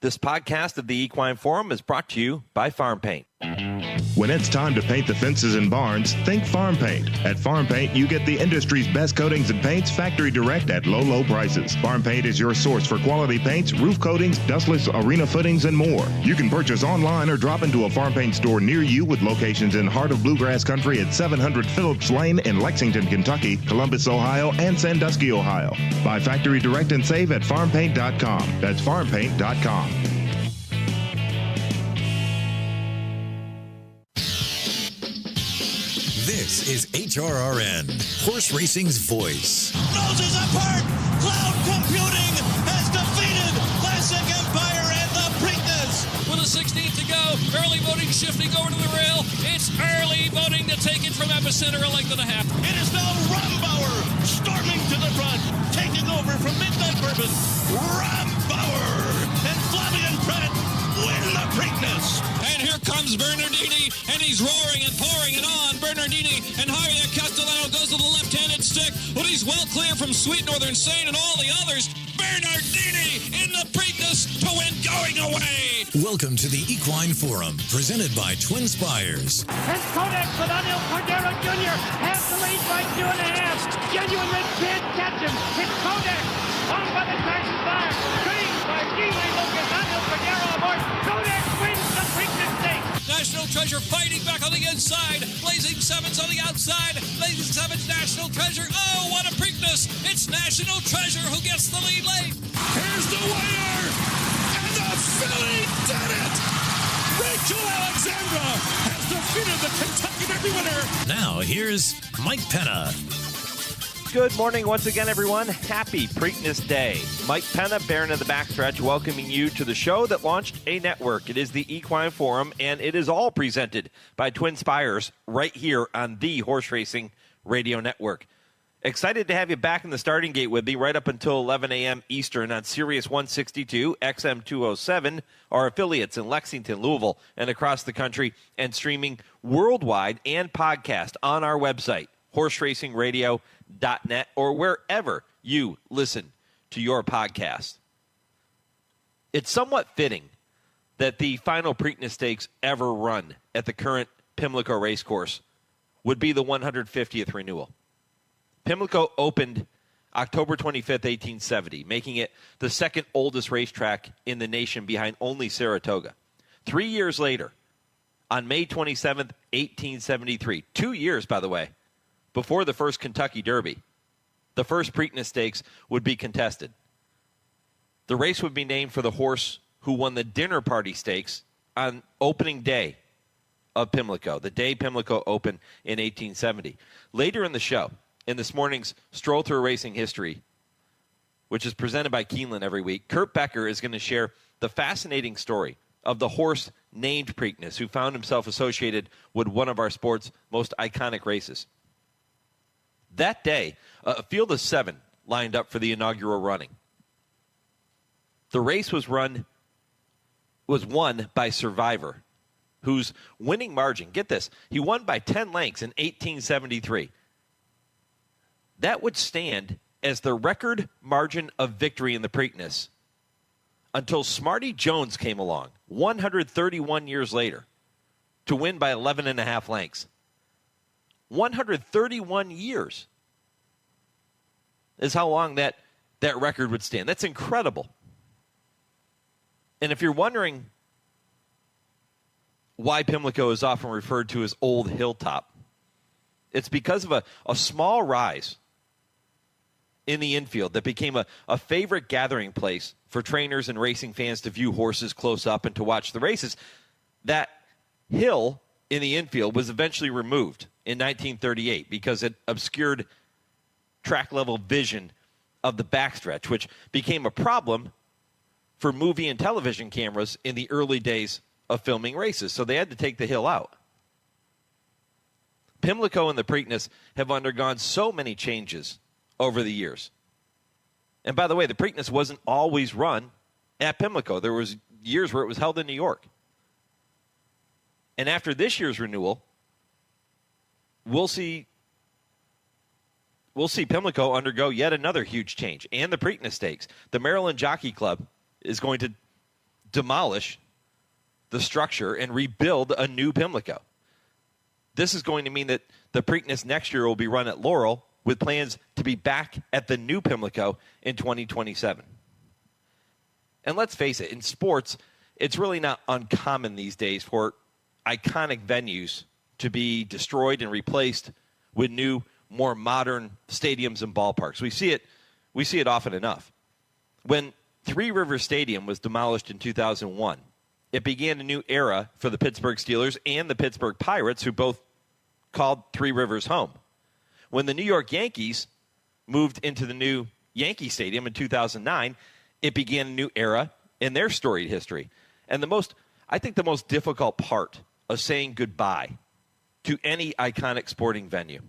This podcast of the Equine Forum is brought to you by Farm Paint. When it's time to paint the fences and barns, think Farm Paint. At Farm Paint, you get the industry's best coatings and paints factory direct at low, low prices. Farm Paint is your source for quality paints, roof coatings, dustless arena footings, and more. You can purchase online or drop into a Farm Paint store near you with locations in heart of bluegrass country at 700 Phillips Lane in Lexington, Kentucky, Columbus, Ohio, and Sandusky, Ohio. Buy factory direct and save at farmpaint.com. That's farmpaint.com. This is HRRN, horse racing's voice. Noses apart! Cloud Computing has defeated Classic Empire and the Preakness! With a 16th to go, early voting shifting over to the rail. It's early voting to take it from epicenter, a length and a half. It is now Rombauer storming to the front, taking over from Midnight Bourbon. Rombauer and Flavian Pratt win the Preakness! And here comes Bernardini, and he's roaring and pouring it on. Bernardini and Javier Castellano goes to the left-handed stick, but he's well clear from Sweet Northern Saint and all the others. Bernardini in the Preakness to win going away. Welcome to the Equine Forum, presented by TwinSpires. And Codex with Anil Cordero Jr. has the lead by 2.5. Genuine Red can't catch him. It's Codex on by the Tyson Fire. Green by Gili Lucas. Anil Cordero aboard. Codex wins the Preakness Stakes. National Treasure fighting back on the inside. Blazing Sevens on the outside. Blazing Sevens, National Treasure. Oh, what a Preakness. It's National Treasure who gets the lead late. Here's the winner! And the filly did it! Rachel Alexandra has defeated the Kentucky Derby winner! Now, here's Mike Penna. Good morning once again, everyone. Happy Preakness Day. Mike Penna, Baron of the Backstretch, welcoming you to the show that launched a network. It is the Equine Forum, and it is all presented by TwinSpires right here on the Horse Racing Radio Network. Excited to have you back in the starting gate with me right up until 11 a.m. Eastern on Sirius 162, XM 207, our affiliates in Lexington, Louisville, and across the country, and streaming worldwide and podcast on our website, horseracingradio.net, or wherever you listen to your podcast. It's somewhat fitting that the final Preakness Stakes ever run at the current Pimlico racecourse would be the 150th renewal. Pimlico opened October 25th, 1870, making it the second oldest racetrack in the nation behind only Saratoga. 3 years later, on May 27th, 1873, 2 years, by the way, before the first Kentucky Derby, the first Preakness Stakes would be contested. The race would be named for the horse who won the Dinner Party Stakes on opening day of Pimlico, the day Pimlico opened in 1870. Later in the show, in this morning's Stroll Through Racing History, which is presented by Keeneland every week, Kurt Becker is going to share the fascinating story of the horse named Preakness, who found himself associated with one of our sport's most iconic races. That day, a field of 7 lined up for the inaugural running. The race was won by Survivor, whose winning margin, get this, he won by 10 lengths in 1873. That would stand as the record margin of victory in the Preakness until Smarty Jones came along 131 years later to win by 11.5 lengths. 131 years is how long that record would stand. That's incredible. And if you're wondering why Pimlico is often referred to as Old Hilltop, it's because of a small rise in the infield that became a favorite gathering place for trainers and racing fans to view horses close up and to watch the races. That hill in the infield was eventually removed in 1938 because it obscured track-level vision of the backstretch, which became a problem for movie and television cameras in the early days of filming races. So they had to take the hill out. Pimlico and the Preakness have undergone so many changes over the years. And by the way, the Preakness wasn't always run at Pimlico. There was years where it was held in New York. And after this year's renewal, we'll see Pimlico undergo yet another huge change, and the Preakness Stakes. The Maryland Jockey Club is going to demolish the structure and rebuild a new Pimlico. This is going to mean that the Preakness next year will be run at Laurel with plans to be back at the new Pimlico in 2027. And let's face it, in sports, it's really not uncommon these days for iconic venues to be destroyed and replaced with new, more modern stadiums and ballparks. We see it often enough. When Three Rivers Stadium was demolished in 2001, it began a new era for the Pittsburgh Steelers and the Pittsburgh Pirates, who both called Three Rivers home. When the New York Yankees moved into the new Yankee Stadium in 2009, it began a new era in their storied history. And I think the most difficult part of saying goodbye to any iconic sporting venue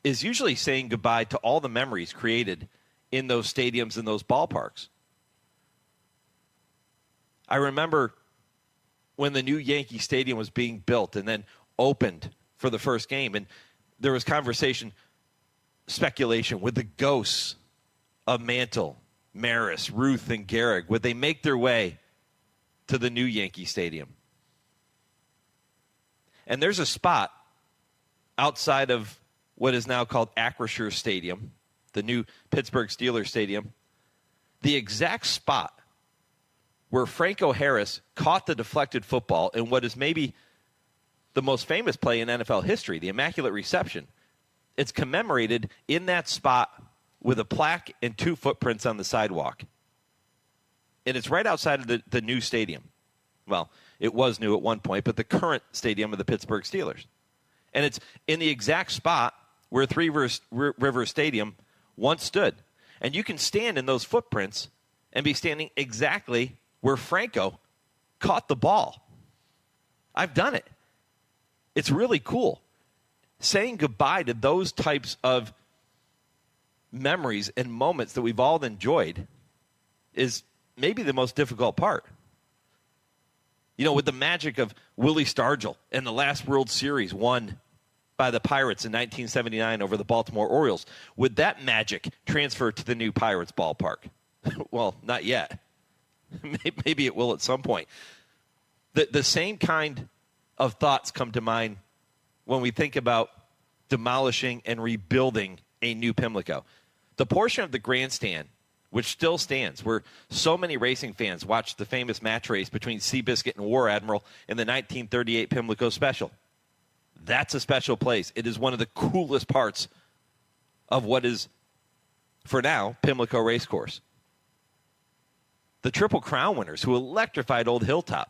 is usually saying goodbye to all the memories created in those stadiums and those ballparks. I remember when the new Yankee Stadium was being built and then opened for the first game, and there was speculation, would the ghosts of Mantle, Maris, Ruth, and Gehrig, would they make their way to the new Yankee Stadium? And there's a spot outside of what is now called Acrisure Stadium, the new Pittsburgh Steelers Stadium, the exact spot where Franco Harris caught the deflected football in what is maybe the most famous play in NFL history, the Immaculate Reception. It's commemorated in that spot with a plaque and 2 footprints on the sidewalk. And it's right outside of the new stadium. Well, it was new at one point, but the current stadium of the Pittsburgh Steelers. And it's in the exact spot where Three Rivers Stadium once stood. And you can stand in those footprints and be standing exactly where Franco caught the ball. I've done it. It's really cool. Saying goodbye to those types of memories and moments that we've all enjoyed is maybe the most difficult part. You know, with the magic of Willie Stargell and the last World Series won by the Pirates in 1979 over the Baltimore Orioles, would that magic transfer to the new Pirates ballpark? Well, not yet. Maybe it will at some point. The same kind of thoughts come to mind when we think about demolishing and rebuilding a new Pimlico. The portion of the grandstand, which still stands, where so many racing fans watched the famous match race between Seabiscuit and War Admiral in the 1938 Pimlico Special. That's a special place. It is one of the coolest parts of what is, for now, Pimlico Racecourse. The Triple Crown winners who electrified Old Hilltop,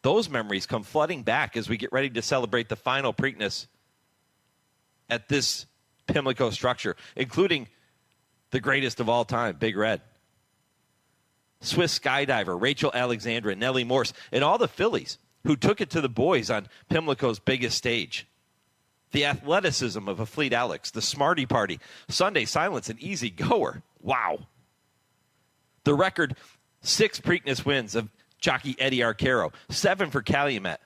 those memories come flooding back as we get ready to celebrate the final Preakness at this Pimlico structure, including the greatest of all time, Big Red. Swiss skydiver Rachel Alexandra, Nellie Morse, and all the fillies who took it to the boys on Pimlico's biggest stage. The athleticism of a Fleet Alex, the Smarty Party, Sunday Silence, and Easy Goer. Wow. The record 6 Preakness wins of jockey Eddie Arcaro, 7 for Calumet.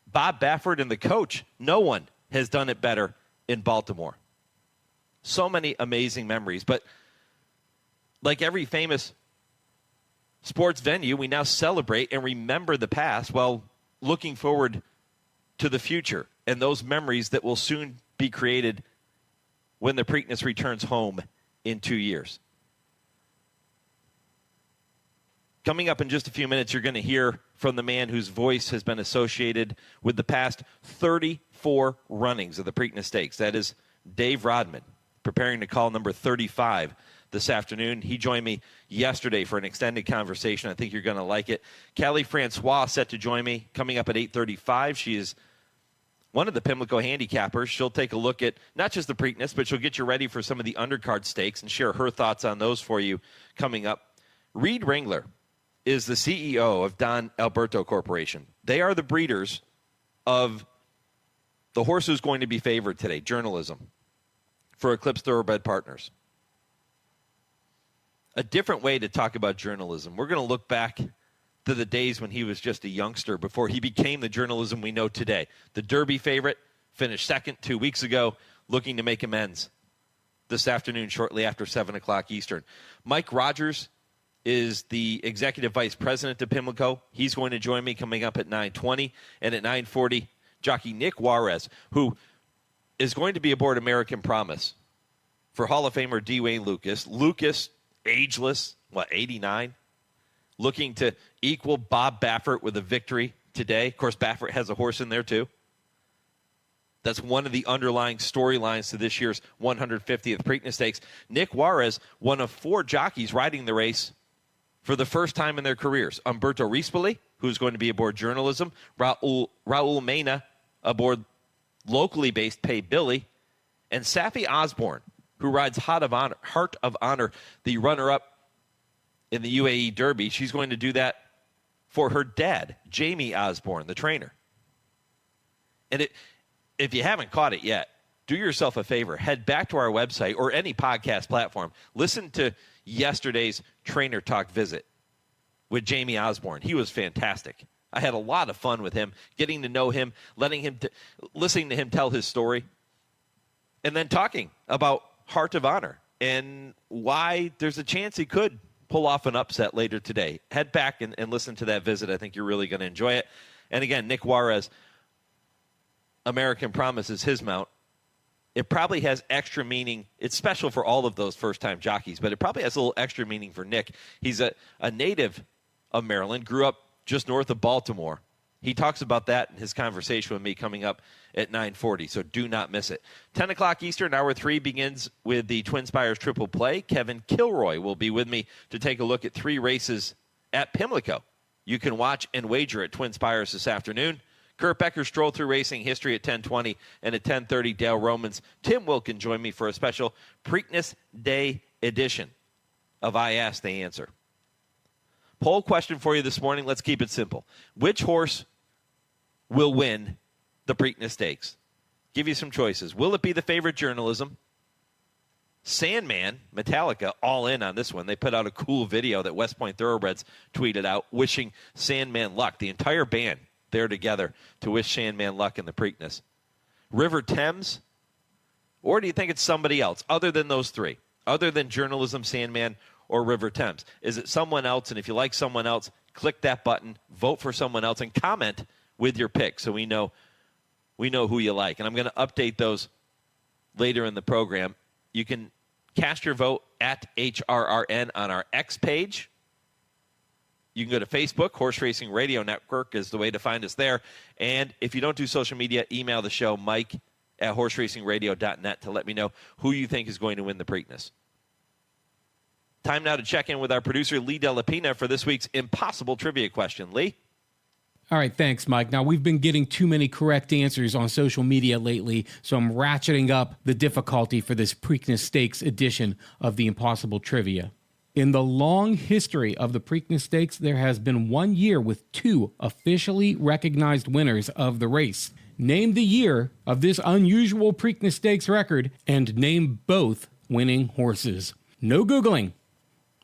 Bob Baffert and the coach, no one has done it better in Baltimore. So many amazing memories, but like every famous sports venue, we now celebrate and remember the past while looking forward to the future and those memories that will soon be created when the Preakness returns home in 2 years. Coming up in just a few minutes, you're going to hear from the man whose voice has been associated with the past 34 runnings of the Preakness Stakes. That is Dave Rodman, preparing to call number 35 this afternoon. He joined me yesterday for an extended conversation. I think you're going to like it. Kali Francois set to join me coming up at 8:35. She is one of the Pimlico handicappers. She'll take a look at not just the Preakness, but she'll get you ready for some of the undercard stakes and share her thoughts on those for you coming up. Reed Ringler is the CEO of Don Alberto Corporation. They are the breeders of the horse who's going to be favored today, Journalism, for Eclipse Thoroughbred Partners. A different way to talk about Journalism. We're going to look back to the days when he was just a youngster before he became the Journalism we know today. The Derby favorite finished second 2 weeks ago, looking to make amends this afternoon shortly after 7 o'clock Eastern. Mike Rogers is the executive vice president of Pimlico. He's going to join me coming up at 9:20. And at 9:40, jockey Nik Juarez, who is going to be aboard American Promise for Hall of Famer Dwayne Lucas. Lucas, ageless, 89? Looking to equal Bob Baffert with a victory today. Of course, Baffert has a horse in there, too. That's one of the underlying storylines to this year's 150th Preakness Stakes. Nik Juarez, one of 4 jockeys riding the race for the first time in their careers. Alberto, who's going to be aboard journalism. Raul Mena aboard locally based Pay Billy. And Safi Osborne, who rides Heart of Honor, the runner-up in the UAE Derby. She's going to do that for her dad, Jamie Osborne, the trainer. And if you haven't caught it yet, do yourself a favor. Head back to our website or any podcast platform. Listen to yesterday's Trainer Talk visit with Jamie Osborne. He was fantastic. I had a lot of fun with him, getting to know him, listening to him tell his story, and then talking about Heart of Honor and why there's a chance he could pull off an upset later today. Head back and listen to that visit. I think you're really going to enjoy it. And again, Nik Juarez, American Promise is his mount. It probably has extra meaning. It's special for all of those first-time jockeys, but it probably has a little extra meaning for Nik. He's a native of Maryland, grew up just north of Baltimore. He talks about that in his conversation with me coming up at 9:40, so do not miss it. 10 o'clock Eastern, Hour 3 begins with the TwinSpires Triple Play. Kevin Kilroy will be with me to take a look at 3 races at Pimlico. You can watch and wager at TwinSpires this afternoon. Kurt Becker, Stroll Through Racing History at 10:20, and at 10:30, Dale Romans. Tim Wilkin join me for a special Preakness Day edition of I Ask, They Answer. Poll question for you this morning. Let's keep it simple. Which horse will win the Preakness Stakes? Give you some choices. Will it be the favorite journalism? Sandman, Metallica, all in on this one. They put out a cool video that West Point Thoroughbreds tweeted out wishing Sandman luck. The entire band there together to wish Sandman luck in the Preakness. River Thames? Or do you think it's somebody else other than those 3? Other than journalism, Sandman, or River Thames? Is it someone else? And if you like someone else, click that button, vote for someone else, and comment with your pick so we know who you like. And I'm going to update those later in the program. You can cast your vote at HRRN on our X page. You can go to Facebook. Horse Racing Radio Network is the way to find us there. And if you don't do social media, email the show, mike@horseracingradio.net, to let me know who you think is going to win the Preakness. Time now to check in with our producer, Lee Delapina, for this week's impossible trivia question. Lee? All right, thanks, Mike. Now, we've been getting too many correct answers on social media lately, so I'm ratcheting up the difficulty for this Preakness Stakes edition of the Impossible Trivia. In the long history of the Preakness Stakes, there has been 1 year with 2 officially recognized winners of the race. Name the year of this unusual Preakness Stakes record and name both winning horses. No Googling.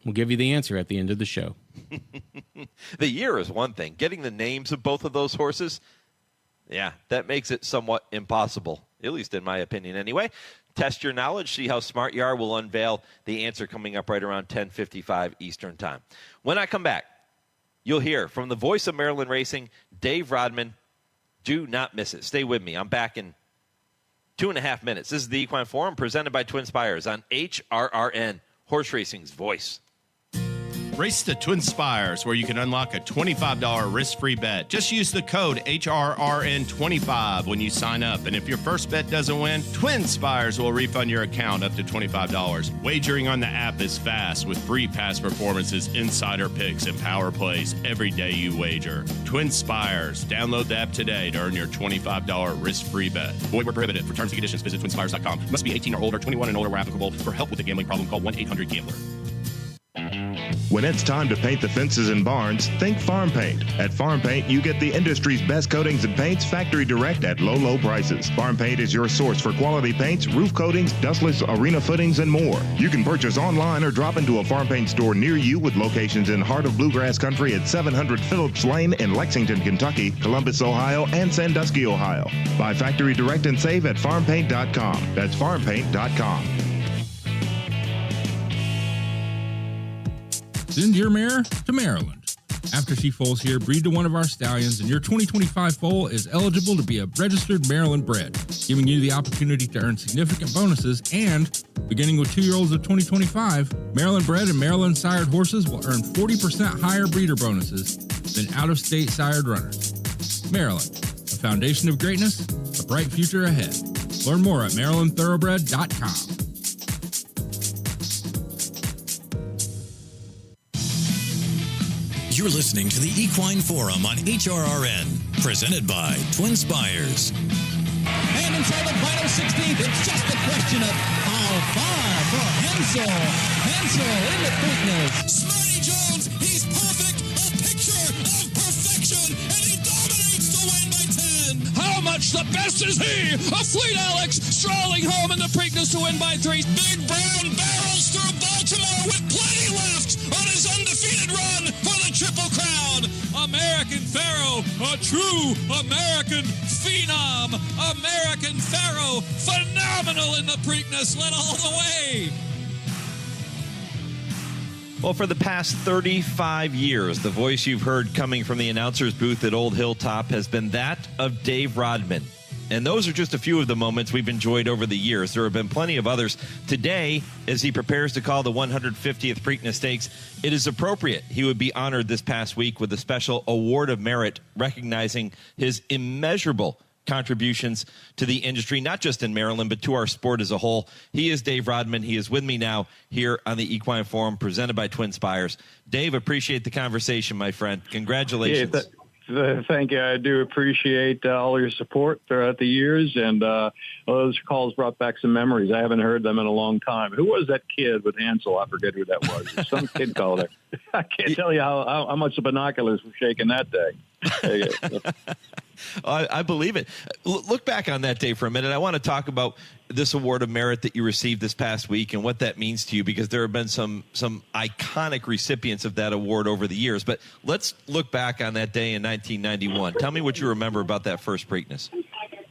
We'll give you the answer at the end of the show. The year is one thing. Getting the names of both of those horses, yeah, that makes it somewhat impossible, at least in my opinion anyway. Test your knowledge, see how smart you are. We'll unveil the answer coming up right around 10:55 Eastern Time. When I come back, you'll hear from the voice of Maryland Racing, Dave Rodman. Do not miss it. Stay with me. I'm back in 2.5 minutes. This is the Equine Forum presented by TwinSpires on HRRN, Horse Racing's voice. Race to TwinSpires, where you can unlock a $25 risk-free bet. Just use the code HRRN25 when you sign up. And if your first bet doesn't win, TwinSpires will refund your account up to $25. Wagering on the app is fast with free past performances, insider picks, and power plays every day you wager. TwinSpires. Download the app today to earn your $25 risk-free bet. Void where prohibited. For terms and conditions, visit TwinSpires.com. Must be 18 or older, 21 and older where applicable. For help with a gambling problem, call 1-800-GAMBLER. When it's time to paint the fences and barns, think Farm Paint. At Farm Paint, you get the industry's best coatings and paints factory direct at low, low prices. Farm Paint is your source for quality paints, roof coatings, dustless arena footings, and more. You can purchase online or drop into a Farm Paint store near you with locations in Heart of Bluegrass Country at 700 Phillips Lane in Lexington, Kentucky, Columbus, Ohio, and Sandusky, Ohio. Buy factory direct and save at farmpaint.com. That's farmpaint.com. Send your mare to Maryland. After she foals here, breed to one of our stallions, and your 2025 foal is eligible to be a registered Maryland bred, giving you the opportunity to earn significant bonuses. And beginning with 2-year-olds of 2025, Maryland bred and Maryland sired horses will earn 40% higher breeder bonuses than out-of-state sired runners. Maryland, a foundation of greatness, a bright future ahead. Learn more at MarylandThoroughbred.com. You're listening to the Equine Forum on HRRN, presented by TwinSpires. And inside the final 16th, it's just a question of how far for Hansel. Hansel in the Preakness. Smarty Jones, he's perfect, a picture of perfection, and he dominates to win by 10. How much the best is he? A Fleet Alex strolling home in the Preakness to win by 3. Big Brown barrels through Baltimore with plenty left on his undefeated run for the Triple Crown. American Pharaoh, a true American phenom. American Pharaoh, phenomenal in the Preakness, led all the way. Well, for the past 35 years, the voice you've heard coming from the announcer's booth at Old Hilltop has been that of Dave Rodman. And those are just a few of the moments we've enjoyed over the years. There have been plenty of others. Today, as he prepares to call the 150th Preakness Stakes, it is appropriate he would be honored this past week with a special award of merit recognizing his immeasurable contributions to the industry, not just in Maryland, but to our sport as a whole. He is Dave Rodman. He is with me now here on the Equine Forum presented by TwinSpires. Dave, appreciate the conversation, my friend. Congratulations. Yeah, thank you. I do appreciate all your support throughout the years, and those calls brought back some memories. I haven't heard them in a long time. Who was that kid with Hansel? I forget who that was. Some kid called her. I can't tell you how much the binoculars were shaking that day. I believe it. Look back on that day for a minute. I want to talk about this award of merit that you received this past week and what that means to you, because there have been some iconic recipients of that award over the years. But let's look back on that day in 1991. Tell me what you remember about that first Preakness.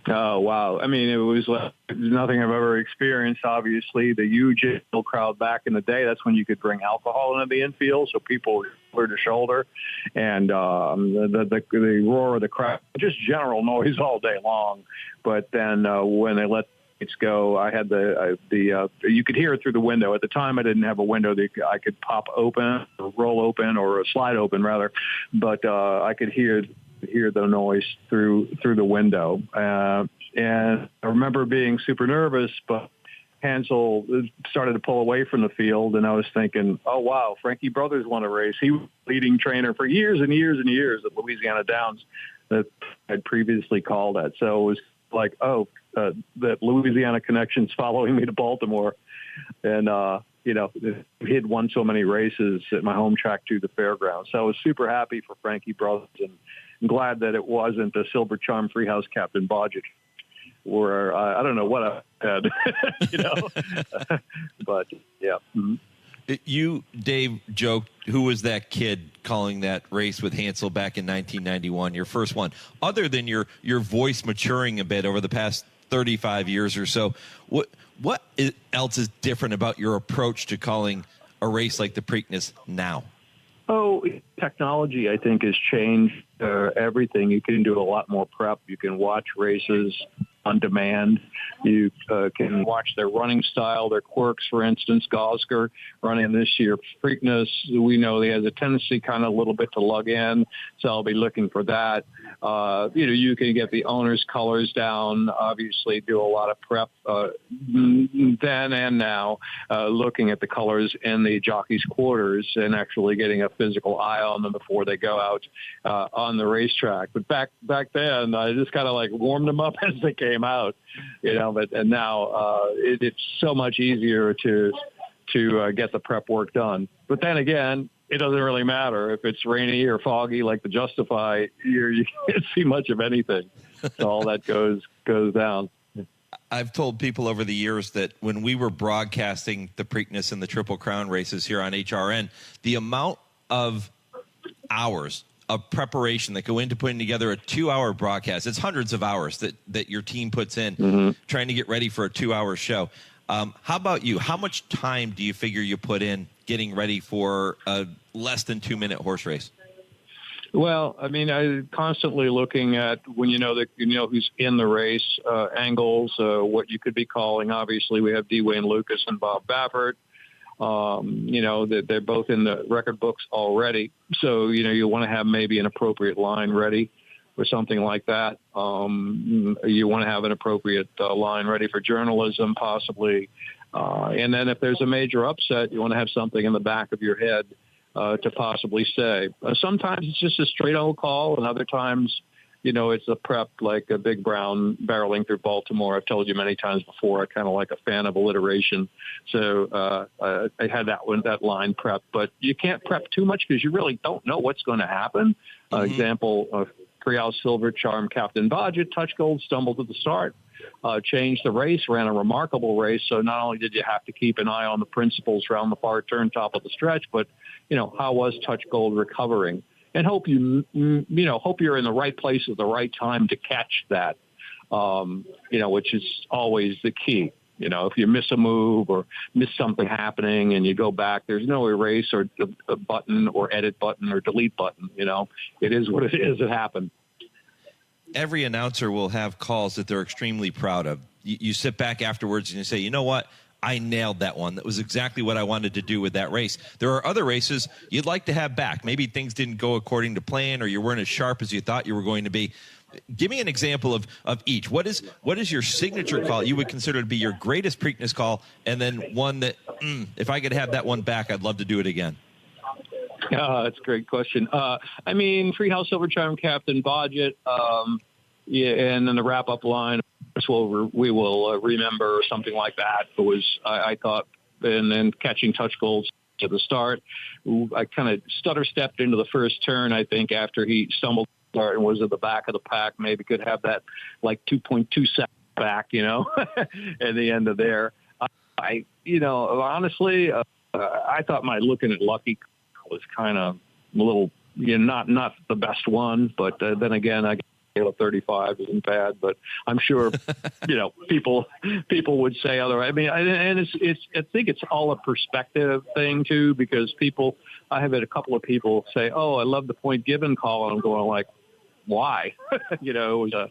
Oh, wow. I mean, it was nothing I've ever experienced, obviously. The huge crowd back in the day, that's when you could bring alcohol into the infield, so people were shoulder to shoulder. And the roar of the crowd, just general noise all day long. But then when they let it go, I had you could hear it through the window. At the time, I didn't have a window that I could pop open, or roll open, or slide open, rather. But I could hear the noise through the window. And I remember being super nervous, but Hansel started to pull away from the field, and I was thinking, oh, wow, Frankie Brothers won a race. He was leading trainer for years and years and years at Louisiana Downs that I'd previously called at. So it was like, that Louisiana connection's following me to Baltimore. And, he'd won so many races at my home track to the fairgrounds. So I was super happy for Frankie Brothers, and I'm glad that it wasn't the Silver Charm Freehouse Captain Bodgett, where I don't know what I had, but yeah. Mm-hmm. You, Dave, joked, who was that kid calling that race with Hansel back in 1991, your first one? Other than your voice maturing a bit over the past 35 years or so, what else is different about your approach to calling a race like the Preakness now? Oh, technology, I think, has changed everything. You can do a lot more prep. You can watch races on demand. You can watch their running style, their quirks. For instance, Gosger running this year Preakness, we know he has a tendency kind of a little bit to lug in, so I'll be looking for that. You can get the owner's colors down, obviously do a lot of prep then and now, looking at the colors in the jockey's quarters and actually getting a physical eye on them before they go out on the racetrack. But back then, I just kind of like warmed them up as they came out, and now it's so much easier to get the prep work done. But then again, it doesn't really matter if it's rainy or foggy like the Justify. You can't see much of anything. So all that goes down. I've told people over the years that when we were broadcasting the Preakness and the Triple Crown races here on HRN, the amount of hours of preparation that go into putting together a 2-hour broadcast, it's hundreds of hours that your team puts in trying to get ready for a 2-hour show. How about you? How much time do you figure you put in getting ready for a less than 2-minute horse race? Well, I mean, I'm constantly looking at when you know who's in the race, angles, what you could be calling. Obviously, we have D. Wayne Lucas and Bob Baffert. That they're both in the record books already. So, you want to have maybe an appropriate line ready or something like that. You want to have an appropriate line ready for journalism, possibly. And then if there's a major upset, you want to have something in the back of your head to possibly say. Sometimes it's just a straight old call, and other times, it's a prep like a Big Brown barreling through Baltimore. I've told you many times before, I kind of like a fan of alliteration. So I had that line prep, but you can't prep too much because you really don't know what's going to happen. Example, Creole Silver Charm Captain Bodgett, Touch Gold stumbled at the start, changed the race, ran a remarkable race. So not only did you have to keep an eye on the principles around the far turn top of the stretch, but, how was Touch Gold recovering? And hope you're in the right place at the right time to catch that, which is always the key. If you miss a move or miss something happening and you go back, there's no erase or a button or edit button or delete button. It is what it is. It happened. Every announcer will have calls that they're extremely proud of. You sit back afterwards and you say, you know what? I nailed that one. That was exactly what I wanted to do with that race. There are other races you'd like to have back. Maybe things didn't go according to plan or you weren't as sharp as you thought you were going to be. Give me an example of each. What is your signature call you would consider to be your greatest Preakness call, and then one that, if I could have that one back, I'd love to do it again? That's a great question. Treehouse Silver Charm Captain Bodgett, and then the wrap-up line, we will remember or something like that. It was, I thought, and then catching Touch Golds at the start. I kind of stutter-stepped into the first turn, I think, after he stumbled and was at the back of the pack. Maybe could have that like 2.2 seconds back, at the end of there. Honestly, I thought my looking at Lucky was kind of a little, not the best one, but then again, I scale of 35 isn't bad, but I'm sure, people would say otherwise. I mean, and I think it's all a perspective thing too, because I have had a couple of people say, "Oh, I love the point given call," and I'm going like, why? It was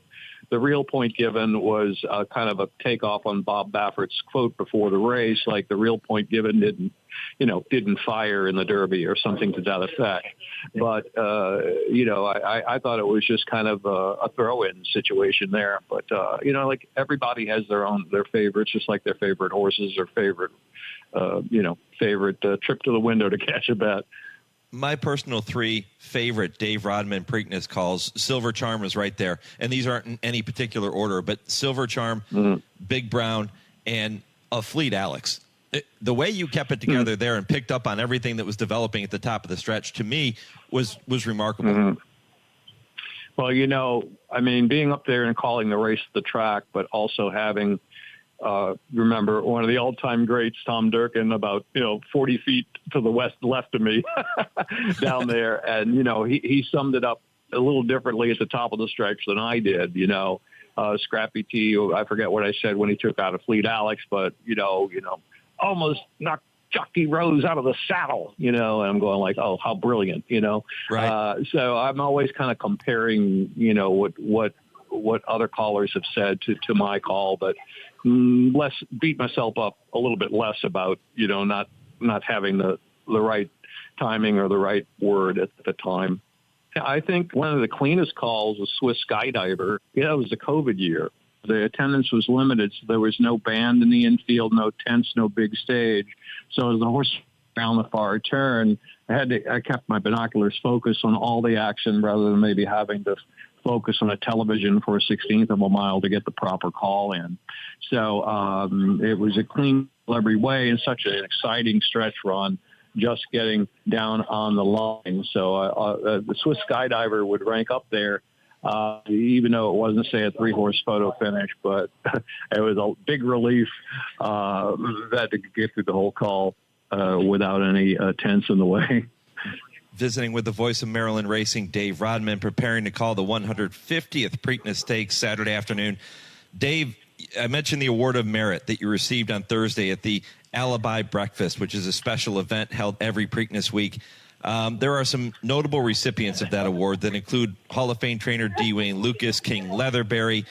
the real point given was kind of a takeoff on Bob Baffert's quote before the race, like the real point given didn't fire in the Derby or something to that effect. But, I thought it was just kind of a throw-in situation there. But, like everybody has their favorites, just like their favorite horses or favorite trip to the window to catch a bet. My personal 3 favorite Dave Rodman Preakness calls, Silver Charm was right there. And these aren't in any particular order, but Silver Charm, Big Brown, and a Fleet Alex. The way you kept it together there and picked up on everything that was developing at the top of the stretch, to me, was remarkable. Well, being up there and calling the race at the track, but also having remember one of the all-time greats, Tom Durkin, about 40 feet to the left of me down there, and he summed it up a little differently at the top of the stretch than I did. Scrappy T, I forget what I said when he took out a Fleet Alex, but almost knocked Jockey Rose out of the saddle. And I'm going like, oh, how brilliant, Right. So I'm always kind of comparing, what other callers have said to my call, but less beat myself up a little bit less about, not having the right timing or the right word at the time. I think one of the cleanest calls was Swiss Skydiver. It was the COVID year. The attendance was limited, so there was no band in the infield, no tents, no big stage. So as the horse around the far turn, I kept my binoculars focused on all the action rather than maybe having to focus on a television for a 16th of a mile to get the proper call in. So it was a clean every way and such an exciting stretch run, just getting down on the line. So the Swiss Skydiver would rank up there, even though it wasn't, say, a 3-horse photo finish, but it was a big relief that to get through the whole call without any tents in the way. Visiting with the voice of Maryland Racing, Dave Rodman, preparing to call the 150th Preakness Stakes Saturday afternoon. Dave, I mentioned the Award of Merit that you received on Thursday at the Alibi Breakfast, which is a special event held every Preakness week. There are some notable recipients of that award that include Hall of Fame trainer D. Wayne Lucas, King Leatherberry,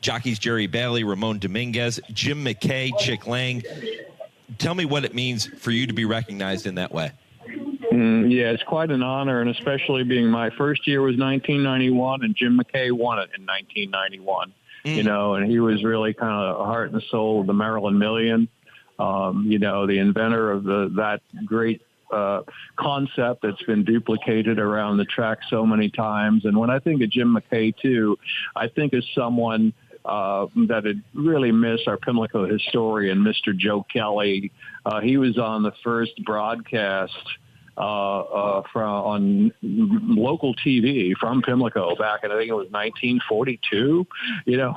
jockeys Jerry Bailey, Ramon Dominguez, Jim McKay, Chick Lang. Tell me what it means for you to be recognized in that way. Yeah, it's quite an honor, and especially being my first year was 1991, and Jim McKay won it in 1991. You know, and he was really kind of the heart and soul of the Maryland Million. You know, the inventor of that great concept that's been duplicated around the track so many times. And when I think of Jim McKay, too, I think of someone that had really missed our Pimlico historian, Mr. Joe Kelly. He was on the first broadcast on local TV from Pimlico back in, I think it was 1942, you know.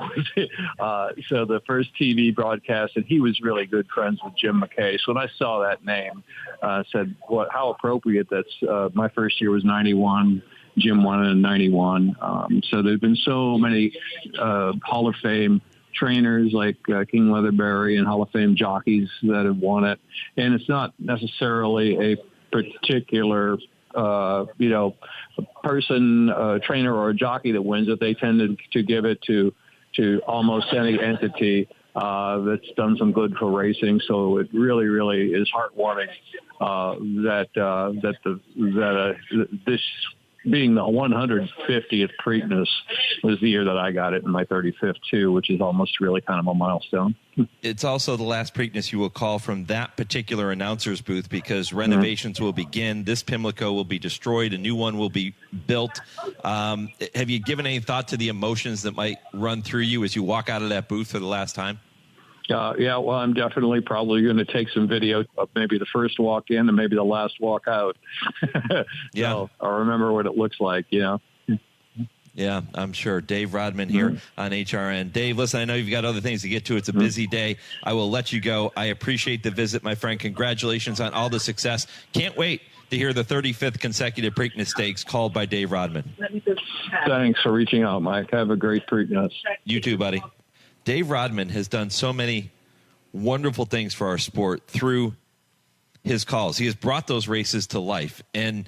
So the first TV broadcast, and he was really good friends with Jim McKay. So when I saw that name, I said, how appropriate. That's my first year was 91. Jim won it in 91. So there's been so many Hall of Fame trainers like King Leatherberry and Hall of Fame jockeys that have won it. And it's not necessarily a particular, you know, person, trainer or a jockey that wins it. They tend to give it to almost any entity that's done some good for racing. So it really, really is heartwarming that this being the 150th Preakness was the year that I got it, in my 35th too, which is almost really kind of a milestone. It's also the last Preakness you will call from that particular announcer's booth, because renovations will begin. This Pimlico will be destroyed. A new one will be built. Have you given any thought to the emotions that might run through you as you walk out of that booth for the last time? Yeah, well, I'm definitely probably going to take some video of maybe the first walk in and maybe the last walk out. Yeah. So I'll remember what it looks like, you know. Yeah, I'm sure. Dave Rodman here on HRN. Dave, listen, I know you've got other things to get to. It's a busy day. I will let you go. I appreciate the visit, my friend. Congratulations on all the success. Can't wait to hear the 35th consecutive Preakness Stakes called by Dave Rodman. Thanks for reaching out, Mike. Have a great Preakness. You too, buddy. Dave Rodman has done so many wonderful things for our sport through his calls. He has brought those races to life. And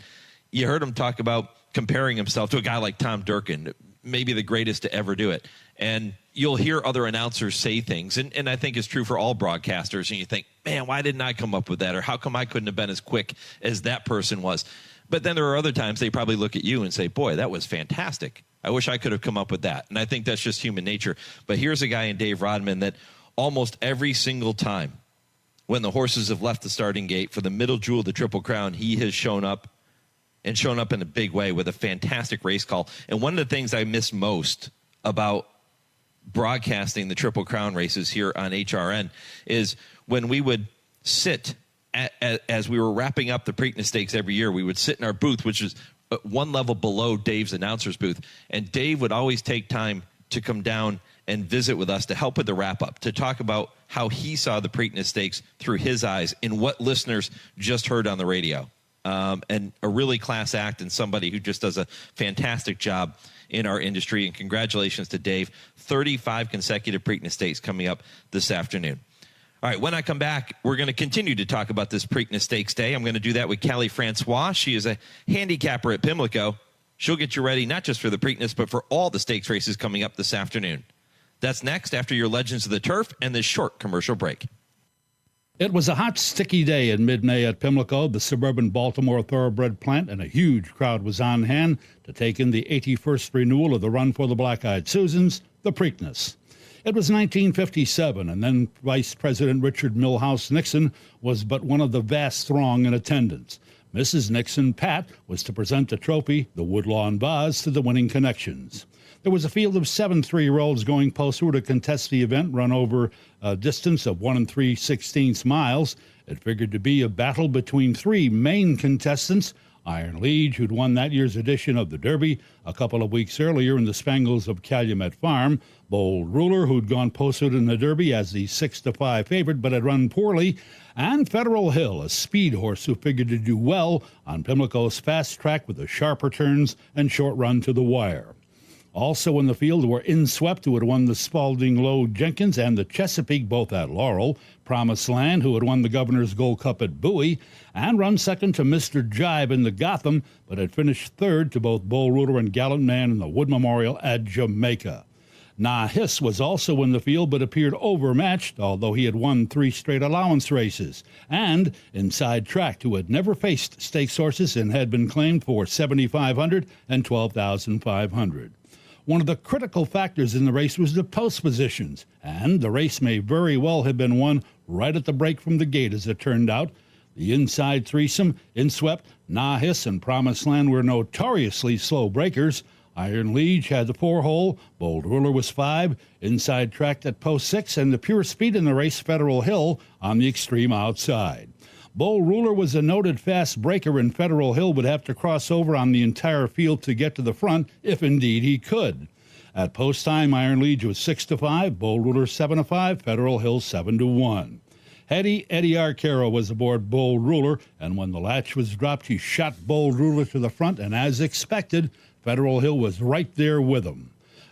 you heard him talk about comparing himself to a guy like Tom Durkin, maybe the greatest to ever do it. And you'll hear other announcers say things, and I think it's true for all broadcasters, and you think, man, why didn't I come up with that? Or how come I couldn't have been as quick as that person was? But then there are other times they probably look at you and say, boy, that was fantastic. I wish I could have come up with that. And I think that's just human nature. But here's a guy in Dave Rodman that almost every single time when the horses have left the starting gate for the middle jewel of the Triple Crown, he has shown up and shown up in a big way with a fantastic race call. And one of the things I miss most about broadcasting the Triple Crown races here on HRN is when we would sit as we were wrapping up the Preakness Stakes every year, we would sit in our booth, which is one level below Dave's announcer's booth. And Dave would always take time to come down and visit with us to help with the wrap-up, to talk about how he saw the Preakness Stakes through his eyes and what listeners just heard on the radio. And a really class act and somebody who just does a fantastic job in our industry. And congratulations to Dave. 35 consecutive Preakness Stakes coming up this afternoon. All right, when I come back, we're going to continue to talk about this Preakness Stakes Day. I'm going to do that with Kali Francois. She is a handicapper at Pimlico. She'll get you ready not just for the Preakness, but for all the stakes races coming up this afternoon. That's next after your Legends of the Turf and this short commercial break. It was a hot, sticky day in mid-May at Pimlico, the suburban Baltimore thoroughbred plant, and a huge crowd was on hand to take in the 81st renewal of the Run for the Black-Eyed Susans, the Preakness. It was 1957, and then Vice President Richard Milhouse Nixon was but one of the vast throng in attendance. Mrs. Nixon, Pat, was to present the trophy, the Woodlawn Vase, to the winning connections. There was a field of 7 3-year-olds going postward to contest the event, run over a distance of 1 3/16 miles. It figured to be a battle between 3 main contestants: Iron Liege, who'd won that year's edition of the Derby a couple of weeks earlier in the Spangles of Calumet Farm; Bold Ruler, who'd gone postward in the Derby as the 6-5 favorite but had run poorly; and Federal Hill, a speed horse who figured to do well on Pimlico's fast track with the sharper turns and short run to the wire. Also in the field were Inswept, who had won the Spalding Low Jenkins, and the Chesapeake, both at Laurel. Promised Land, who had won the Governor's Gold Cup at Bowie, and run second to Mr. Jive in the Gotham, but had finished third to both Bull Ruler and Gallant Man in the Wood Memorial at Jamaica. Na Hiss was also in the field but appeared overmatched, although he had won 3 straight allowance races. And Inside Tract, who had never faced stakes horses and had been claimed for $7,500 and $12,500. One of the critical factors in the race was the post positions, and the race may very well have been won right at the break from the gate, as it turned out. The inside threesome, Inswept, Na Hiss, and Promised Land were notoriously slow breakers. Iron Liege had the 4-hole, Bold Ruler was 5, Inside Tract at post 6, and the pure speed in the race, Federal Hill, on the extreme outside. Bold Ruler was a noted fast breaker, and Federal Hill would have to cross over on the entire field to get to the front, if indeed he could. At post time, Iron Liege was 6-5, Bold Ruler 7-5, Federal Hill 7-1. Eddie Arcaro was aboard Bold Ruler, and when the latch was dropped, he shot Bold Ruler to the front, and as expected, Federal Hill was right there with him.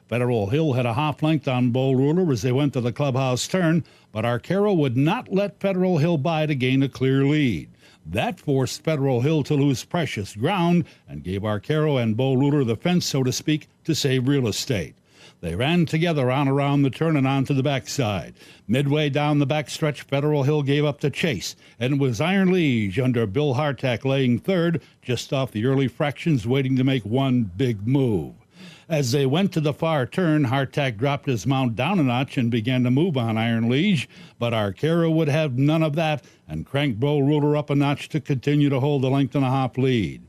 Federal Hill had a half length on Bold Ruler as they went to the clubhouse turn, but Arcaro would not let Federal Hill by to gain a clear lead. That forced Federal Hill to lose precious ground and gave Arcaro and Bold Ruler the fence, so to speak, to save real estate. They ran together on around the turn and onto the backside. Midway down the backstretch, Federal Hill gave up the chase, and it was Iron Liege under Bill Hartack laying third, just off the early fractions, waiting to make one big move. As they went to the far turn, Hartack dropped his mount down a notch and began to move on Iron Liege, but Arcaro would have none of that and cranked Bold Ruler up a notch to continue to hold the length and a half lead.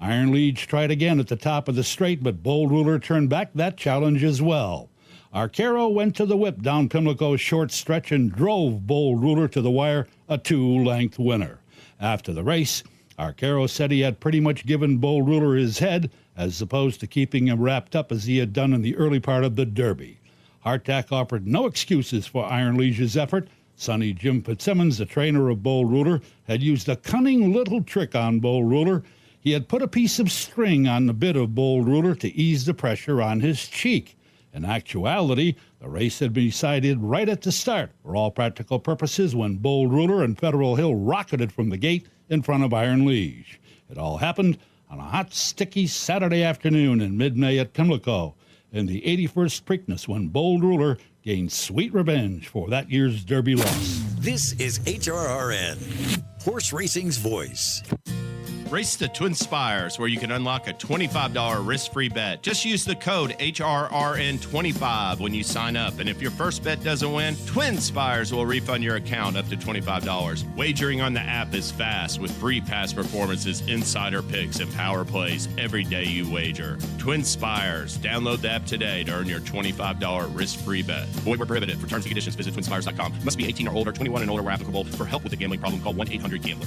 Iron Liege tried again at the top of the straight, but Bold Ruler turned back that challenge as well. Arcaro went to the whip down Pimlico's short stretch and drove Bold Ruler to the wire, a 2-length winner. After the race, Arcaro said he had pretty much given Bold Ruler his head, as opposed to keeping him wrapped up as he had done in the early part of the Derby. Hartack offered no excuses for Iron Liege's effort. Sonny Jim Fitzsimmons, the trainer of Bold Ruler, had used a cunning little trick on Bold Ruler. He had put a piece of string on the bit of Bold Ruler to ease the pressure on his cheek. In actuality, the race had been decided right at the start, for all practical purposes, when Bold Ruler and Federal Hill rocketed from the gate in front of Iron Liege. It all happened on a hot, sticky Saturday afternoon in mid-May at Pimlico, in the 81st Preakness, when Bold Ruler gained sweet revenge for that year's Derby loss. This is HRRN, horse racing's voice. Race to TwinSpires, where you can unlock a $25 risk-free bet. Just use the code HRRN25 when you sign up. And if your first bet doesn't win, TwinSpires will refund your account up to $25. Wagering on the app is fast with free past performances, insider picks, and power plays every day you wager. TwinSpires. Download the app today to earn your $25 risk-free bet. Void where prohibited. For terms and conditions, visit TwinSpires.com. Must be 18 or older, 21 and older where applicable. For help with a gambling problem, call 1-800-GAMBLER.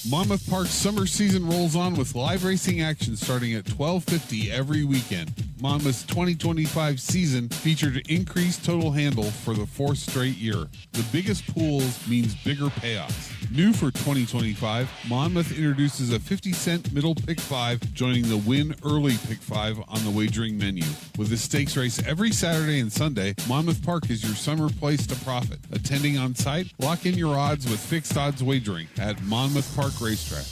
Monmouth Park's summer season rolls on with live racing action starting at 12:50 every weekend. Monmouth's 2025 season featured increased total handle for the 4th straight year. The biggest pools means bigger payoffs. New for 2025, Monmouth introduces a 50-cent middle pick 5, joining the win early pick 5 on the wagering menu. With a stakes race every Saturday and Sunday, Monmouth Park is your summer place to profit. Attending on site, lock in your odds with fixed odds wagering at Monmouth Park Racetrack.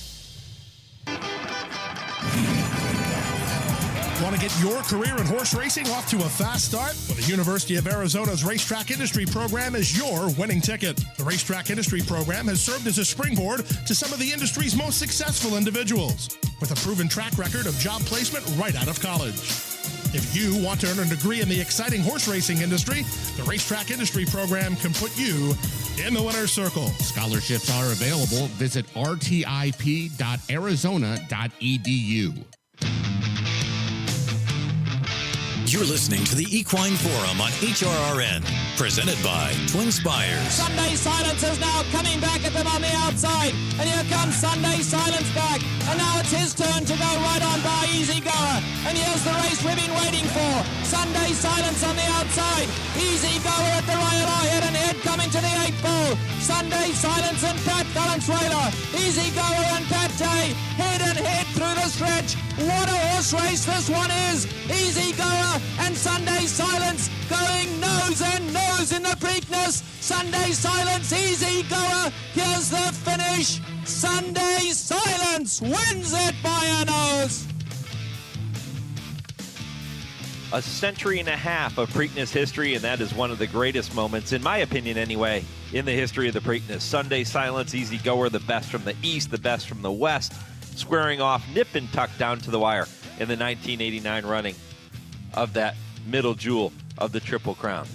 Want to get your career in horse racing off to a fast start? Well, the University of Arizona's Racetrack Industry Program is your winning ticket. The Racetrack Industry Program has served as a springboard to some of the industry's most successful individuals, with a proven track record of job placement right out of college. If you want to earn a degree in the exciting horse racing industry, the Racetrack Industry Program can put you in the winner's circle. Scholarships are available. Visit rtip.arizona.edu. You're listening to the Equine Forum on HRRN, presented by TwinSpires. Sunday Silence is now coming back at them on the outside. And here comes Sunday Silence back. And now it's his turn to go right on by Easy Goer. And here's the race we've been waiting for. Sunday Silence on the outside. Easy Goer at the right head and head coming to the 8th pole. Sunday Silence and Pat Valenzuela. Easy Goer and Pat J. Head and head through the stretch. What a horse race this one is. Easy Goer and Sunday Silence going nose and nose in the Preakness. Sunday Silence, Easy Goer. Here's the finish. Sunday Silence wins it by a nose. A century and a half of Preakness history, and that is one of the greatest moments, in my opinion anyway, in the history of the Preakness. Sunday Silence, Easy Goer, the best from the east, the best from the west, squaring off nip and tuck down to the wire in the 1989 running of that middle jewel of the Triple Crown.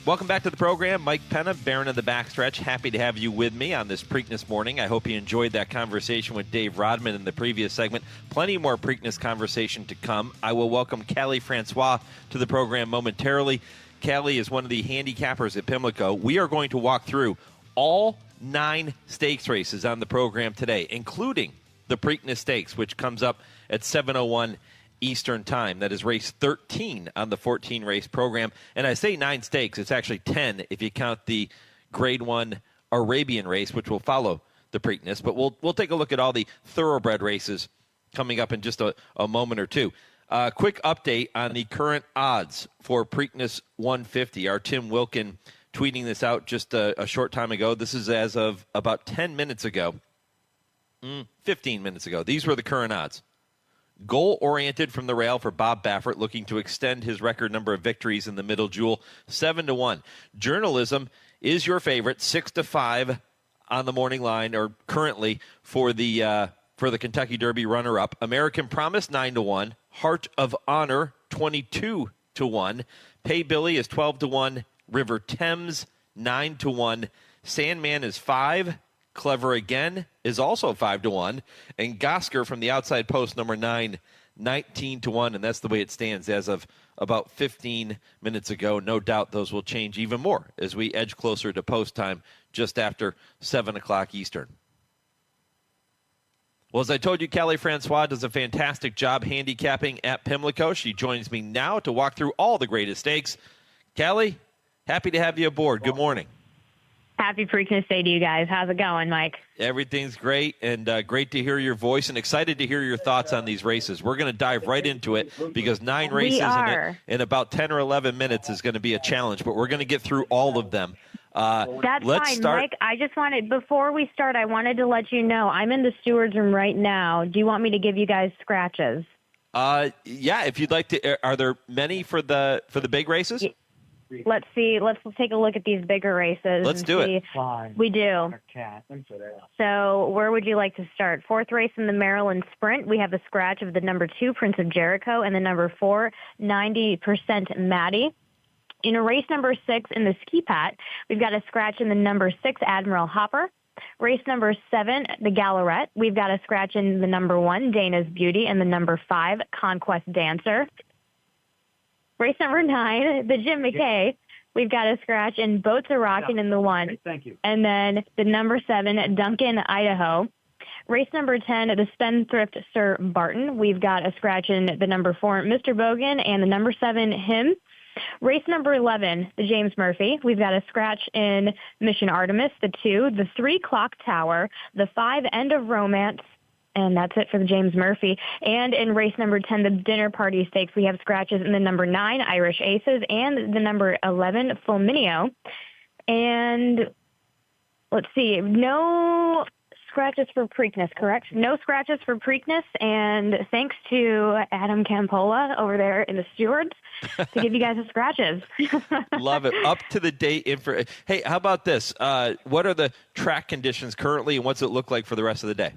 Welcome back to the program. Mike Penna, Baron of the Backstretch. Happy to have you with me on this Preakness morning. I hope you enjoyed that conversation with Dave Rodman in the previous segment. Plenty more Preakness conversation to come. I will welcome Kali Francois to the program momentarily. Kali is one of the handicappers at Pimlico. We are going to walk through all 9 stakes races on the program today, including the Preakness Stakes, which comes up at 7:01 Eastern Time. That is race 13 on the 14-race program. And I say 9 stakes. It's actually 10 if you count the Grade 1 Arabian race, which will follow the Preakness. But we'll take a look at all the thoroughbred races coming up in just a moment or two. Quick update on the current odds for Preakness 150. Our Tim Wilkin tweeting this out just a short time ago. This is as of about 10 minutes ago. 15 minutes ago. These were the current odds. Goal-oriented from the rail for Bob Baffert, looking to extend his record number of victories in the middle jewel, 7-1. Journalism is your favorite, 6-5 on the morning line, or currently for the Kentucky Derby runner-up. American Promise, 9-1. Heart of Honor, 22-1. Pay Billy is 12-1. River Thames, 9-1. Sandman is 5. Clever Again is also 5-1, and Gosker from the outside post, number 9, 19-1, and that's the way it stands as of about 15 minutes ago. No doubt those will change even more as we edge closer to post time just after 7 o'clock Eastern. Well, as I told you, Kali Francois does a fantastic job handicapping at Pimlico. She joins me now to walk through all the greatest stakes. Kali, happy to have you aboard. Good morning. Happy Preakness Day to you guys. How's it going, Mike? Everything's great, and great to hear your voice, and excited to hear your thoughts on these races. We're going to dive right into it because 9 races in about 10 or 11 minutes is going to be a challenge, but we're going to get through all of them. That's fine, Mike. I just wanted, before we start, I wanted to let you know I'm in the steward's room right now. Do you want me to give you guys scratches? Yeah, if you'd like to. Are there many for the big races? Let's see. Let's take a look at these bigger races. Let's do it. We do. So where would you like to start? 4th race in the Maryland Sprint. We have a scratch of the number 2, Prince of Jericho, and the number 4, 90% Maddie. In a race number 6 in the Ski Pat, we've got a scratch in the number 6, Admiral Hopper. Race number 7, the Gallarette. We've got a scratch in the number 1, Dana's Beauty, and the number 5, Conquest Dancer. Race number 9, the Jim McKay. We've got a scratch in Boats Are Rockin' in the 1. Thank you. And then the number 7, Duncan, Idaho. Race number 10, the Spendthrift Sir Barton. We've got a scratch in the number 4, Mr. Bogan, and the number 7, Him. Race number 11, the James Murphy. We've got a scratch in Mission Artemis, the 2, the 3, Clock Tower, the 5, End of Romance. And that's it for the James Murphy. And in race number 10, the Dinner Party Stakes, we have scratches in the number 9, Irish Aces, and the number 11, Fulmineo. And let's see, no scratches for Preakness, correct? No scratches for Preakness. And thanks to Adam Campola over there in the stewards to give you guys the scratches. Love it. Up to the date info. Hey, how about this? What are the track conditions currently, and what's it look like for the rest of the day?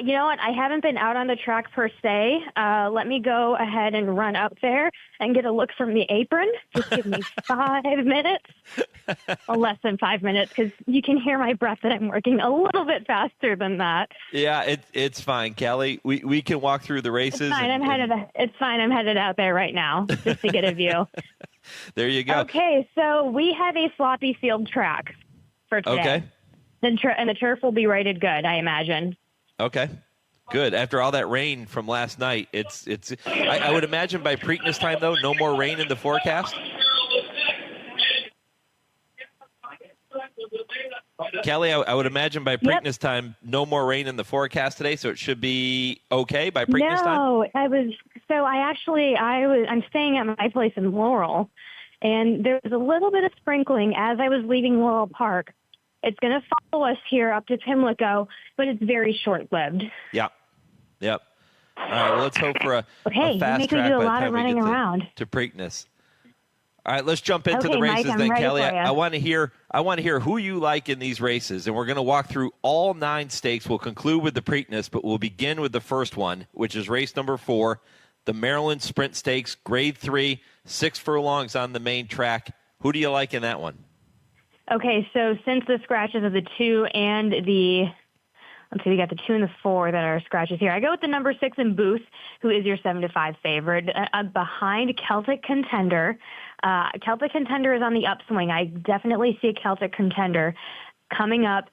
You know what? I haven't been out on the track per se. Let me go ahead and run up there and get a look from the apron. Just give me 5 minutes. Well, less than 5 minutes, because you can hear my breath that I'm working a little bit faster than that. Yeah, it's fine, Kali. We can walk through the races. It's fine. It's fine. I'm headed out there right now just to get a view. There you go. Okay, so we have a sloppy field track for today. Okay. And the turf will be rated good, I imagine. Okay, good. After all that rain from last night, I would imagine by Preakness time, though, no more rain in the forecast? Kelly, I would imagine by Preakness time, no more rain in the forecast today, so it should be okay by Preakness time? No, I'm staying at my place in Laurel, and there was a little bit of sprinkling as I was leaving Laurel Park. It's going to follow us here up to Pimlico, but it's very short-lived. Yep. All right, well, let's hope for a fast track by the time we get to Preakness. All right, let's jump into the races then, Kelly. I want to hear who you like in these races, and we're going to walk through all 9 stakes. We'll conclude with the Preakness, but we'll begin with the first one, which is race number 4, the Maryland Sprint Stakes, Grade 3, 6 furlongs on the main track. Who do you like in that one? Okay, so since the scratches of the 2 and the let's see, we got the 2 and the 4 that are scratches here. I go with the number 6 in Booth, who is your 7-5 favorite. Behind Celtic Contender. Celtic Contender is on the upswing. I definitely see a Celtic Contender coming up.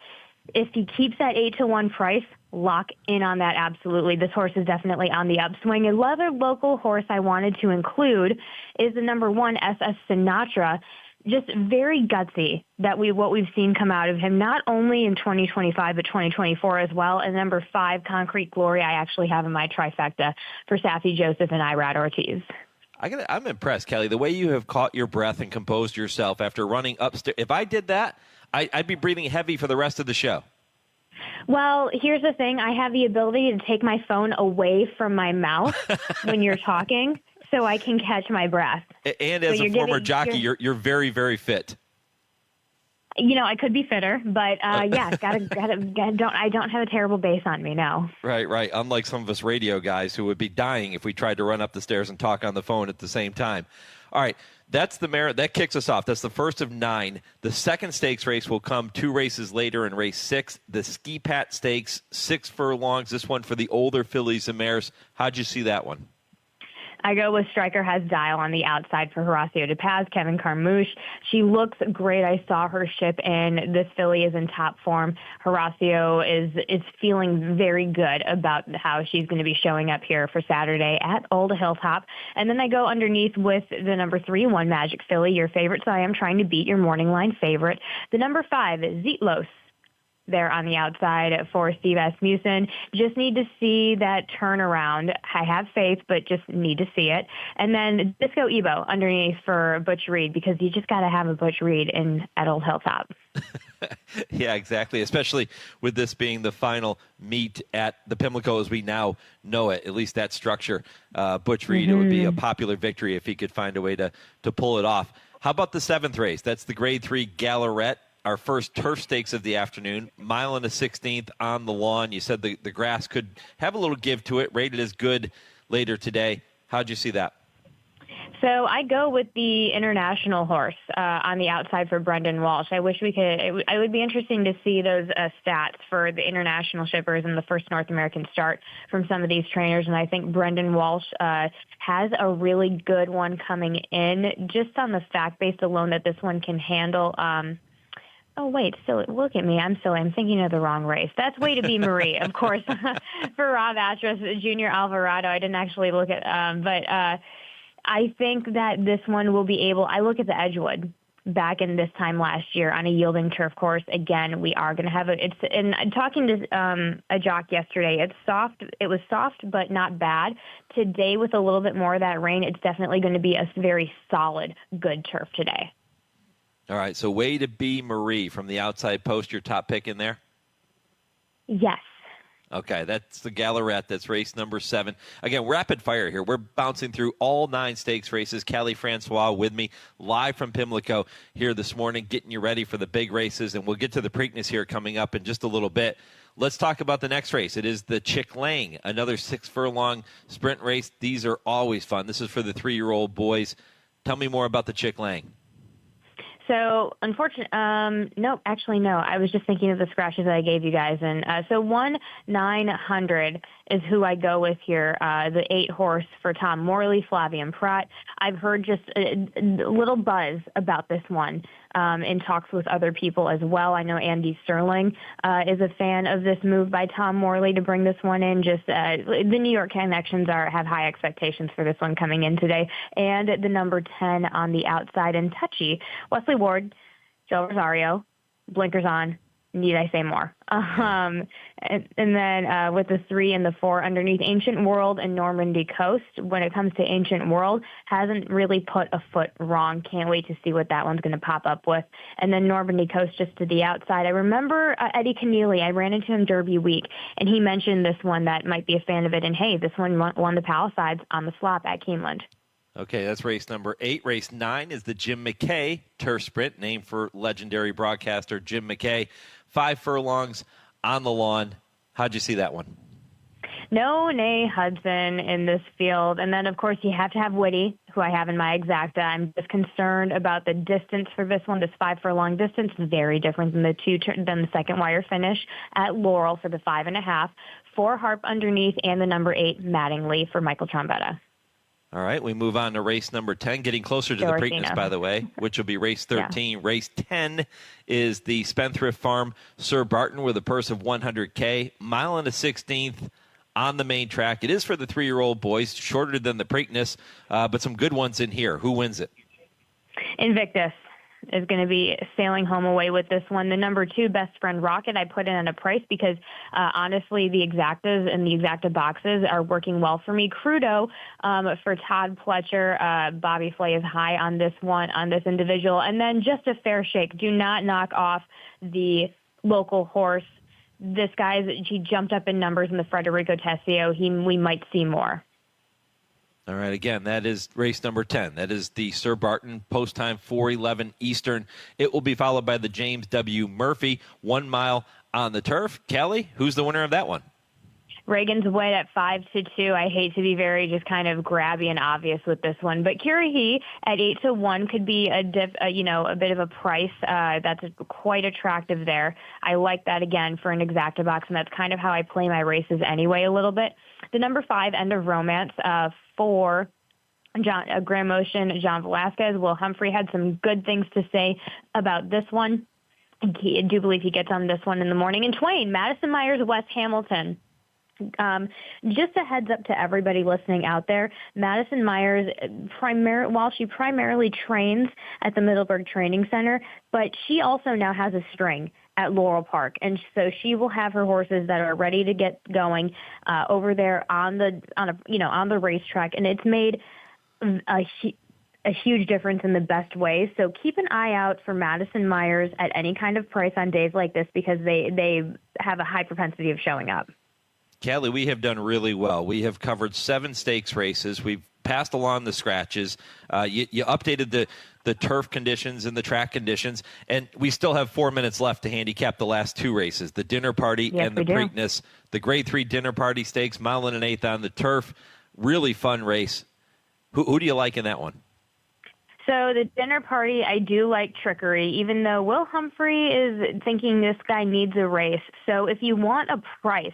If he keeps that 8-1 price, lock in on that absolutely. This horse is definitely on the upswing. Another local horse I wanted to include is the number 1, SS Sinatra. Just very gutsy what we've seen come out of him, not only in 2025 but 2024 as well. And number 5, Concrete Glory, I actually have in my trifecta for Safi Joseph and Irad Ortiz. I'm impressed, Kelly, the way you have caught your breath and composed yourself after running upstairs. If I did that, I'd be breathing heavy for the rest of the show. Well, here's the thing. I have the ability to take my phone away from my mouth when you're talking, so I can catch my breath. And as a former jockey, you're very, very fit. You know, I could be fitter, but yeah, I don't have a terrible base on me, no. Right. Unlike some of us radio guys who would be dying if we tried to run up the stairs and talk on the phone at the same time. All right, that's that kicks us off. That's the first of 9. The second stakes race will come 2 races later in race 6. The Ski Pat Stakes, 6 furlongs. This one for the older fillies and mares. How'd you see that one? I go with Striker Has Dial on the outside for Horacio De Paz, Kevin Carmouche. She looks great. I saw her ship in. This filly is in top form. Horacio is feeling very good about how she's going to be showing up here for Saturday at Old Hilltop. And then I go underneath with the number 3, One Magic Filly, your favorite. So I am trying to beat your morning line favorite. The number 5 is Zetlos. There on the outside for Steve Asmussen. Just need to see that turnaround. I have faith, but just need to see it. And then Disco Ebo underneath for Butch Reed, because you just got to have a Butch Reed at Old Hilltop. Yeah, exactly, especially with this being the final meet at the Pimlico as we now know it, at least that structure. Butch Reed, It would be a popular victory if he could find a way to pull it off. How about the 7th race? That's the Grade 3 Gallarette. Our first turf stakes of the afternoon, 1 1/16 on the lawn. You said the grass could have a little give to it, rated as good later today. How'd you see that? So I go with the international horse on the outside for Brendan Walsh. I wish we could. It would be interesting to see those stats for the international shippers and the first North American start from some of these trainers. And I think Brendan Walsh has a really good one coming in, just on the fact based alone that this one can handle. Oh, wait, still, look at me. I'm thinking of the wrong race. That's Way to Be Marie, of course, for Rob Atras, Junior Alvarado. I didn't actually look at, but I think that this one will be able, I look at the Edgewood back in this time last year on a yielding turf course. Again, we are going to have and talking to a jock yesterday, it was soft, but not bad. Today, with a little bit more of that rain, it's definitely going to be a very solid, good turf today. All right, so Way to Be Marie from the outside post, your top pick in there? Yes. Okay, that's the Gallarette. That's race number 7. Again, rapid fire here. We're bouncing through all 9 stakes races. Kali Francois with me live from Pimlico here this morning, getting you ready for the big races, and we'll get to the Preakness here coming up in just a little bit. Let's talk about the next race. It is the Chick Lang, another 6 furlong sprint race. These are always fun. This is for the 3-year-old boys. Tell me more about the Chick Lang. So, unfortunately, no. I was just thinking of the scratches that I gave you guys. And so 1-900 is who I go with here, the 8 horse for Tom Morley, Flavian Pratt. I've heard just a little buzz about this one in talks with other people as well. I know Andy Sterling is a fan of this move by Tom Morley to bring this one in. Just the New York connections have high expectations for this one coming in today. And the number 10 on the outside and touchy, Wesley Ward, Joe Rosario, blinkers on, Need I say more? And then with the 3 and the 4 underneath, Ancient World and Normandy Coast. When it comes to Ancient World, hasn't really put a foot wrong. Can't wait to see what that one's going to pop up with. And then Normandy Coast just to the outside. I remember Eddie Keneally. I ran into him Derby week, and he mentioned this one that might be a fan of it. And hey, this one won the Palisades on the slop at Keeneland. Okay, that's race number 8. Race 9 is the Jim McKay Turf Sprint, named for legendary broadcaster Jim McKay. 5 furlongs on the lawn. How'd you see that one? No Nay Hudson in this field. And then, of course, you have to have Whitty, who I have in my exacta. I'm just concerned about the distance for this one. This 5 furlong distance is very different than the second wire finish at Laurel for the 5.5. 4 Harp underneath, and the number 8 Mattingly for Michael Trombetta. All right, we move on to race number 10, getting closer to the Preakness, by the way, which will be race 13. Yeah. Race 10 is the Spendthrift Farm Sir Barton with a purse of $100K, mile and a 16th on the main track. It is for the 3-year-old boys, shorter than the Preakness, but some good ones in here. Who wins it? Invictus is going to be sailing home away with this one. The number 2, Best Friend Rocket, I put in at a price because, honestly, the exactas and the exacta boxes are working well for me. Crudo for Todd Pletcher. Bobby Flay is high on this one, on this individual. And then just a fair shake. Do not knock off the local horse. This he jumped up in numbers in the Federico Tessio. We might see more. All right, again, that is race number 10. That is the Sir Barton, post time 4:11 Eastern. It will be followed by the James W. Murphy, 1 mile on the turf. Kelly, who's the winner of that one? Reagan's White at 5-2. I hate to be very just kind of grabby and obvious with this one, but Kirihi at 8-1 could be a bit of a price that's quite attractive there. I like that again for an exacta box, and that's kind of how I play my races anyway a little bit. The number 5, End of Romance, for Grand Motion, John Velasquez. Will Humphrey had some good things to say about this one. I do believe he gets on this one in the morning. And Twain, Madison Myers, West Hamilton. Just a heads up to everybody listening out there, Madison Myers, while she primarily trains at the Middleburg Training Center, but she also now has a string at Laurel Park, and so she will have her horses that are ready to get going over there on the racetrack, and it's made a huge difference in the best way. So keep an eye out for Madison Myers at any kind of price on days like this because they have a high propensity of showing up. Kelly, we have done really well. We have covered 7 stakes races. We've passed along the scratches. You updated the turf conditions and the track conditions, and we still have 4 minutes left to handicap the last 2 races, the Dinner Party and the Preakness. The Grade 3 Dinner Party Stakes, mile and an eighth on the turf. Really fun race. Who do you like in that one? So the Dinner Party, I do like Trickery, even though Will Humphrey is thinking this guy needs a race. So if you want a price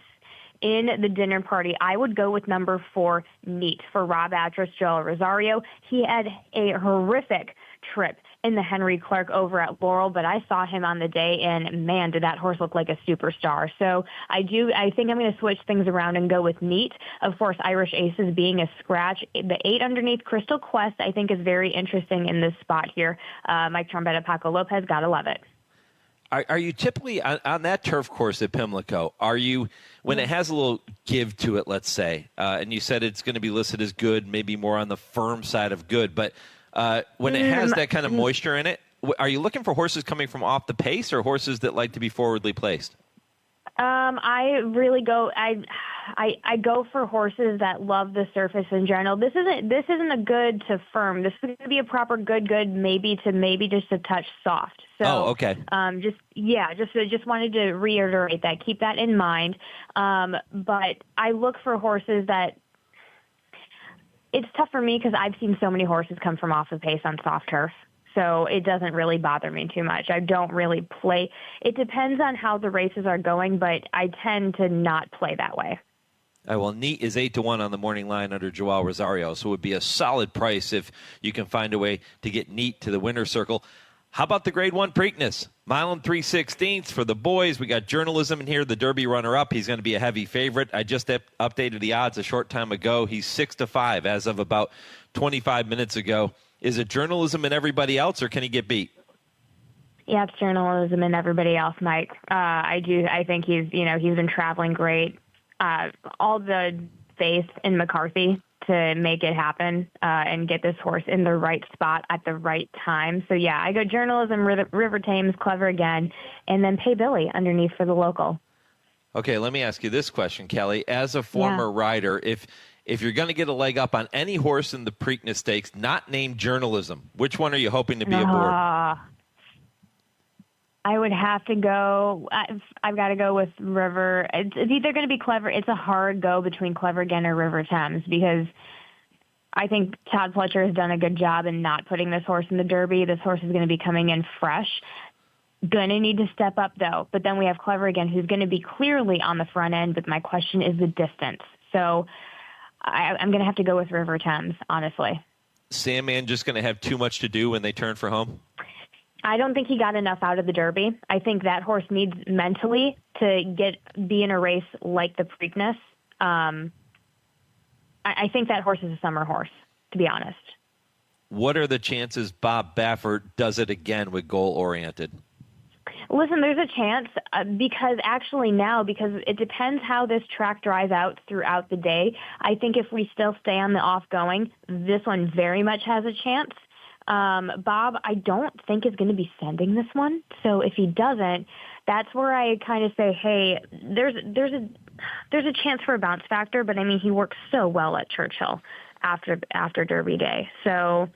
in the Dinner Party, I would go with number 4, Neat, for Rob Atras, Joel Rosario. He had a horrific trip in the Henry Clark over at Laurel, but I saw him on the day, and man, did that horse look like a superstar. So I think I'm going to switch things around and go with Neat. Of course, Irish Aces being a scratch. The 8 underneath, Crystal Quest, I think is very interesting in this spot here. Mike Trombetta, Paco Lopez, gotta love it. Are you typically on that turf course at Pimlico? Are you, when it has a little give to it, let's say, and you said it's going to be listed as good, maybe more on the firm side of good, but when it has that kind of moisture in it, are you looking for horses coming from off the pace or horses that like to be forwardly placed? I really go. I go for horses that love the surface in general. This isn't a good to firm. This is going to be a proper good, maybe just a touch soft. So, okay. Just wanted to reiterate that. Keep that in mind. But I look for horses that. It's tough for me because I've seen so many horses come from off the pace on soft turf. So it doesn't really bother me too much. I don't really play. It depends on how the races are going, but I tend to not play that way. Well, Neat is 8-1 on the morning line under Joel Rosario, so it would be a solid price if you can find a way to get Neat to the winner's circle. How about the Grade 1 Preakness? Mile and 3/16 for the boys. We got Journalism in here, the Derby runner-up. He's going to be a heavy favorite. I just updated the odds a short time ago. He's 6-5 as of about 25 minutes ago. Is it Journalism and everybody else, or can he get beat? Yeah, it's journalism and everybody else, Mike. I think he's been traveling great. All the faith in McCarthy to make it happen and get this horse in the right spot at the right time. So, yeah, I go journalism, River Thames, clever again, and then pay Billy underneath for the local. Okay, let me ask you this question, Kelly. As a former rider, if you're going to get a leg up on any horse in the Preakness Stakes not named Journalism, which one are you hoping to be aboard? I would have to go. I've got to go with River. It's either going to be Clever. It's a hard go between Clever again or River Thames because I think Todd Pletcher has done a good job in not putting this horse in the Derby. This horse is going to be coming in fresh. Going to need to step up, though. But then we have Clever again, who's going to be clearly on the front end. But my question is the distance. So I'm going to have to go with River Thames, honestly. Sandman just going to have too much to do when they turn for home? I don't think he got enough out of the Derby. I think that horse needs mentally to be in a race like the Preakness. I think that horse is a summer horse, to be honest. What are the chances Bob Baffert does it again with goal-oriented? Listen, there's a chance because it depends how this track dries out throughout the day. I think if we still stay on the off-going, this one very much has a chance. Bob, I don't think is going to be sending this one. So if he doesn't, that's where I kind of say, hey, there's a chance for a bounce factor. But I mean, he works so well at Churchill after Derby Day. So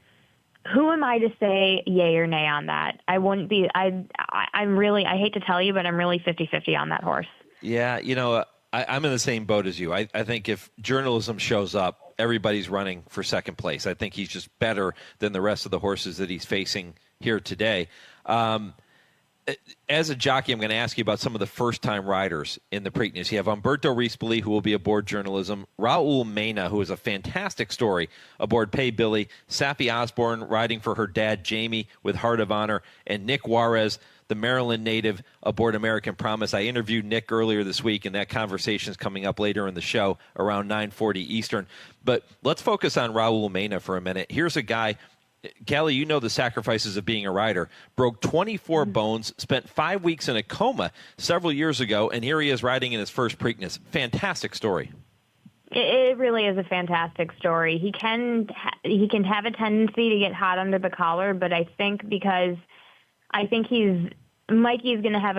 who am I to say yay or nay on that? I wouldn't be. I hate to tell you, but I'm really 50-50 on that horse. Yeah, I'm in the same boat as you. I think if Journalism shows up, everybody's running for second place. I think he's just better than the rest of the horses that he's facing here today. As a jockey, I'm going to ask you about some of the first-time riders in the Preakness. You have Umberto Rispoli, who will be aboard Journalism, Raul Mena, who is a fantastic story, aboard Pay Billy, Saffie Osborne riding for her dad, Jamie, with Heart of Honor, and Nik Juarez, the Maryland native, aboard American Promise. I interviewed Nick earlier this week, and that conversation is coming up later in the show around 9:40 Eastern. But let's focus on Raul Mena for a minute. Here's a guy, Callie, you know the sacrifices of being a rider. Broke 24 bones, spent 5 weeks in a coma several years ago, and here he is riding in his first Preakness. Fantastic story. It really is a fantastic story. He can have a tendency to get hot under the collar, but I think Mikey's going to have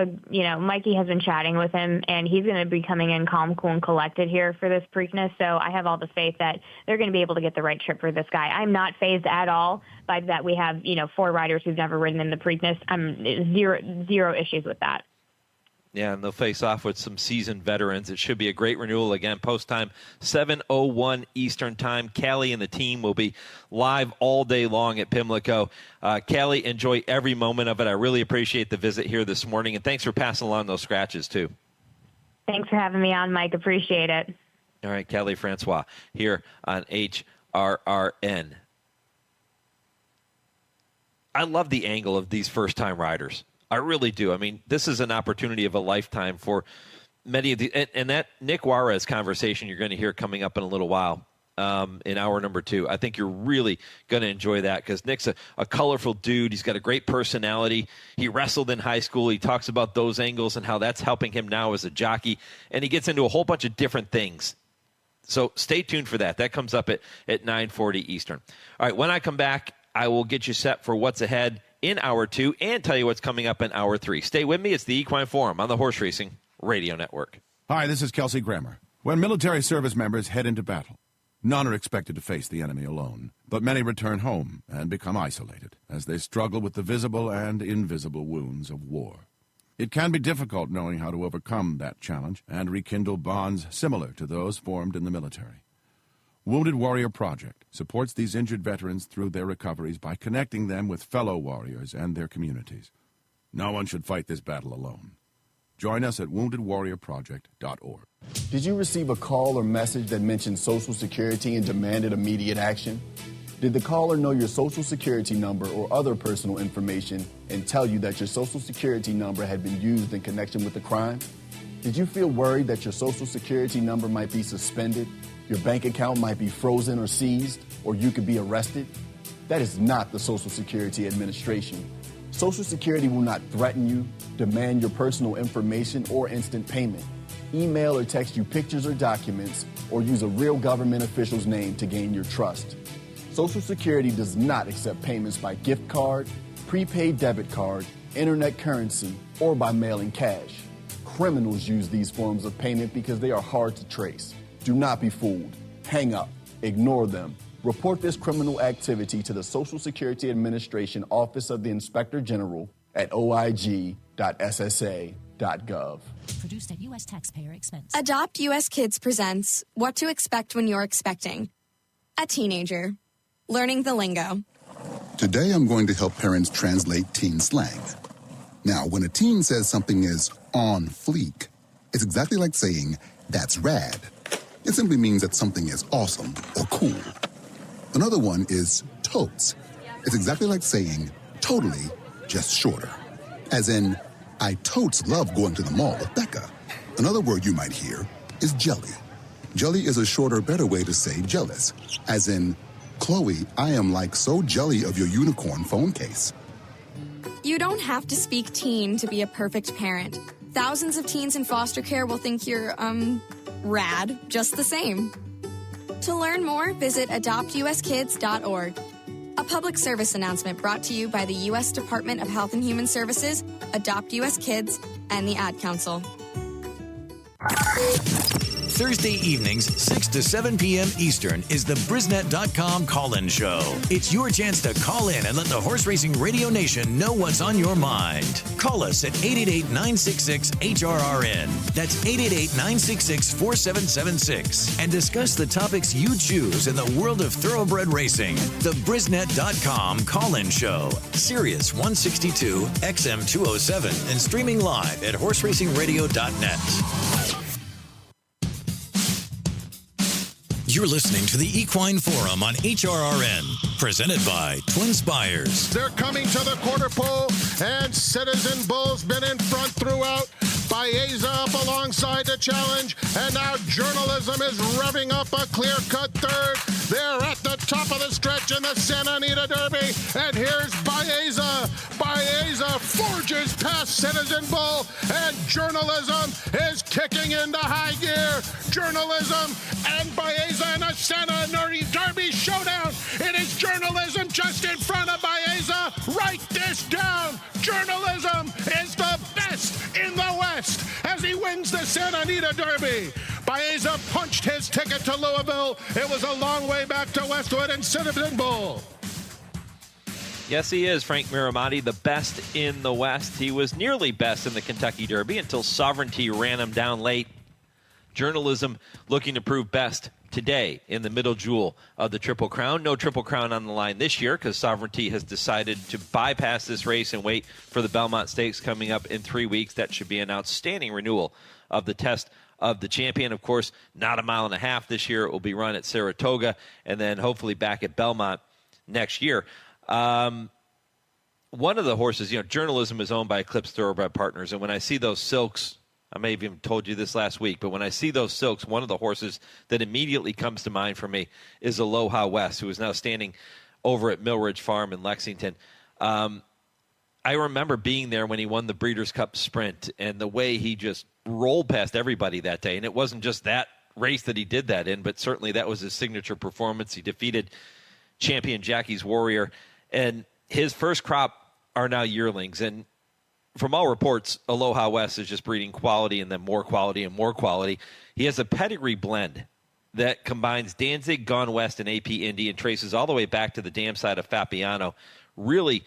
Mikey has been chatting with him, and he's going to be coming in calm, cool, and collected here for this Preakness. So I have all the faith that they're going to be able to get the right trip for this guy. I'm not fazed at all by that we have, 4 riders who've never ridden in the Preakness. I'm zero issues with that. Yeah, and they'll face off with some seasoned veterans. It should be a great renewal. Again, post time, 7:01 Eastern Time. Callie and the team will be live all day long at Pimlico. Callie, enjoy every moment of it. I really appreciate the visit here this morning, and thanks for passing along those scratches, too. Thanks for having me on, Mike. Appreciate it. All right, Kali Francois here on HRRN. I love the angle of these first-time riders. I really do. I mean, this is an opportunity of a lifetime for many of the and that Nik Juarez conversation you're going to hear coming up in a little while in hour number 2. I think you're really going to enjoy that because Nick's a colorful dude. He's got a great personality. He wrestled in high school. He talks about those angles and how that's helping him now as a jockey. And he gets into a whole bunch of different things. So stay tuned for that. That comes up at 9:40 Eastern. All right, when I come back, I will get you set for what's ahead in hour 2 and tell you what's coming up in hour 3. Stay with me. It's the Equine Forum on the Horse Racing Radio Network. Hi, this is Kelsey Grammer. When military service members head into battle, none are expected to face the enemy alone, but many return home and become isolated as they struggle with the visible and invisible wounds of war. It can be difficult knowing how to overcome that challenge and rekindle bonds similar to those formed in the military. Wounded Warrior Project supports these injured veterans through their recoveries by connecting them with fellow warriors and their communities. No one should fight this battle alone. Join us at woundedwarriorproject.org. Did you receive a call or message that mentioned Social Security and demanded immediate action? Did the caller know your Social Security number or other personal information and tell you that your Social Security number had been used in connection with the crime? Did you feel worried that your Social Security number might be suspended? Your bank account might be frozen or seized, or you could be arrested? That is not the Social Security Administration. Social Security will not threaten you, demand your personal information, or instant payment, email or text you pictures or documents, or use a real government official's name to gain your trust. Social Security does not accept payments by gift card, prepaid debit card, internet currency, or by mailing cash. Criminals use these forms of payment because they are hard to trace. Do not be fooled. Hang up. Ignore them. Report this criminal activity to the Social Security Administration Office of the Inspector General at oig.ssa.gov. Produced at U.S. taxpayer expense. Adopt U.S. Kids presents What to Expect When You're Expecting. A teenager. Learning the lingo. Today I'm going to help parents translate teen slang. Now, when a teen says something is on fleek, it's exactly like saying, that's rad. It simply means that something is awesome or cool. Another one is totes. It's exactly like saying totally, just shorter. As in, I totes love going to the mall with Becker. Another word you might hear is jelly. Jelly is a shorter, better way to say jealous. As in, Chloe, I am like so jelly of your unicorn phone case. You don't have to speak teen to be a perfect parent. Thousands of teens in foster care will think you're, rad just the same. To learn more, visit adoptuskids.org. A public service announcement brought to you by the U.S. Department of Health and Human Services, Adopt U.S. Kids, and the Ad Council. Thursday evenings, 6 to 7 p.m. Eastern, is the Brisnet.com call-in show. It's your chance to call in and let the Horse Racing Radio Nation know what's on your mind. Call us at 888-966-HRRN. That's 888-966-4776. And discuss the topics you choose in the world of thoroughbred racing. The Brisnet.com call-in show. Sirius 162, XM 207, and streaming live at horseracingradio.net. You're listening to the Equine Forum on HRRN, presented by TwinSpires. They're coming to the quarter pole, and Citizen Bull's been in front throughout. Baeza up alongside the challenge, and now Journalism is revving up a clear-cut third. They're at the top of the stretch in the Santa Anita Derby, and here's Baeza. Baeza forges past Citizen Bull, and Journalism is kicking into high gear. Journalism and Baeza in a Santa Anita Derby showdown. It is Journalism just in front of Baeza. Write this down. Journalism is the best in the West as he wins the Santa Anita Derby. Baeza punched his ticket to Louisville. It was a long way back to Westwood and Citizen Bull. Yes, he is, Frank Miramati, the best in the West. He was nearly best in the Kentucky Derby until Sovereignty ran him down late. Journalism looking to prove best today in the middle jewel of the Triple Crown. No Triple Crown on the line this year because Sovereignty has decided to bypass this race and wait for the Belmont Stakes coming up in 3 weeks. That should be an outstanding renewal of the test of the champion. Of course, not a mile and a half this year. It will be run at Saratoga and then hopefully back at Belmont next year. One of the horses, Journalism is owned by Eclipse Thoroughbred Partners, and when I see those silks, I may have even told you this last week, but when I see those silks, one of the horses that immediately comes to mind for me is Aloha West, who is now standing over at Millridge Farm in Lexington. I remember being there when he won the Breeders' Cup Sprint and the way he just rolled past everybody that day. And it wasn't just that race that he did that in, but certainly that was his signature performance. He defeated champion Jackie's Warrior, and his first crop are now yearlings. And from all reports, Aloha West is just breeding quality and then more quality and more quality. He has a pedigree blend that combines Danzig, Gone West, and AP Indy and traces all the way back to the dam side of Fabiano. Really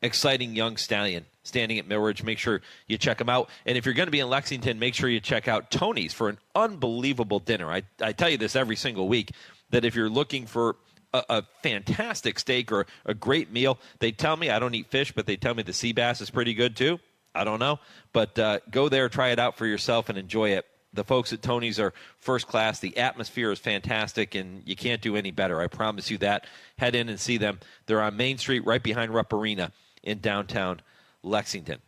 exciting young stallion standing at Millridge. Make sure you check him out. And if you're going to be in Lexington, make sure you check out Tony's for an unbelievable dinner. I tell you this every single week, that if you're looking for a fantastic steak or a great meal, they tell me, I don't eat fish, but they tell me the sea bass is pretty good too. I don't know, but go there, try it out for yourself, and enjoy it. The folks at Tony's are first class. The atmosphere is fantastic, and you can't do any better. I promise you that. Head in and see them. They're on Main Street right behind Rupp Arena in downtown Lexington.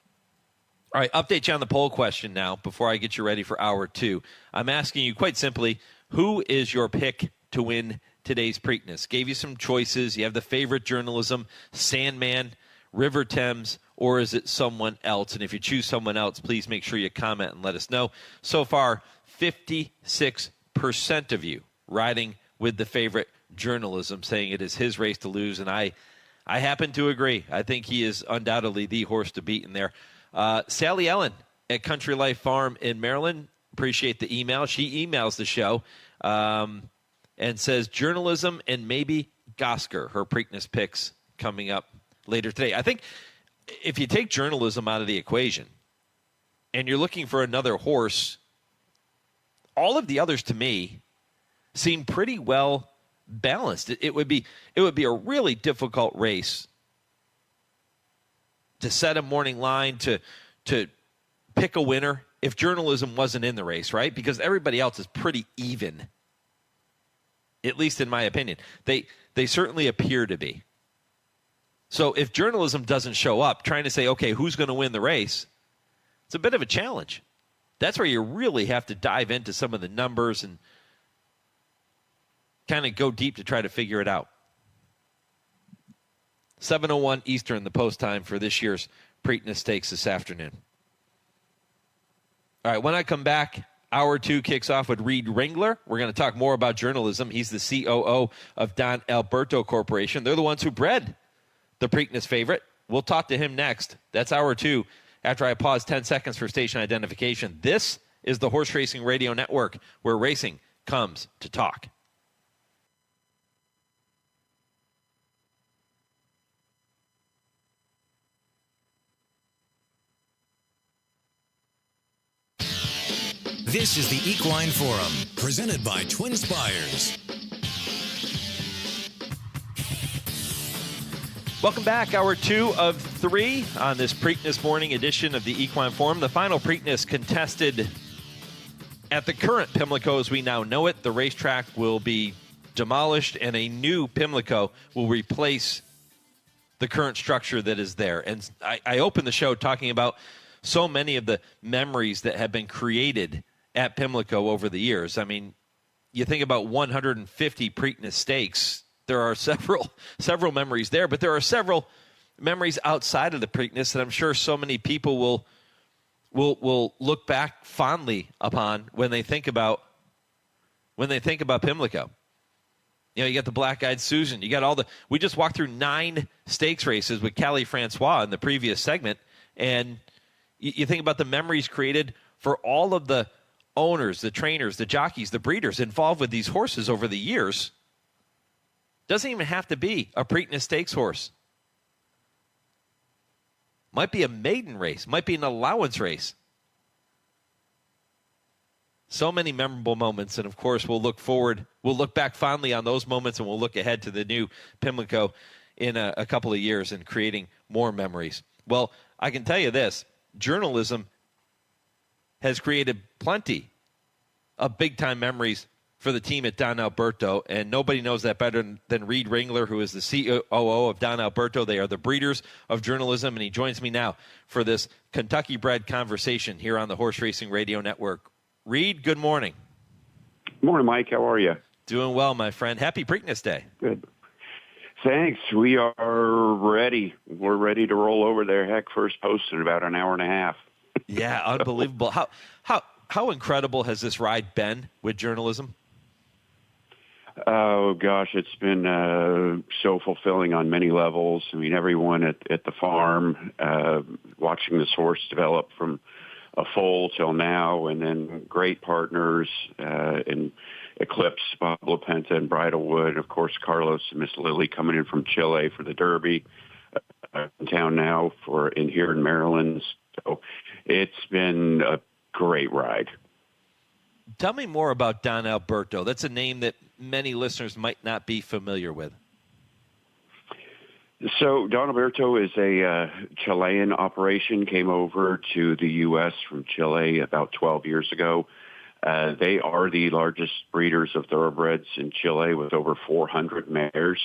All right, update you on the poll question now before I get you ready for hour two. I'm asking you quite simply, who is your pick to win today's Preakness? Gave you some choices. You have the favorite Journalism, Sandman, River Thames, or is it someone else? And if you choose someone else, please make sure you comment and let us know. So far, 56% of you riding with the favorite Journalism, saying it is his race to lose, and I happen to agree. I think he is undoubtedly the horse to beat in there. Sally Ellen at Country Life Farm in Maryland, appreciate the email. She emails the show and says Journalism and maybe Gosker, her Preakness picks coming up later today. I think if you take Journalism out of the equation and you're looking for another horse, all of the others to me seem pretty well balanced. It would be a really difficult race to set a morning line, to pick a winner if Journalism wasn't in the race, right? Because everybody else is pretty even, at least in my opinion. They certainly appear to be. So if Journalism doesn't show up, trying to say, okay, who's going to win the race, it's a bit of a challenge. That's where you really have to dive into some of the numbers and kind of go deep to try to figure it out. 7:01 Eastern, the post time for this year's Preakness Stakes this afternoon. All right, when I come back, hour 2 kicks off with Reed Ringler. We're going to talk more about Journalism. He's the COO of Don Alberto Corporation. They're the ones who bred the Preakness favorite. We'll talk to him next. That's hour 2 after I pause 10 seconds for station identification. This is the Horse Racing Radio Network, where racing comes to talk. This is the Equine Forum, presented by TwinSpires. Welcome back. Hour 2 of 3 on this Preakness morning edition of the Equine Forum. The final Preakness contested at the current Pimlico as we now know it. The racetrack will be demolished and a new Pimlico will replace the current structure that is there. And I opened the show talking about so many of the memories that have been created at Pimlico over the years. I mean, you think about 150 Preakness stakes. There are several memories there, but there are several memories outside of the Preakness that I'm sure so many people will look back fondly upon when they think about Pimlico. You know, you got the Black-Eyed Susan. You got we just walked through 9 stakes races with Kali Francois in the previous segment, and you think about the memories created for all of the owners, the trainers, the jockeys, the breeders involved with these horses over the years. Doesn't even have to be a Preakness Stakes horse. Might be a maiden race. Might be an allowance race. So many memorable moments, and of course we'll look back fondly on those moments, and we'll look ahead to the new Pimlico in a couple of years and creating more memories. Well, I can tell you this, Journalism has created plenty of big-time memories for the team at Don Alberto, and nobody knows that better than Reed Ringler, who is the COO of Don Alberto. They are the breeders of Journalism, and he joins me now for this Kentucky-bred conversation here on the Horse Racing Radio Network. Reed, good morning. Good morning, Mike. How are you? Doing well, my friend. Happy Preakness Day. Good. Thanks. We are ready. We're ready to roll over there. Heck, first post in about an hour and a half. Yeah, unbelievable. How incredible has this ride been with Journalism? Oh, gosh, it's been so fulfilling on many levels. I mean, everyone at the farm, watching this horse develop from a foal till now, and then great partners in Eclipse, Bob LaPenta, and Bridalwood. Of course, Carlos and Miss Lily coming in from Chile for the Derby, in town now here in Maryland. So it's been a great ride. Tell me more about Don Alberto. That's a name that many listeners might not be familiar with. So Don Alberto is a Chilean operation, came over to the U.S. from Chile about 12 years ago. They are the largest breeders of thoroughbreds in Chile with over 400 mares.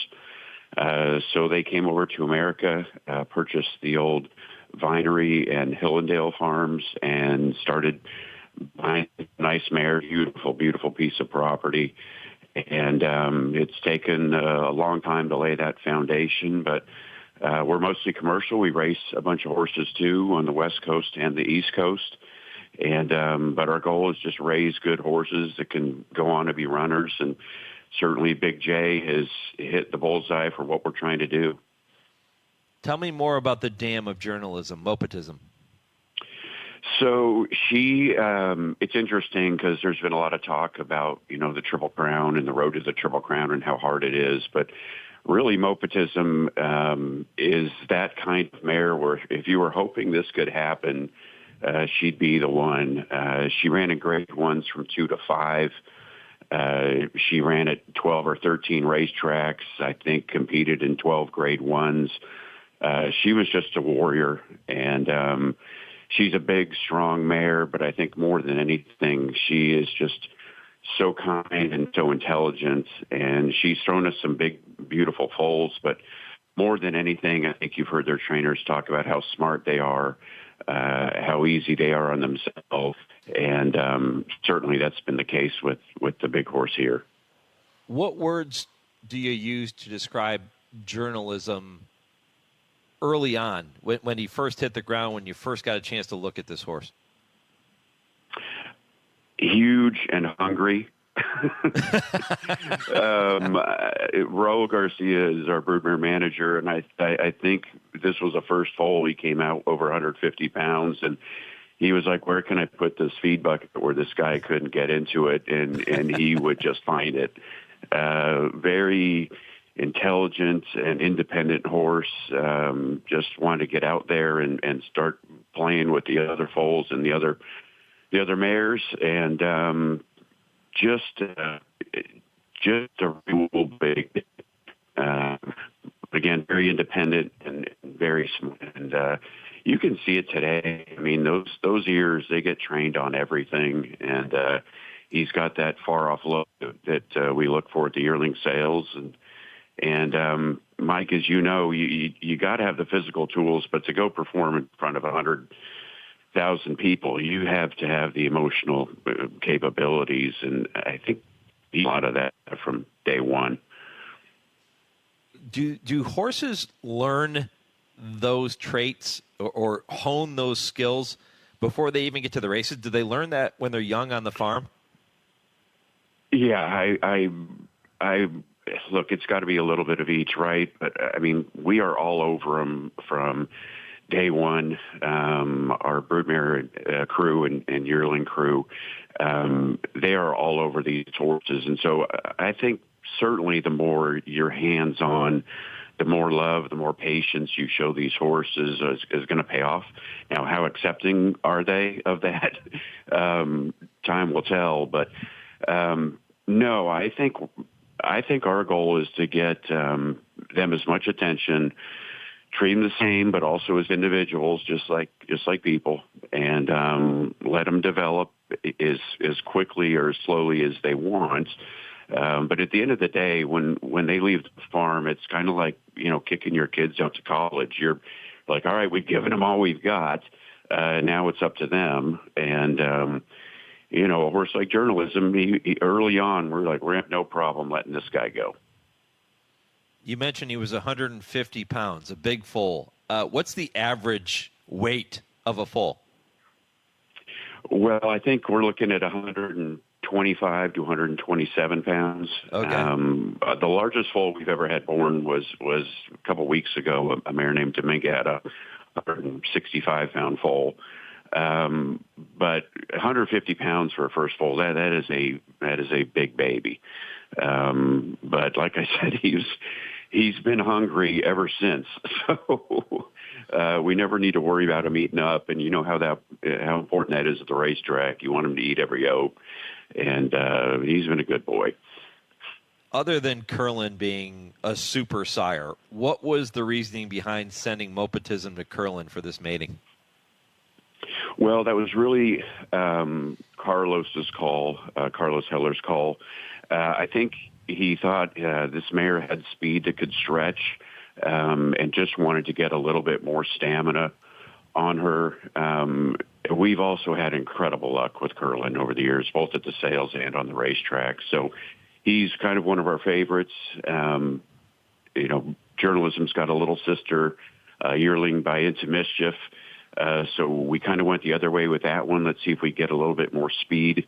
So they came over to America, purchased the old Vinery and Hillendale farms, and started buying nice mare, beautiful, beautiful piece of property. And it's taken a long time to lay that foundation, but We're mostly commercial. We race a bunch of horses, too, on the West Coast and the East Coast. And but our goal is just raise good horses that can go on to be runners. And certainly Big J has hit the bullseye for what we're trying to do. Tell me more about the dam of journalism, Mopetism. So it's interesting because there's been a lot of talk about, the Triple Crown and the road to the Triple Crown and how hard it is. But really, Mopetism is that kind of mare where if you were hoping this could happen, she'd be the one. She ran in grade ones from 2 to 5. She ran at 12 or 13 racetracks, I think competed in 12 grade ones. She was just a warrior, and she's a big, strong mare, but I think more than anything, she is just so kind and so intelligent, and she's thrown us some big, beautiful foals, but more than anything, I think you've heard their trainers talk about how smart they are, how easy they are on themselves, and certainly that's been the case with the big horse here. What words do you use to describe journalism early on, when he first hit the ground, when you first got a chance to look at this horse? Huge and hungry. Raul Garcia is our broodmare manager, and I think this was the first foal. He came out over 150 pounds, and he was like, where can I put this feed bucket where this guy couldn't get into it? And he would just find it. Very intelligent and independent horse, just wanted to get out there and start playing with the other foals and the other mares, and just a real big, again, very independent and very smart. And you can see it today. I mean, those ears, they get trained on everything, and he's got that far off look that we look for at the yearling sales. And Mike, as you know, you got to have the physical tools, but to go perform in front of 100,000 people, you have to have the emotional capabilities, and I think a lot of that from day one. Do horses learn those traits or hone those skills before they even get to the races? Do they learn that when they're young on the farm? Yeah, I look, it's got to be a little bit of each, right? But I mean, we are all over them from day one. Our broodmare crew and yearling crew, they are all over these horses. And so I think certainly the more you're hands-on, the more love, the more patience you show these horses is going to pay off. Now, how accepting are they of that? Time will tell. But no, I think our goal is to get them as much attention, treat them the same, but also as individuals, just like people, and let them develop as quickly or as slowly as they want. But at the end of the day, when they leave the farm, it's kind of like, kicking your kids out to college. You're like, all right, we've given them all we've got. Now it's up to them. And, a horse like journalism, he early on, we're like, we have no problem letting this guy go. You mentioned he was 150 pounds, a big foal. What's the average weight of a foal? Well, I think we're looking at 125 to 127 pounds. Okay. The largest foal we've ever had born was a couple weeks ago. A mare named Dominga had a 165-pound foal. But 150 pounds for a first foal, that is a big baby. But like I said, he's been hungry ever since. So we never need to worry about him eating up. And you know how important that is at the racetrack. You want him to eat every oat. And he's been a good boy. Other than Curlin being a super sire, what was the reasoning behind sending Mopetism to Curlin for this mating? Well, that was really Carlos's call, Carlos Heller's call. I think he thought this mare had speed that could stretch, and just wanted to get a little bit more stamina on her. We've also had incredible luck with Curlin over the years, both at the sales and on the racetrack. So he's kind of one of our favorites. Journalism Journalism's got a little sister yearling by Into Mischief. So we kind of went the other way with that one. Let's see if we get a little bit more speed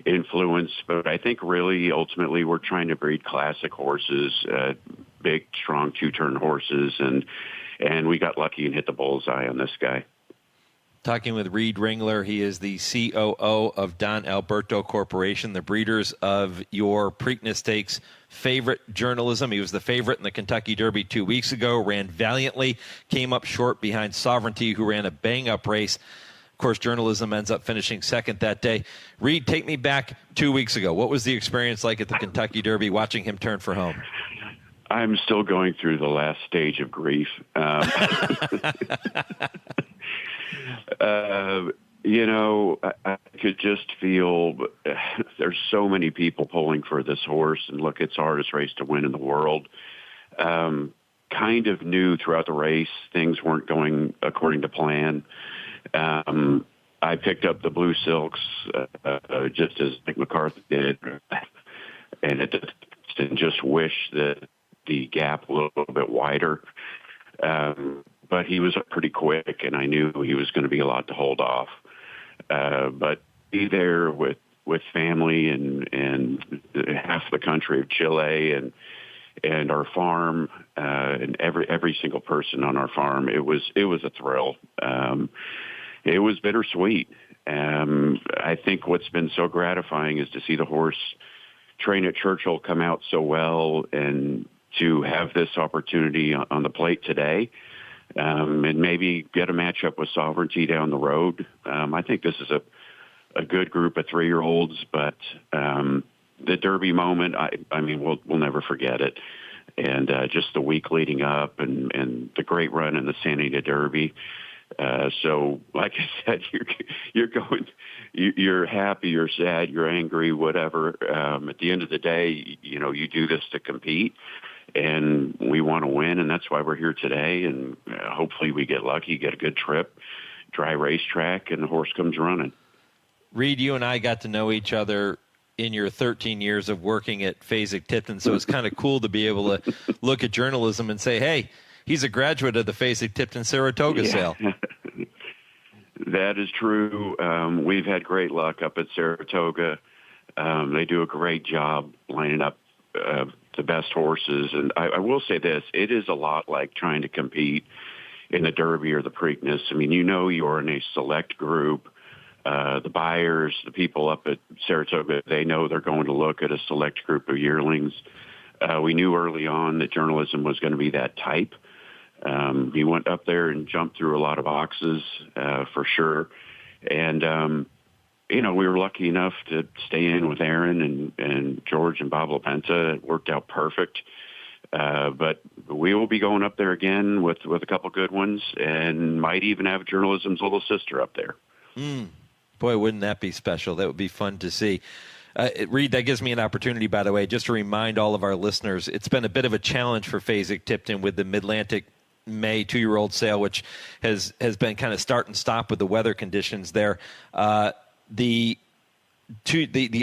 influence. But I think really ultimately we're trying to breed classic horses, big, strong two-turn horses. And we got lucky and hit the bullseye on this guy. Talking with Reed Ringler. He is the COO of Don Alberto Corporation, the breeders of your Preakness Stakes favorite Journalism. He was the favorite in the Kentucky Derby 2 weeks ago, ran valiantly, came up short behind Sovereignty, who ran a bang-up race. Of course, Journalism ends up finishing second that day. Reed, take me back 2 weeks ago. What was the experience like at the Kentucky Derby watching him turn for home? I'm still going through the last stage of grief. I could just feel there's so many people pulling for this horse, and look, it's the hardest race to win in the world. Kind of knew throughout the race things weren't going according to plan. I picked up the Blue Silks just as Nick McCarthy did, and just wish that the gap a little bit wider. But he was pretty quick, and I knew he was going to be a lot to hold off. But be there with family and half the country of Chile and our farm and every single person on our farm, it was a thrill. It was bittersweet. I think what's been so gratifying is to see the horse train at Churchill come out so well, and to have this opportunity on the plate today. And maybe get a matchup with Sovereignty down the road. I think this is a good group of 3-year-olds, but the Derby moment, I mean, we'll never forget it. And just the week leading up and the great run in the Santa Anita Derby. So, like I said, you're happy, you're sad, you're angry, whatever. At the end of the day, you do this to compete. And we want to win, and that's why we're here today. And hopefully we get lucky, get a good trip, dry racetrack, and the horse comes running. Reed, you and I got to know each other in your 13 years of working at Fasig-Tipton, so it's kind of cool to be able to look at Journalism and say, hey, he's a graduate of the Fasig-Tipton Saratoga sale. That is true. We've had great luck up at Saratoga. They do a great job lining up the best horses. And I will say this, it is a lot like trying to compete in the Derby or the Preakness. I mean, you're in a select group. The buyers, the people up at Saratoga, they know they're going to look at a select group of yearlings. We knew early on that Journalism was going to be that type. He went up there and jumped through a lot of boxes for sure. And, we were lucky enough to stay in with Aaron and George and Bob LaPenta. It worked out perfect. But we will be going up there again with a couple good ones, and might even have Journalism's little sister up there. Boy, wouldn't that be special? That would be fun to see. Reed, that gives me an opportunity, by the way, just to remind all of our listeners, it's been a bit of a challenge for Fasig-Tipton with the Mid-Atlantic May 2-year-old sale, which has been kind of start and stop with the weather conditions there. The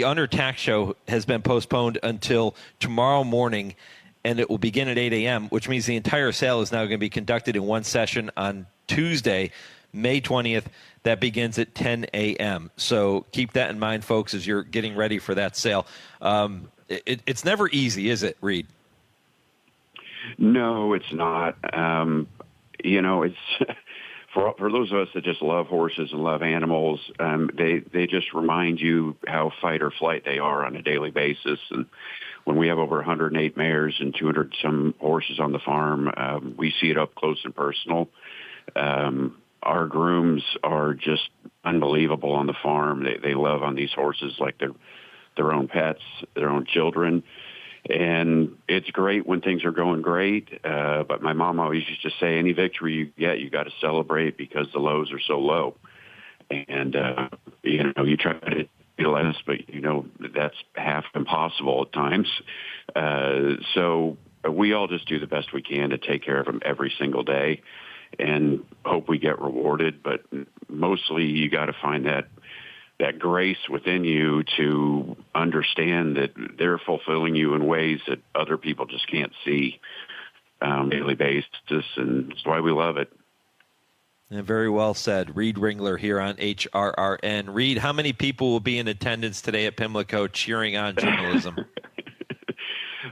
Under Tax show has been postponed until tomorrow morning, and it will begin at 8 a.m., which means the entire sale is now going to be conducted in one session on Tuesday, May 20th. That begins at 10 a.m. So keep that in mind, folks, as you're getting ready for that sale. It's never easy, is it, Reed? No, it's not. It's for those of us that just love horses and love animals, they just remind you how fight or flight they are on a daily basis. And when we have over 108 mares and 200 some horses on the farm, we see it up close and personal. Our grooms are just unbelievable on the farm. They love on these horses like their own pets, their own children. And it's great when things are going great. But my mom always used to say, any victory you get, you got to celebrate because the lows are so low. And, you try to do less, but, that's half impossible at times. So we all just do the best we can to take care of them every single day and hope we get rewarded. But mostly you got to find that grace within you to understand that they're fulfilling you in ways that other people just can't see on a daily basis. and that's why we love it. And very well said. Reed Ringler here on HRRN. Reed, how many people will be in attendance today at Pimlico cheering on journalism?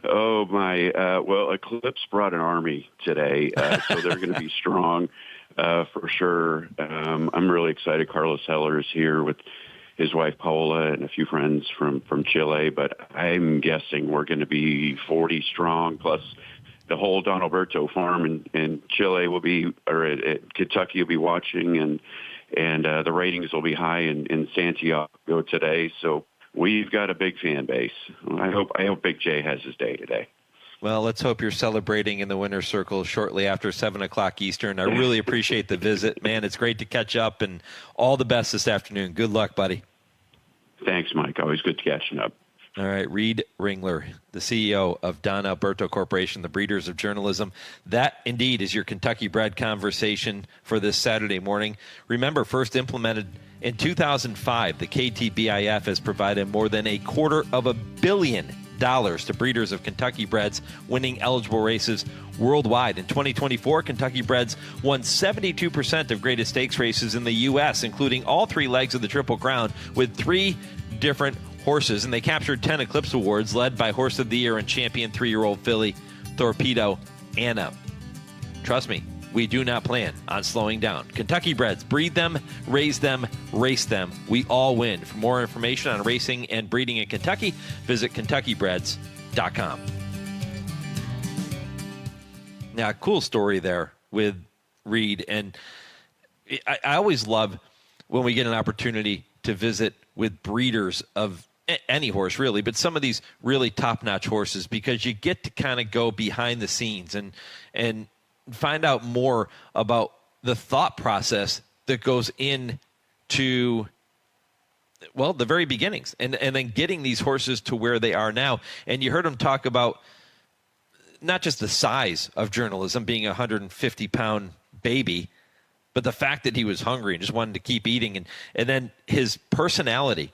Oh, my. Well, Eclipse brought an army today, so they're going to be strong for sure. I'm really excited. Carlos Heller is here with his wife, Paola, and a few friends from Chile, but I'm guessing we're going to be 40 strong, plus the whole Don Alberto farm in Chile will be, or at Kentucky will be watching, and the ratings will be high in Santiago today. So we've got a big fan base. I hope Big J has his day today. Well, let's hope you're celebrating in the winner's circle shortly after 7 o'clock Eastern. I really appreciate the visit. Man, it's great to catch up, and all the best this afternoon. Good luck, buddy. Thanks, Mike. Always good catching up. All right, Reed Ringler, the CEO of Don Alberto Corporation, the breeders of journalism. That, indeed, is your Kentucky bred conversation for this Saturday morning. Remember, first implemented in 2005, the KTBIF has provided more than $250 million to breeders of Kentucky breds winning eligible races worldwide. In 2024, Kentucky breds won 72% of greatest stakes races in the U.S., including all 3 legs of the Triple Crown with 3 different horses, and they captured 10 Eclipse Awards, led by Horse of the Year and champion 3-year-old filly Torpedo Anna. Trust me, we do not plan on slowing down. Kentucky breds, breed them, raise them, race them. We all win. For more information on racing and breeding in Kentucky, visit KentuckyBreds.com. Now, cool story there with Reed, and I always love when we get an opportunity to visit with breeders of any horse, really, but some of these really top-notch horses, because you get to kind of go behind the scenes and find out more about the thought process that goes into, well, the very beginnings, and then getting these horses to where they are now. And you heard him talk about not just the size of journalism being a 150-pound baby, but the fact that he was hungry and just wanted to keep eating, and then his personality.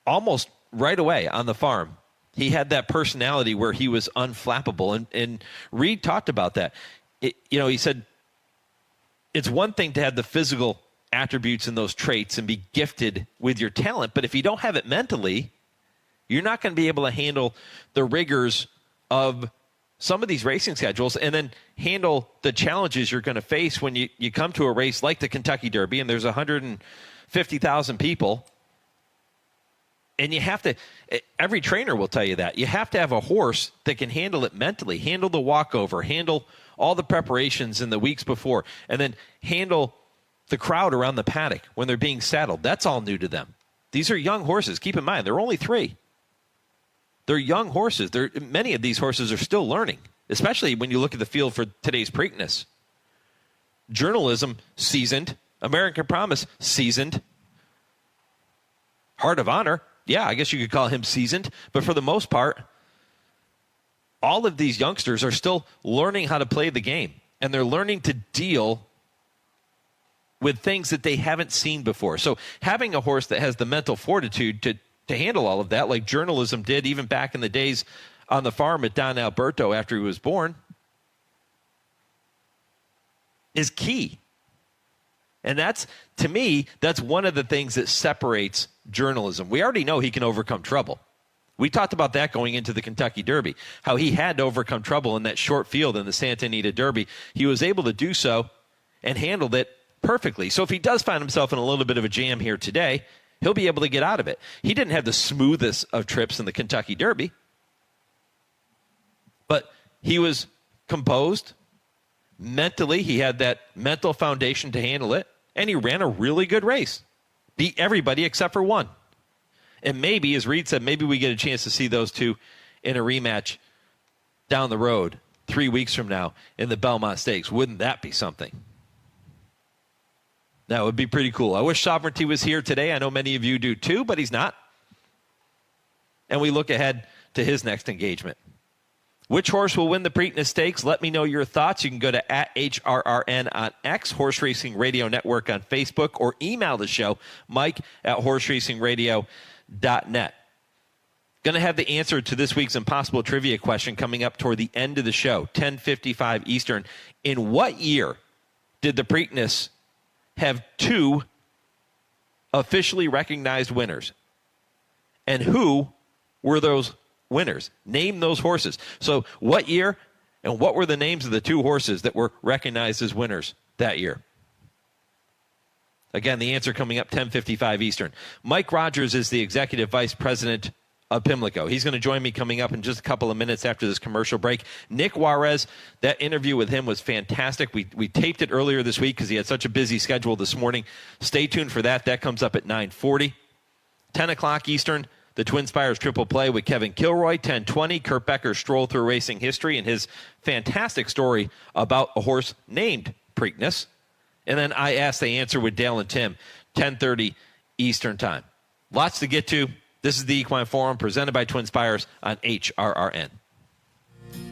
Almost right away on the farm, he had that personality where he was unflappable. And Reed talked about that. He said, it's one thing to have the physical attributes and those traits and be gifted with your talent, but if you don't have it mentally, you're not going to be able to handle the rigors of some of these racing schedules and then handle the challenges you're going to face when you come to a race like the Kentucky Derby and there's 150,000 people. And you have to, every trainer will tell you that. You have to have a horse that can handle it mentally, handle the walkover, handle all the preparations in the weeks before, and then handle the crowd around the paddock when they're being saddled. That's all new to them. These are young horses. Keep in mind, they're only 3. They're young horses. Many of these horses are still learning, especially when you look at the field for today's Preakness. Journalism, seasoned. American Promise, seasoned. Heart of Honor, yeah, I guess you could call him seasoned. But for the most part, all of these youngsters are still learning how to play the game. And they're learning to deal with things that they haven't seen before. So having a horse that has the mental fortitude to handle all of that, like journalism did even back in the days on the farm at Don Alberto after he was born, is key. And that's, to me, that's one of the things that separates journalism. We already know he can overcome trouble. We talked about that going into the Kentucky Derby, how he had to overcome trouble in that short field in the Santa Anita Derby. He was able to do so and handled it perfectly. So if he does find himself in a little bit of a jam here today, he'll be able to get out of it. He didn't have the smoothest of trips in the Kentucky Derby, but he was composed. Mentally, he had that mental foundation to handle it, and he ran a really good race. Beat everybody except for one. And maybe, as Reed said, maybe we get a chance to see those two in a rematch down the road 3 weeks from now in the Belmont Stakes. Wouldn't that be something? That would be pretty cool. I wish Sovereignty was here today. I know many of you do too, but he's not. And we look ahead to his next engagement. Which horse will win the Preakness Stakes? Let me know your thoughts. You can go to @HRRN on X, Horse Racing Radio Network on Facebook, or email the show, Mike@horseracingradio.net. Going to have the answer to this week's impossible trivia question coming up toward the end of the show, 10:55 Eastern. In what year did the Preakness have 2 officially recognized winners? And who were those winners? Name those horses. So what year and what were the names of the 2 horses that were recognized as winners that year? Again, the answer coming up 10:55 Eastern. Mike Rogers is the Executive Vice President of Pimlico. He's going to join me coming up in just a couple of minutes after this commercial break. Nik Juarez, that interview with him was fantastic. We taped it earlier this week because he had such a busy schedule this morning. Stay tuned for that. That comes up at 9:40. 10 o'clock Eastern, the TwinSpires Triple Play with Kevin Kilroy. 10:20, Kurt Becker, Stroll Through Racing History, and his fantastic story about a horse named Preakness. And then I Ask the Answer with Dale and Tim, 10:30 Eastern Time. Lots to get to. This is the Equine Forum presented by TwinSpires on HRRN.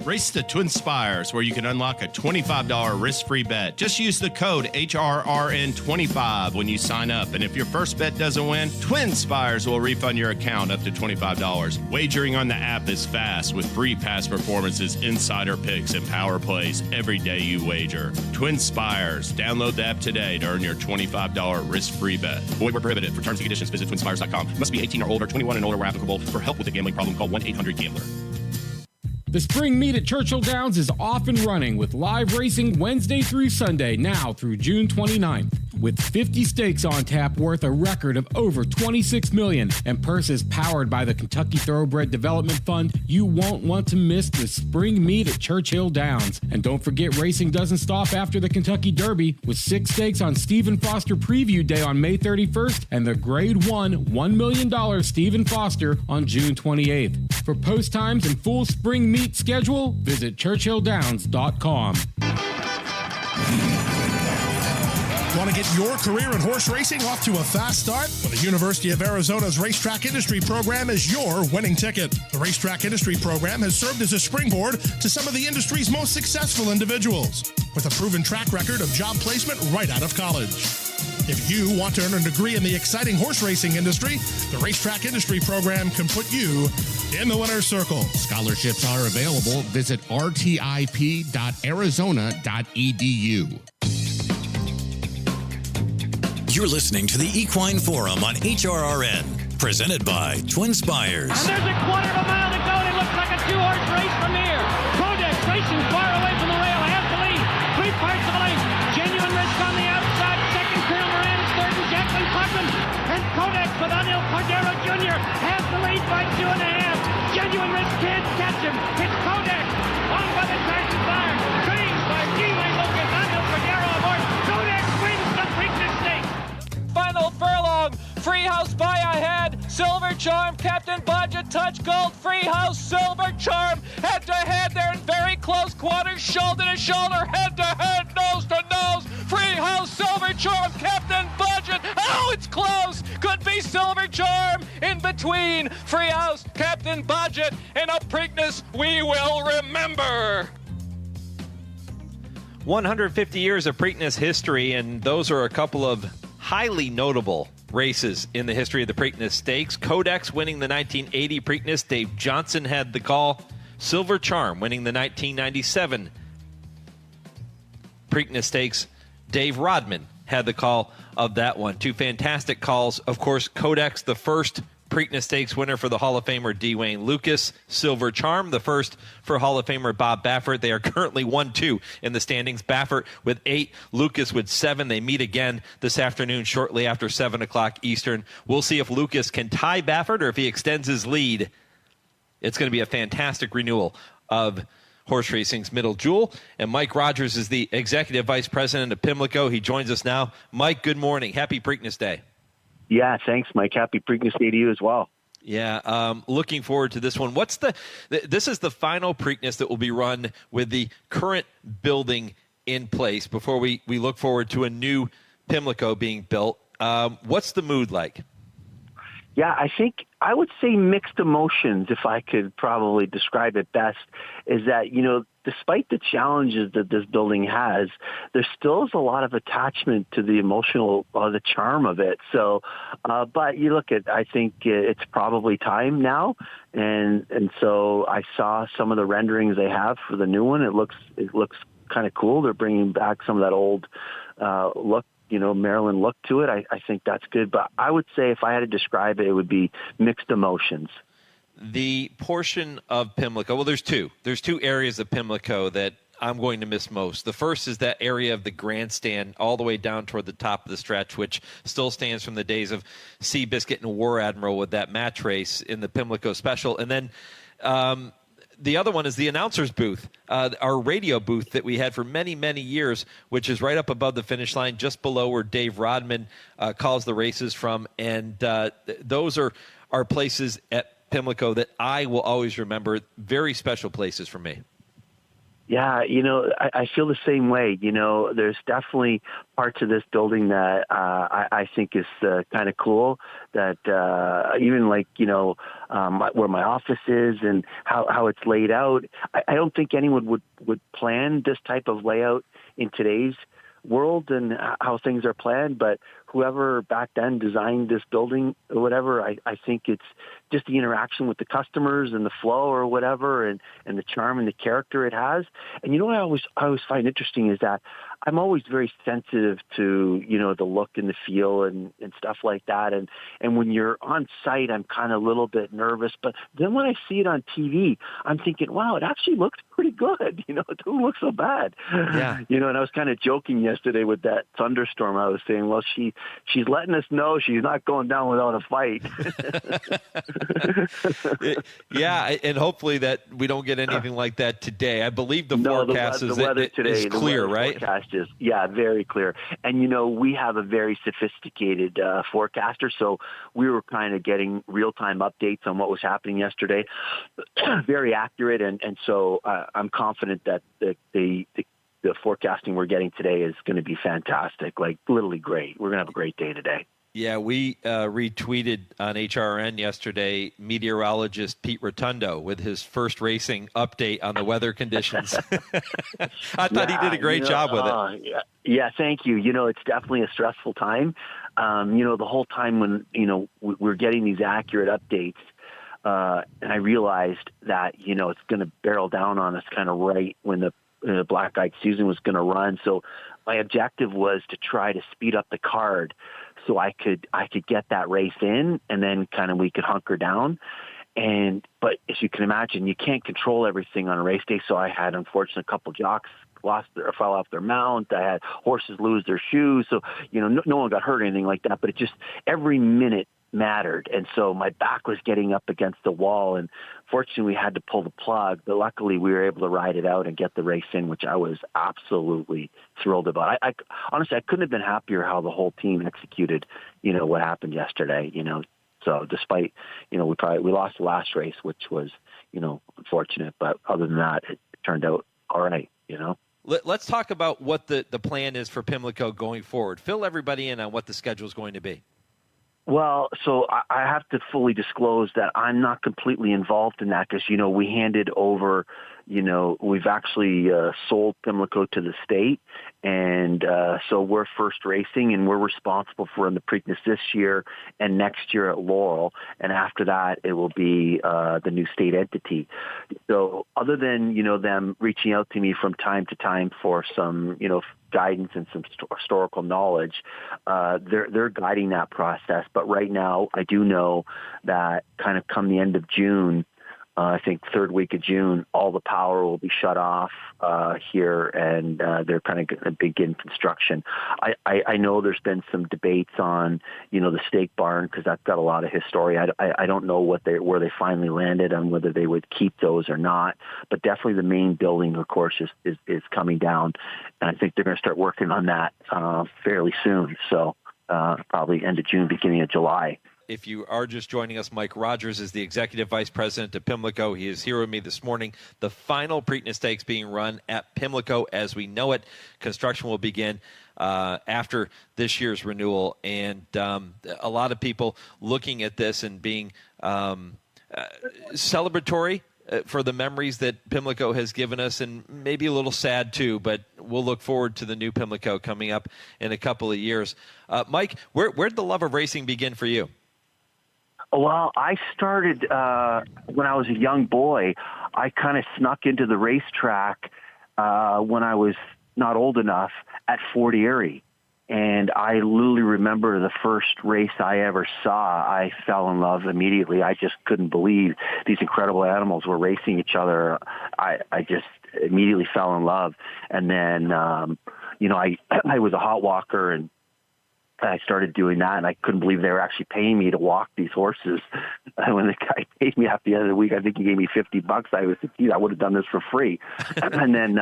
Race to TwinSpires, where you can unlock a $25 risk-free bet. Just use the code HRRN25 when you sign up. And if your first bet doesn't win, TwinSpires will refund your account up to $25. Wagering on the app is fast with free past performances, insider picks, and power plays every day you wager. TwinSpires. Download the app today to earn your $25 risk-free bet. Void where prohibited. For terms and conditions, visit TwinSpires.com. Must be 18 or older, 21 and older where applicable. For help with a gambling problem, call 1-800-GAMBLER. The spring meet at Churchill Downs is off and running with live racing Wednesday through Sunday now through June 29th. With 50 stakes on tap worth a record of over $26 million and purses powered by the Kentucky Thoroughbred Development Fund, you won't want to miss the spring meet at Churchill Downs. And don't forget, racing doesn't stop after the Kentucky Derby with 6 stakes on Stephen Foster Preview Day on May 31st and the Grade 1 $1 million Stephen Foster on June 28th. For post times and full spring meet schedule, visit churchilldowns.com. Want to get your career in horse racing off to a fast start? Well, the University of Arizona's Racetrack Industry Program is your winning ticket. The Racetrack Industry Program has served as a springboard to some of the industry's most successful individuals, with a proven track record of job placement right out of college. If you want to earn a degree in the exciting horse racing industry, the Racetrack Industry Program can put you in the winner's circle. Scholarships are available. Visit rtip.arizona.edu. You're listening to the Equine Forum on HRRN, presented by TwinSpires. And there's a quarter of a mile to go, and it looks like a 2-horse race from here. Codex racing far away from the rail, has the lead. 3 parts of a length. Genuine Risk on the outside. Second, Colonel Moran is third, and Jacqueline Cochran. And Codex with Anil Cordero Jr. has the lead by 2.5. Genuine Risk can't catch him. It's Codex on by the Tyson Fire. Dreams by D-Way Lucas. Anil Cordero aboard. Codex wins the Preakness Stakes. Final furlong, Freehouse by ahead, Silver Charm, Captain Budget, Touch Gold, Freehouse, Silver Charm, head to head, they're in very close quarters, shoulder to shoulder, head to head, nose to nose, Freehouse, Silver Charm, Captain Budget, oh, it's close, could be Silver Charm, in between, Freehouse, Captain Budget, and a Preakness we will remember. 150 years of Preakness history, and those are a couple of highly notable races in the history of the Preakness Stakes. Codex winning the 1980 Preakness. Dave Johnson had the call. Silver Charm winning the 1997 Preakness Stakes. Dave Rodman had the call of that one. 2 fantastic calls. Of course, Codex, the first Preakness Stakes winner for the Hall of Famer Dwayne Lucas. Silver Charm, the first for Hall of Famer Bob Baffert. They are currently 1-2 in the standings. Baffert with 8, Lucas with 7. They meet again this afternoon shortly after 7 o'clock Eastern. We'll see if Lucas can tie Baffert or if he extends his lead. It's going to be a fantastic renewal of horse racing's middle jewel. And Mike Rogers is the Executive Vice President of Pimlico. He joins us now. Mike, good morning. Happy Preakness Day. Yeah, thanks, Mike. Happy Preakness Day to you as well. Yeah, looking forward to this one. This is the final Preakness that will be run with the current building in place before we look forward to a new Pimlico being built. What's the mood like? Yeah, I think I would say mixed emotions, if I could probably describe it best, is that, despite the challenges that this building has, there still is a lot of attachment to the emotional, the charm of it. So, but you look at, I think it's probably time now. And so I saw some of the renderings they have for the new one. It looks kind of cool. They're bringing back some of that old look, Maryland look to it. I think that's good. But I would say if I had to describe it, it would be mixed emotions. The portion of Pimlico, well, there's two. There's two areas of Pimlico that I'm going to miss most. The first is that area of the grandstand all the way down toward the top of the stretch, which still stands from the days of Seabiscuit and War Admiral with that match race in the Pimlico Special. And then the other one is the announcer's booth, our radio booth that we had for many, many years, which is right up above the finish line, just below where Dave Rodman calls the races from. And those are places at Pimlico that I will always remember, very special places for me. Yeah, I feel the same way. There's definitely parts of this building that I think is kind of cool. That even like, where my office is and how it's laid out. I don't think anyone would plan this type of layout in today's world and how things are planned, but whoever back then designed this building or whatever, I think it's just the interaction with the customers and the flow or whatever, and the charm and the character it has. And what I always find interesting is that I'm always very sensitive to, the look and the feel and stuff like that. And when you're on site, I'm kind of a little bit nervous. But then when I see it on TV, I'm thinking, wow, it actually looks pretty good. It doesn't look so bad. Yeah. And I was kind of joking yesterday with that thunderstorm. I was saying, well, she's letting us know she's not going down without a fight. Yeah, and hopefully that we don't get anything like that today. I believe the forecast the weather today is clear, right? Forecast is, very clear. And, we have a very sophisticated forecaster, so we were kind of getting real-time updates on what was happening yesterday. Very accurate, and so I'm confident that the forecasting we're getting today is going to be fantastic, like literally great. We're going to have a great day today. Yeah, we retweeted on HRRN yesterday meteorologist Pete Rotundo with his first racing update on the weather conditions. I thought he did a great job with it. Yeah, thank you. It's definitely a stressful time. The whole time when, we're getting these accurate updates, and I realized that, it's going to barrel down on us kind of right when the Black-Eyed Susan was going to run. So my objective was to try to speed up the card so I could get that race in, and then kind of we could hunker down. But as you can imagine, you can't control everything on a race day. So I had, unfortunately, a couple jocks fell off their mount. I had horses lose their shoes. So, no one got hurt or anything like that, but it just every minute mattered. And so my back was getting up against the wall, and fortunately we had to pull the plug, but luckily we were able to ride it out and get the race in, which I was absolutely thrilled about. I honestly, I couldn't have been happier how the whole team executed, what happened yesterday, So despite, we lost the last race, which was, unfortunate, but other than that, it turned out all right, Let's talk about what the plan is for Pimlico going forward. Fill everybody in on what the schedule is going to be. Well, so I have to fully disclose that I'm not completely involved in that because, we handed over, we've actually sold Pimlico to the state. And so we're first racing, and we're responsible for the Preakness this year and next year at Laurel. And after that, it will be the new state entity. So other than, them reaching out to me from time to time for some, guidance and some historical knowledge, they're guiding that process. But right now, I do know that kind of come the end of June, I think third week of June, all the power will be shut off here, and they're kind of going to begin construction. I know there's been some debates on, the stake barn, because that's got a lot of history. I don't know where they finally landed on whether they would keep those or not, but definitely the main building, of course, is coming down, and I think they're going to start working on that fairly soon. So probably end of June, beginning of July. If you are just joining us, Mike Rogers is the Executive Vice President of Pimlico. He is here with me this morning. The final Preakness Stakes being run at Pimlico as we know it. Construction will begin after this year's renewal. And a lot of people looking at this and being celebratory for the memories that Pimlico has given us, and maybe a little sad too, but we'll look forward to the new Pimlico coming up in a couple of years. Mike, where'd the love of racing begin for you? Well, I started when I was a young boy. I kind of snuck into the racetrack when I was not old enough at Fort Erie. And I literally remember the first race I ever saw. I fell in love immediately. I just couldn't believe these incredible animals were racing each other. I just immediately fell in love. And then, I was a hot walker, and I started doing that, and I couldn't believe they were actually paying me to walk these horses. When the guy paid me at the end of the week, I think he gave me $50. I was thinking I would have done this for free. And then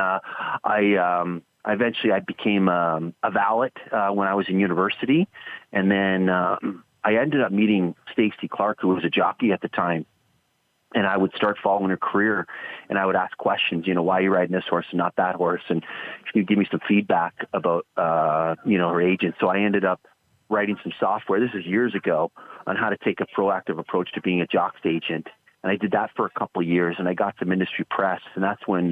Eventually I became a valet when I was in university. And then I ended up meeting Stacy Clark, who was a jockey at the time. And I would start following her career, and I would ask questions, why are you riding this horse and not that horse? And she would give me some feedback about, her agent. So I ended up writing some software, this is years ago, on how to take a proactive approach to being a jock's agent. And I did that for a couple of years, and I got some industry press. And that's when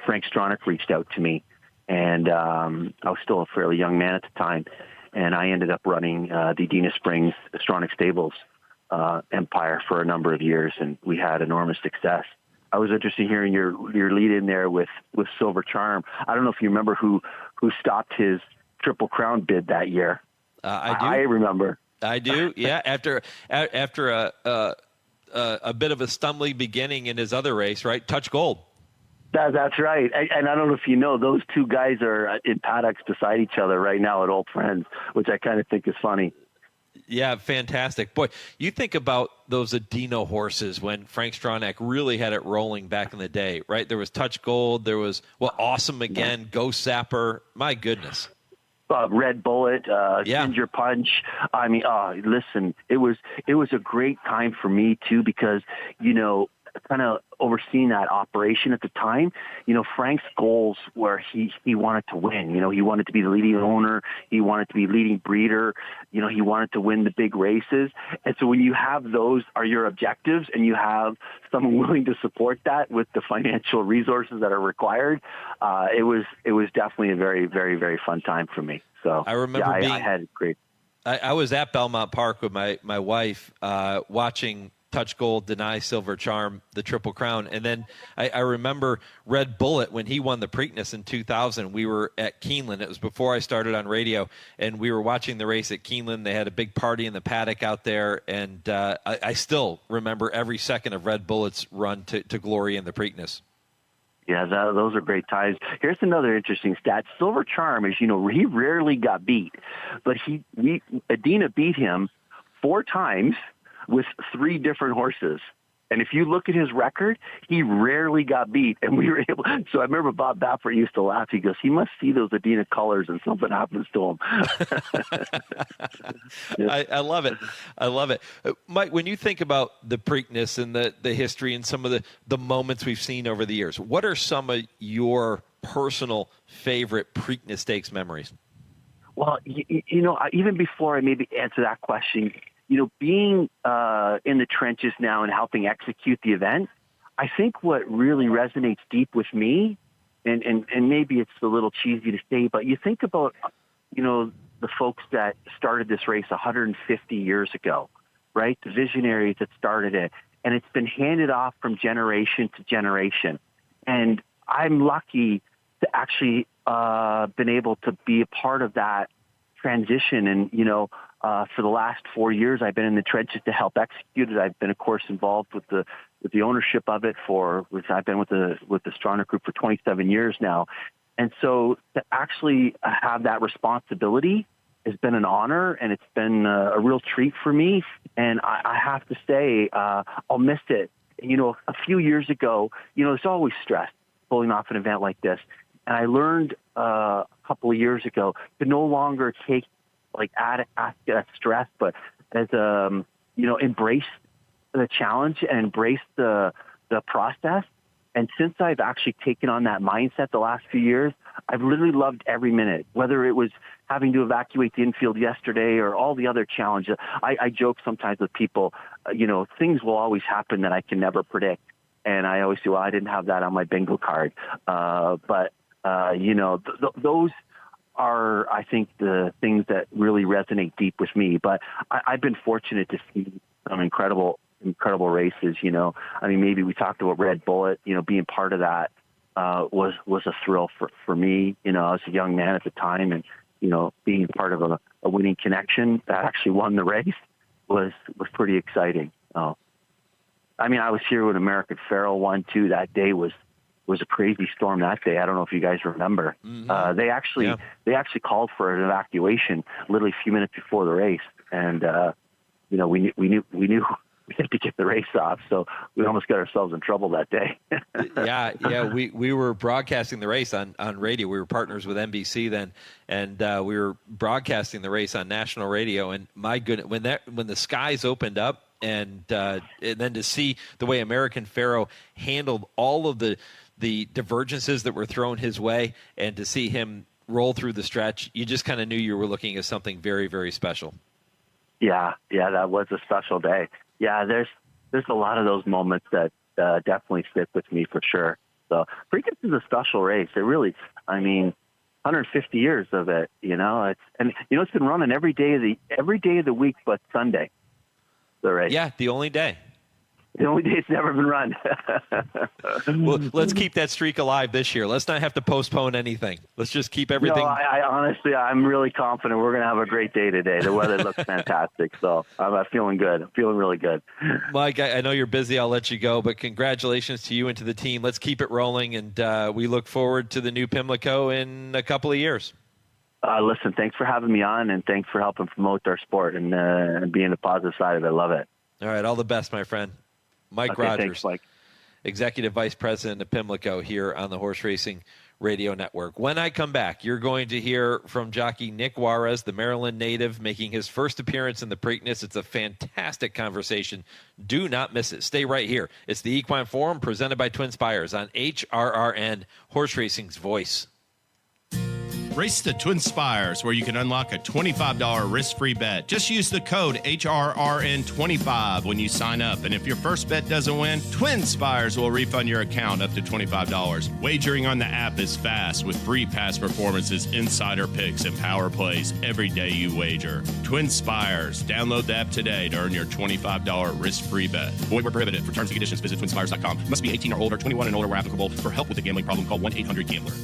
Frank Stronach reached out to me. And I was still a fairly young man at the time. And I ended up running the Dina Springs Stronach Stables empire for a number of years, and we had enormous success. I was interested in hearing your lead in there with Silver Charm. I don't know if you remember who stopped his Triple Crown bid that year. I do. I remember. I do. Yeah. After a bit of a stumbling beginning in his other race, right? Touch Gold. That's right. And I don't know if you know, those two guys are in paddocks beside each other right now at Old Friends, which I kind of think is funny. Yeah, fantastic. Boy, you think about those Adino horses when Frank Stronach really had it rolling back in the day, right? There was Touch Gold. There was, Awesome Again, Ghost Sapper. My goodness. Red Bullet, Ginger Punch. I mean, listen, it was a great time for me, too, because, kind of overseeing that operation at the time, Frank's goals were he wanted to win. He wanted to be the leading owner. He wanted to be leading breeder. He wanted to win the big races. And so when you have those are your objectives, and you have someone willing to support that with the financial resources that are required, it was definitely a very, very, very fun time for me. So I remember I had great. I was at Belmont Park with my wife watching Touch Gold deny Silver Charm the Triple Crown. And then I remember Red Bullet when he won the Preakness in 2000. We were at Keeneland. It was before I started on radio, and we were watching the race at Keeneland. They had a big party in the paddock out there, and I still remember every second of Red Bullet's run to glory in the Preakness. Yeah, those are great times. Here's another interesting stat. Silver Charm, as you know, he rarely got beat, but Adina beat him 4 times with 3 different horses. And if you look at his record, he rarely got beat. And we were able. So I remember Bob Baffert used to laugh. He goes, he must see those Adina colors and something happens to him. I love it. I love it. Mike, when you think about the Preakness and the history and some of the moments we've seen over the years, what are some of your personal favorite Preakness Stakes memories? Well, even before I maybe answer that question, being in the trenches now and helping execute the event, I think what really resonates deep with me, and maybe it's a little cheesy to say, but you think about, the folks that started this race 150 years ago, right? The visionaries that started it, and it's been handed off from generation to generation. And I'm lucky to actually been able to be a part of that transition. And, for the last 4 years, I've been in the trenches to help execute it. I've been, of course, involved with the ownership of it I've been with the Stronach Group for 27 years now. And so to actually have that responsibility has been an honor, and it's been a real treat for me. And I have to say, I'll miss it. A few years ago, there's always stress pulling off an event like this. And I learned a couple of years ago to no longer take add that stress, but as embrace the challenge and embrace the process. And since I've actually taken on that mindset the last few years, I've literally loved every minute, whether it was having to evacuate the infield yesterday or all the other challenges. I joke sometimes with people, things will always happen that I can never predict. And I always say, well, I didn't have that on my bingo card. But those are, I think, the things that really resonate deep with me. But I've been fortunate to see some incredible races. I mean, maybe we talked about Red Bullet. Being part of that was a thrill for me. I was a young man at the time, and being part of a winning connection that actually won the race was pretty exciting. I mean, I was here when American Pharoah won too. That day was a crazy storm that day. I don't know if you guys remember. Mm-hmm. They actually called for an evacuation literally a few minutes before the race, and we knew we had to get the race off, so we almost got ourselves in trouble that day. Yeah. We were broadcasting the race on radio. We were partners with NBC then, and we were broadcasting the race on national radio. And my goodness, when the skies opened up, and then to see the way American Pharoah handled all of the divergences that were thrown his way, and to see him roll through the stretch, you just kind of knew you were looking at something very, very special. Yeah, that was a special day. Yeah, there's a lot of those moments that definitely stick with me for sure. So Preakness is a special race. It really, 150 years of it. It's been running every day of the week, but Sunday. The race. Yeah, the only day. The only day it's never been run. Well, let's keep that streak alive this year. Let's not have to postpone anything. Let's just keep everything. No, I honestly, I'm really confident we're going to have a great day today. The weather looks fantastic, so I'm feeling good. I'm feeling really good. Mike, I know you're busy. I'll let you go, but congratulations to you and to the team. Let's keep it rolling, and we look forward to the new Pimlico in a couple of years. Listen, thanks for having me on, and thanks for helping promote our sport and being the positive side of it. I love it. All right, all the best, my friend. Mike Rogers, thanks, Mike. Executive Vice President of Pimlico here on the Horse Racing Radio Network. When I come back, you're going to hear from jockey Nik Juarez, the Maryland native, making his first appearance in the Preakness. It's a fantastic conversation. Do not miss it. Stay right here. It's the Equine Forum presented by TwinSpires on HRRN, Horse Racing's voice. Race to TwinSpires, where you can unlock a $25 risk-free bet. Just use the code HRRN25 when you sign up. And if your first bet doesn't win, TwinSpires will refund your account up to $25. Wagering on the app is fast with free past performances, insider picks, and power plays every day you wager. TwinSpires. Download the app today to earn your $25 risk-free bet. Void where prohibited. For terms and conditions, visit TwinSpires.com. Must be 18 or older, 21 and older where applicable. For help with a gambling problem, call 1-800-GAMBLER.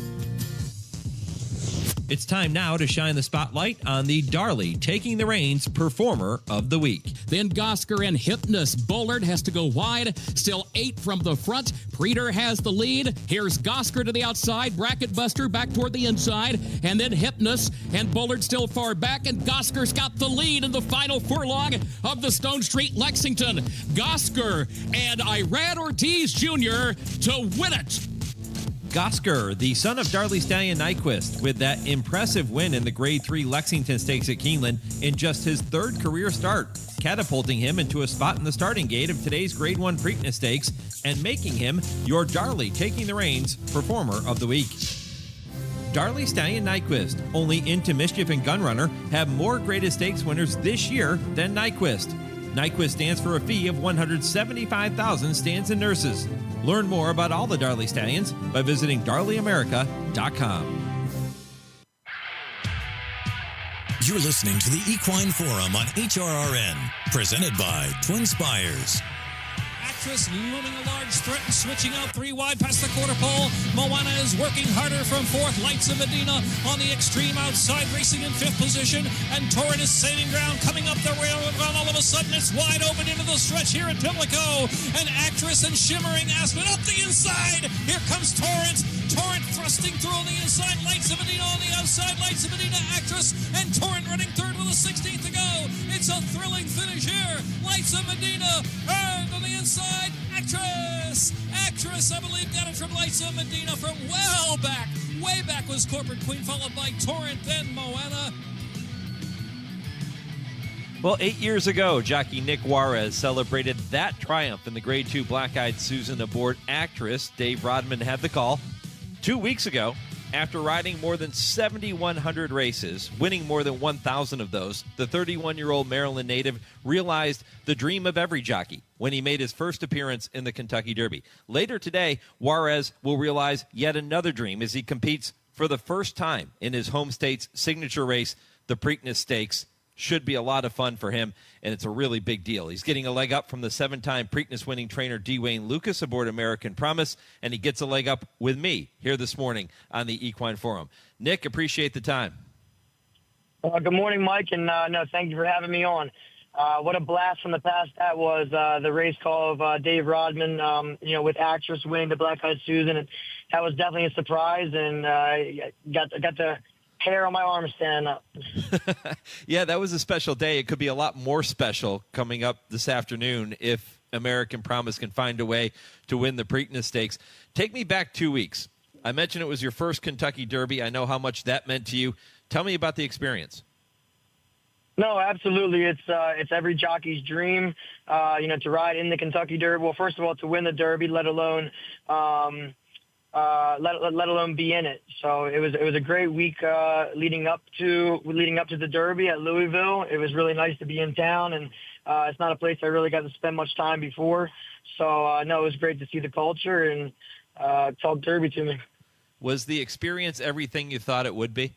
It's time now to shine the spotlight on the Darley Taking the Reins Performer of the Week. Then Gosker and Hypnus. Bullard has to go wide. Still 8 from the front. Preeter has the lead. Here's Gosker to the outside. Bracket Buster back toward the inside. And then Hypnus and Bullard still far back. And Gosker's got the lead in the final furlong of the Stone Street Lexington. Gosker and Irad Ortiz Jr. to win it. Gosker, the son of Darley Stallion Nyquist, with that impressive win in the Grade 3 Lexington Stakes at Keeneland in just his third career start, catapulting him into a spot in the starting gate of today's Grade 1 Preakness Stakes and making him your Darley Taking the Reins Performer of the Week. Darley Stallion Nyquist, only Into Mischief and Gunrunner have more Greatest Stakes winners this year than Nyquist. Nyquist stands for a fee of $175,000 stands and nurses. Learn more about all the Darley Stallions by visiting darleyamerica.com. You're listening to the Equine Forum on HRRN, presented by TwinSpires. Actress looming a large threat and switching out 3 wide past the quarter pole. Moana is working harder from 4th. Lights of Medina on the extreme outside, racing in 5th position. And Torrent is sailing ground, coming up the railroad run. All of a sudden, it's wide open into the stretch here at Pimlico. And Actress and Shimmering Aspen up the inside. Here comes Torrent. Torrent thrusting through on the inside. Lights of Medina on the outside. Lights of Medina, Actress, and Torrent running third with a 16th to go. It's a thrilling finish here. Lights of Medina earned on the inside. Actress, I believe, got it from Lights of Medina from well back. Way back was Corporate Queen, followed by Torrent, then Moana. Well, 8 years ago, jockey Nik Juarez celebrated that triumph in the Grade 2 Black-Eyed Susan aboard Actress. Dave Rodman had the call. 2 weeks ago, After riding more than 7,100 races, winning more than 1,000 of those, the 31-year-old Maryland native realized the dream of every jockey when he made his first appearance in the Kentucky Derby. Later today, Juarez will realize yet another dream as he competes for the first time in his home state's signature race, the Preakness Stakes. Should be a lot of fun for him, and it's a really big deal. He's getting a leg up from the 7-time Preakness winning trainer Dwayne Lucas aboard American Promise, and he gets a leg up with me here this morning on the Equine Forum. Nik, appreciate the time. Good morning, Mike, and no, thank you for having me on. What a blast from the past that was, the race call of Dave Rodman, with Actress winning the Black Eyed Susan, and that was definitely a surprise, and got the hair on my arm standing up. Yeah, that was a special day. It could be a lot more special coming up this afternoon if American Promise can find a way to win the Preakness Stakes. Take me back 2 weeks. I mentioned it was your first Kentucky Derby. I know how much that meant to you. Tell me about the experience. No, absolutely. It's every jockey's dream, to ride in the Kentucky Derby. Well, first of all, to win the Derby, let alone let alone be in it. So it was a great week leading up to the Derby at Louisville. It was really nice to be in town, and it's not a place I really got to spend much time before. So no, it was great to see the culture and talk Derby to me. Was the experience everything you thought it would be?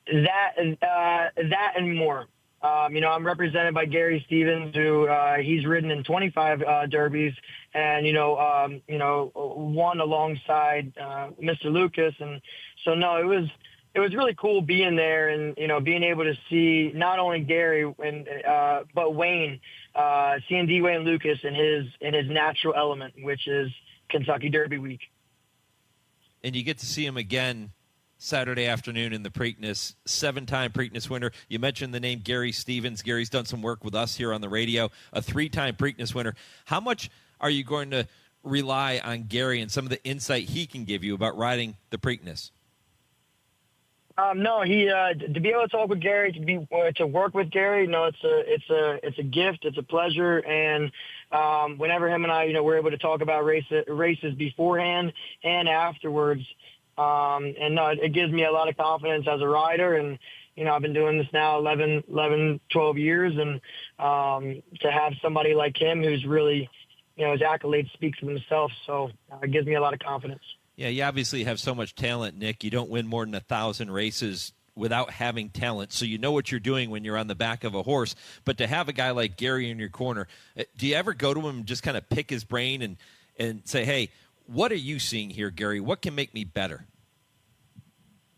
That and more. I'm represented by Gary Stevens, who he's ridden in 25 derbies, and won alongside Mr. Lucas, and so no, it was really cool being there and being able to see not only Gary and but Wayne, seeing Dwayne Lucas in his natural element, which is Kentucky Derby week. And you get to see him again Saturday afternoon in the Preakness, 7-time Preakness winner. You mentioned the name Gary Stevens. Gary's done some work with us here on the radio, a 3-time Preakness winner. How much are you going to rely on Gary and some of the insight he can give you about riding the Preakness? No, he to be able to talk with Gary, to work with Gary, it's a gift, it's a pleasure, and whenever him and I, we're able to talk about races beforehand and afterwards. And no, it gives me a lot of confidence as a rider, and I've been doing this now 11, 12 years, and to have somebody like him who's really, his accolades speak for themselves, so it gives me a lot of confidence. Yeah, you obviously have so much talent, Nik. You don't win more than 1,000 races without having talent, so you know what you're doing when you're on the back of a horse. But to have a guy like Gary in your corner, do you ever go to him and just kind of pick his brain and say, hey, what are you seeing here, Gary? What can make me better?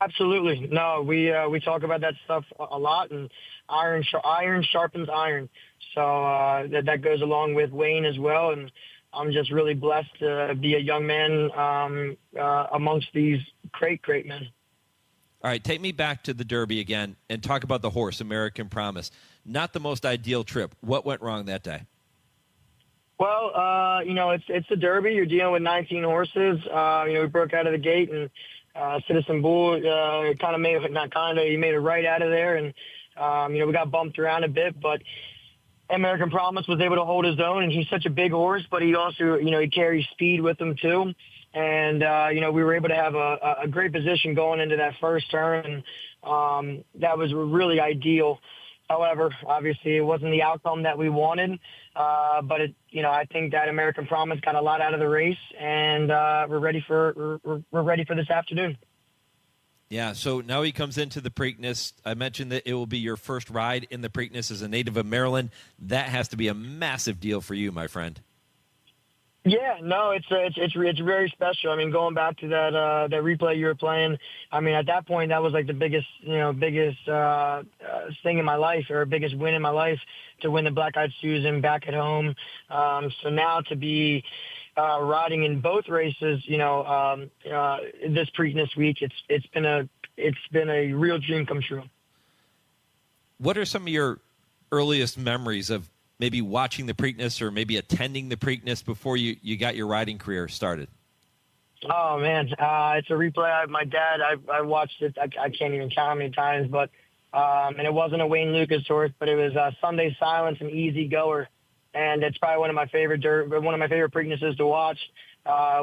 Absolutely. No, we talk about that stuff a lot, and iron sharpens iron. So that goes along with Wayne as well, and I'm just really blessed to be a young man amongst these great men. All right, take me back to the Derby again and talk about the horse, American Promise. Not the most ideal trip. What went wrong that day? Well, it's the Derby. You're dealing with 19 horses. We broke out of the gate, and Citizen Bull he made it right out of there, and we got bumped around a bit, but American Promise was able to hold his own, and he's such a big horse, but he also, he carries speed with him too. And, we were able to have a great position going into that first turn, and that was really ideal. However, obviously it wasn't the outcome that we wanted, but I think that American Promise got a lot out of the race, and we're ready for this afternoon. Yeah, so now he comes into the Preakness. I mentioned that it will be your first ride in the Preakness as a native of Maryland. That has to be a massive deal for you, my friend. Yeah, no, it's very special. I mean, going back to that replay you were playing, I mean, at that point, that was like the biggest thing in my life, or biggest win in my life, to win the Black Eyed Susan back at home. So now to be riding in both races, this Preakness week, it's been a real dream come true. What are some of your earliest memories of maybe watching the Preakness or maybe attending the Preakness before you got your riding career started? Oh, man. It's a replay. My dad, I watched it. I can't even count how many times, but and it wasn't a Wayne Lucas horse, but it was Sunday Silence and Easy Goer. And it's probably one of my favorite Preaknesses to watch.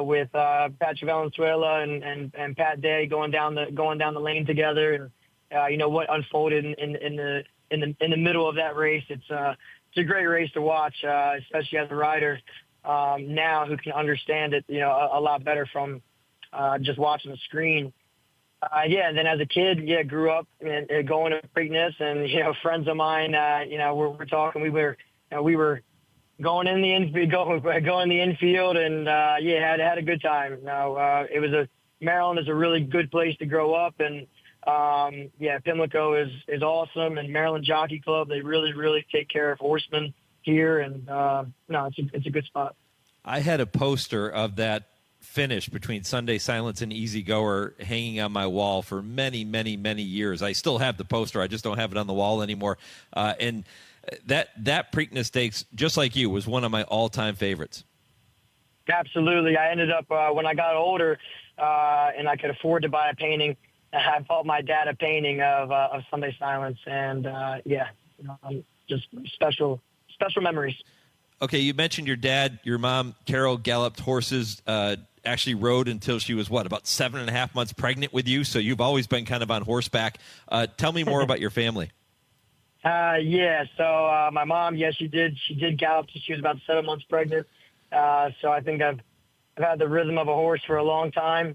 with Patrick Valenzuela and Pat Day going down the lane together, and what unfolded in the middle of that race. It's a great race to watch, especially as a rider now who can understand it a lot better from just watching the screen. And then as a kid, grew up and going to Preakness, and friends of mine, we're talking. We were going in the infield, and had a good time. Maryland is a really good place to grow up, and Pimlico is awesome, and Maryland Jockey Club, they really take care of horsemen here, and it's a good spot. I had a poster of that finish between Sunday Silence and Easy Goer hanging on my wall for many, many, many years. I still have the poster. I just don't have it on the wall anymore. And that Preakness Stakes, just like you, was one of my all-time favorites. Absolutely. I ended up, when I got older and I could afford to buy a painting, I bought my dad a painting of Sunday Silence, and just special memories. Okay, you mentioned your dad. Your mom, Carol, galloped horses, actually rode until she was, about 7.5 months pregnant with you, so you've always been kind of on horseback. Tell me more about your family. So my mom, she did gallop till she was about 7 months pregnant. So I think I've had the rhythm of a horse for a long time.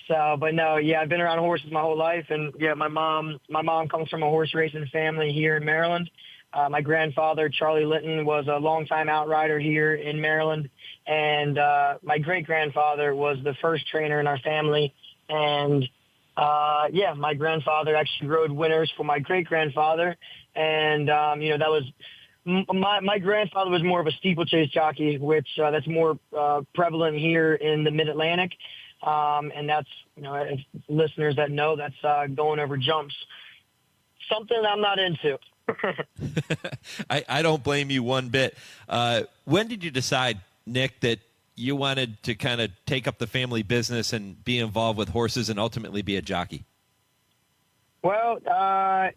But no, I've been around horses my whole life, and my mom comes from a horse racing family here in Maryland. My grandfather, Charlie Litton, was a longtime outrider here in Maryland, and my great-grandfather was the first trainer in our family. And my grandfather actually rode winners for my great-grandfather, and that was my grandfather was more of a steeplechase jockey, which that's more prevalent here in the Mid-Atlantic. And that's, if listeners that know, that's going over jumps. Something I'm not into. I don't blame you one bit. When did you decide, Nik, that you wanted to kind of take up the family business and be involved with horses and ultimately be a jockey? Well, how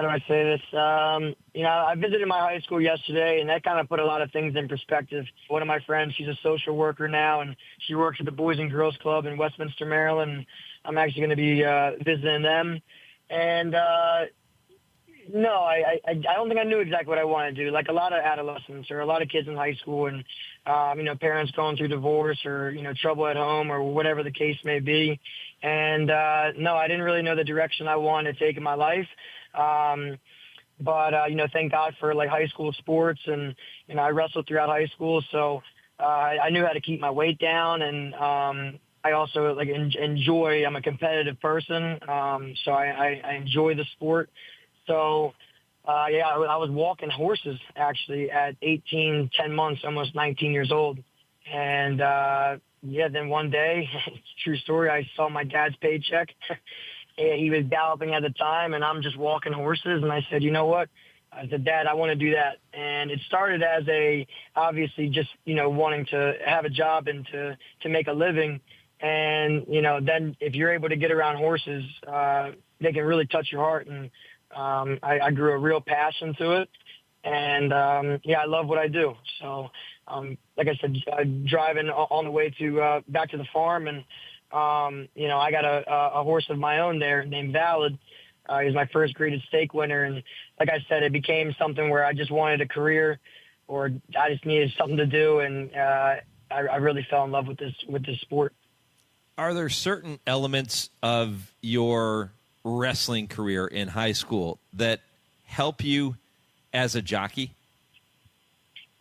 do I say this? I visited my high school yesterday, and that kind of put a lot of things in perspective. One of my friends, she's a social worker now, and she works at the Boys and Girls Club in Westminster, Maryland. I'm actually going to be visiting them. And no, I don't think I knew exactly what I wanted to do. Like a lot of adolescents or a lot of kids in high school, and parents going through divorce or trouble at home or whatever the case may be. And no, I didn't really know the direction I wanted to take in my life. But thank God for like high school sports, and I wrestled throughout high school, so I knew how to keep my weight down, and I also enjoy. I'm a competitive person, so I enjoy the sport. So I was walking horses actually at 18, 10 months, almost 19 years old, and then one day, true story, I saw my dad's paycheck. He was galloping at the time, and I'm just walking horses. And I said, you know what? I said, Dad, I want to do that. And it started as obviously just, wanting to have a job and to make a living. And, then if you're able to get around horses, they can really touch your heart. And I grew a real passion to it. And, I love what I do. So, like I said, driving on the way to back to the farm, and I got a horse of my own there named Valid. He was my first graded stake winner. And like I said, it became something where I just wanted a career, or I just needed something to do. And I really fell in love with this sport. Are there certain elements of your wrestling career in high school that help you as a jockey?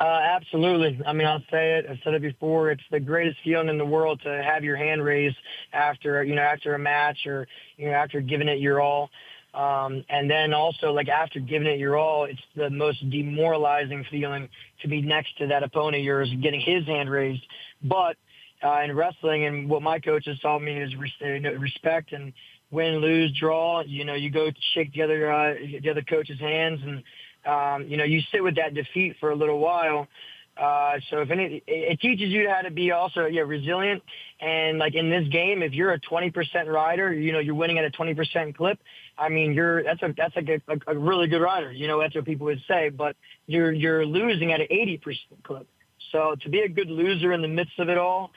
Absolutely. I mean, I'll say it. I've said it before. It's the greatest feeling in the world to have your hand raised after a match, or, after giving it your all. And then also, after giving it your all, it's the most demoralizing feeling to be next to that opponent of yours getting his hand raised. But in wrestling, and what my coaches taught me is respect, and win, lose, draw. You go shake the other coach's hands, and you sit with that defeat for a little while, So it teaches you how to be also resilient. And like in this game, if you're a 20% rider, you're winning at a 20% clip. I mean, that's a really good rider. That's what people would say. But you're losing at an 80% clip. So to be a good loser in the midst of it all,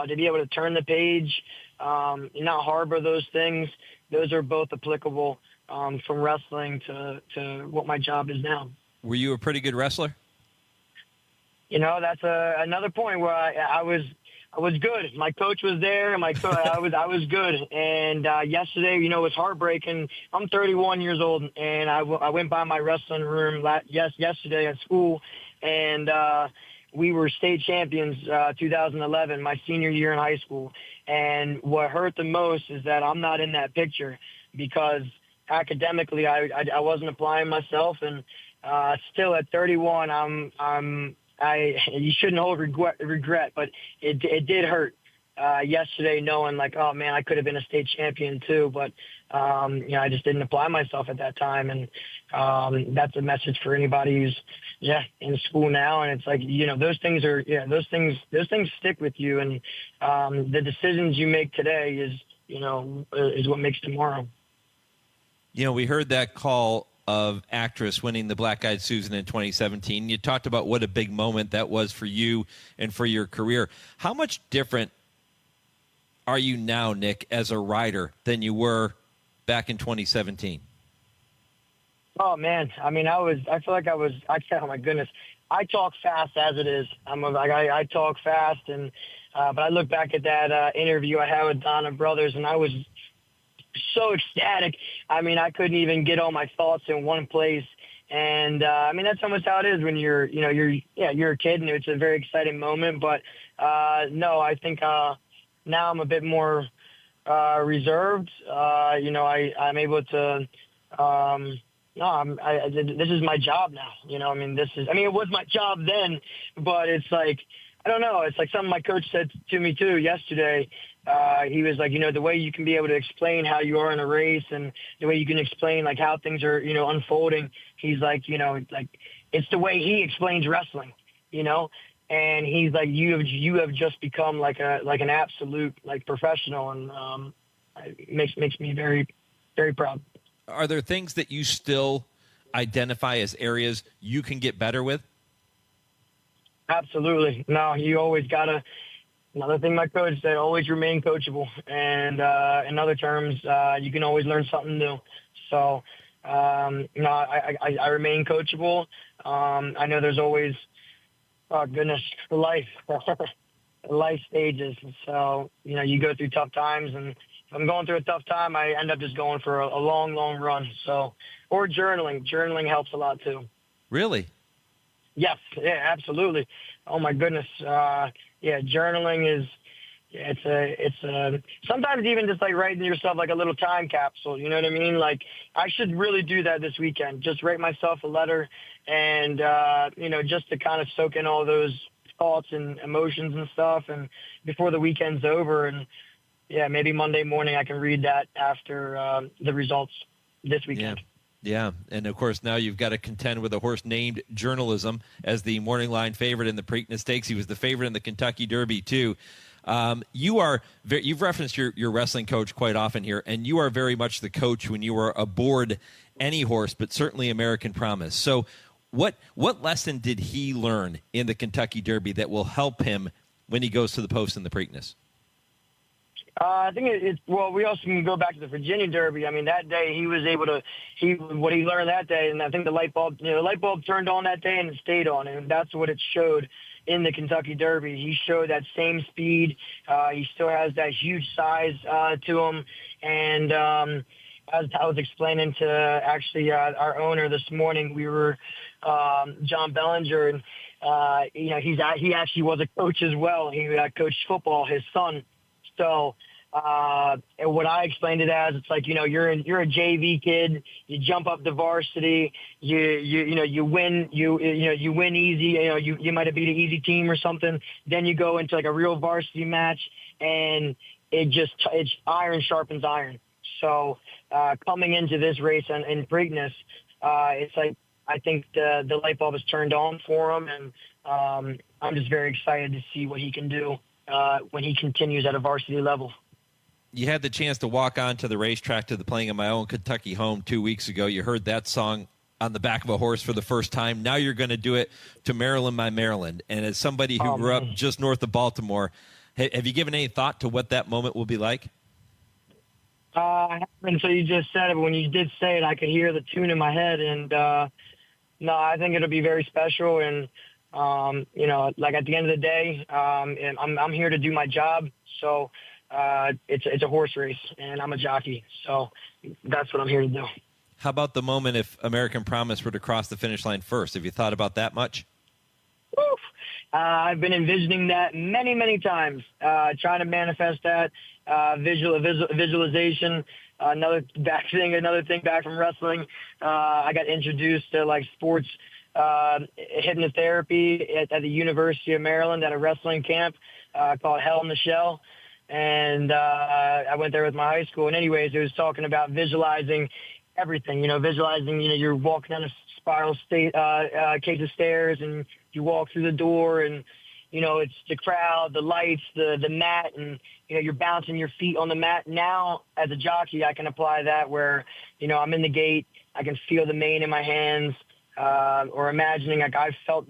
to be able to turn the page, not harbor those things, those are both applicable from wrestling to what my job is now. Were you a pretty good wrestler? That's another point where I was good. My coach was there, and I was good. And yesterday, it was heartbreaking. I'm 31 years old, and I went by my wrestling room yesterday at school, and we were state champions 2011, my senior year in high school. And what hurt the most is that I'm not in that picture because academically I wasn't applying myself, and still at 31, you shouldn't hold regret, but it did hurt yesterday knowing like, oh man, I could have been a state champion too, but I just didn't apply myself at that time. And that's a message for anybody who's in school now. And it's like, those things stick with you, and the decisions you make today is what makes tomorrow. We heard that call of Actress winning the Black Eyed Susan in 2017. You talked about what a big moment that was for you and for your career. How much different are you now, Nik, as a rider than you were back in 2017? Oh man, I mean, oh my goodness, I talk fast as it is. I talk fast, and but I look back at that interview I had with Donna Brothers, and I was so ecstatic. I mean, I couldn't even get all my thoughts in one place. And I mean, that's almost how it is when you're a kid, and it's a very exciting moment. But no, I think now I'm a bit more reserved. I'm able to. This is my job now. It was my job then, but it's like, I don't know. It's like something my coach said to me too yesterday. He was like, the way you can be able to explain how you are in a race, and the way you can explain like how things are, unfolding. He's like, like it's the way he explains wrestling, and he's like, you have just become like an absolute like professional, and it makes me very, very proud. Are there things that you still identify as areas you can get better with? Absolutely. No, you always gotta. Another thing my coach said, always remain coachable. And in other terms, you can always learn something new. So, I remain coachable. I know there's always, life stages. So, you go through tough times, and if I'm going through a tough time, I end up just going for a long, long run. So, or journaling. Journaling helps a lot too. Really? Yes. Yeah, absolutely. Oh my goodness. Journaling is, it's sometimes even just like writing yourself like a little time capsule. You know what I mean? Like I should really do that this weekend. Just write myself a letter, and, just to kind of soak in all those thoughts and emotions and stuff. And before the weekend's over, and maybe Monday morning I can read that after the results this weekend. Yeah, and of course now you've got to contend with a horse named Journalism as the morning line favorite in the Preakness Stakes. He was the favorite in the Kentucky Derby too. You've referenced your wrestling coach quite often here, and you are very much the coach when you are aboard any horse, but certainly American Promise. So what lesson did he learn in the Kentucky Derby that will help him when he goes to the post in the Preakness? I think we also can go back to the Virginia Derby. I mean, that day he was able to, what he learned that day, and I think the light bulb turned on that day and it stayed on, and that's what it showed in the Kentucky Derby. He showed that same speed. He still has that huge size to him, and as I was explaining to actually our owner this morning, we were John Bellinger, and he actually was a coach as well. He coached football, his son. So what I explained it as, it's like, you're a JV kid, you jump up to varsity, you win easy, you might have beat an easy team or something. Then you go into like a real varsity match, and it's iron sharpens iron. So coming into this race in Preakness, it's like I think the light bulb is turned on for him, and I'm just very excited to see what he can do when he continues at a varsity level. You had the chance to walk onto the racetrack to the Playing in My Own Kentucky Home 2 weeks ago. You heard that song on the back of a horse for the first time. Now you're going to do it to Maryland, My Maryland. And as somebody who grew up just north of Baltimore, have you given any thought to what that moment will be like? I haven't, so you just said it, but when you did say it, I could hear the tune in my head. And, no, I think it'll be very special. And, you know, like at the end of the day, and I'm here to do my job. So it's a horse race, and I'm a jockey. So that's what I'm here to do. How about the moment if American Promise were to cross the finish line first? Have you thought about that much? Oof. I've been envisioning that many, many times, trying to manifest that visualization. Another thing back from wrestling. I got introduced to like sports hypnotherapy at the University of Maryland at a wrestling camp called Hell in the Shell. And I went there with my high school. And anyways, it was talking about visualizing everything, you know, visualizing, you know, you're walking down a spiral case of stairs and you walk through the door and, you know, it's the crowd, the lights, the mat, and, you know, you're bouncing your feet on the mat. Now, as a jockey, I can apply that where, you know, I'm in the gate, I can feel the mane in my hands, or imagining like I have felt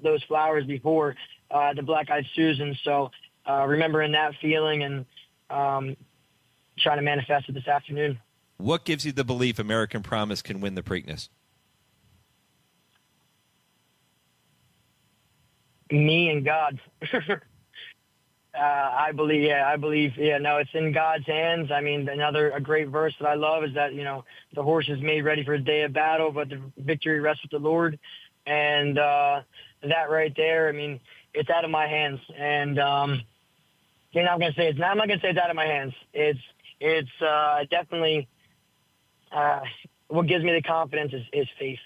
those flowers before, the Black-Eyed Susan. So remembering that feeling and trying to manifest it this afternoon. What gives you the belief American Promise can win the Preakness? Me and God. I believe, no, it's in God's hands. I mean, a great verse that I love is that, you know, the horse is made ready for a day of battle, but the victory rests with the Lord. And that right there, I mean, it's out of my hands. And I'm not going to say it's out of my hands. It's definitely what gives me the confidence is faith.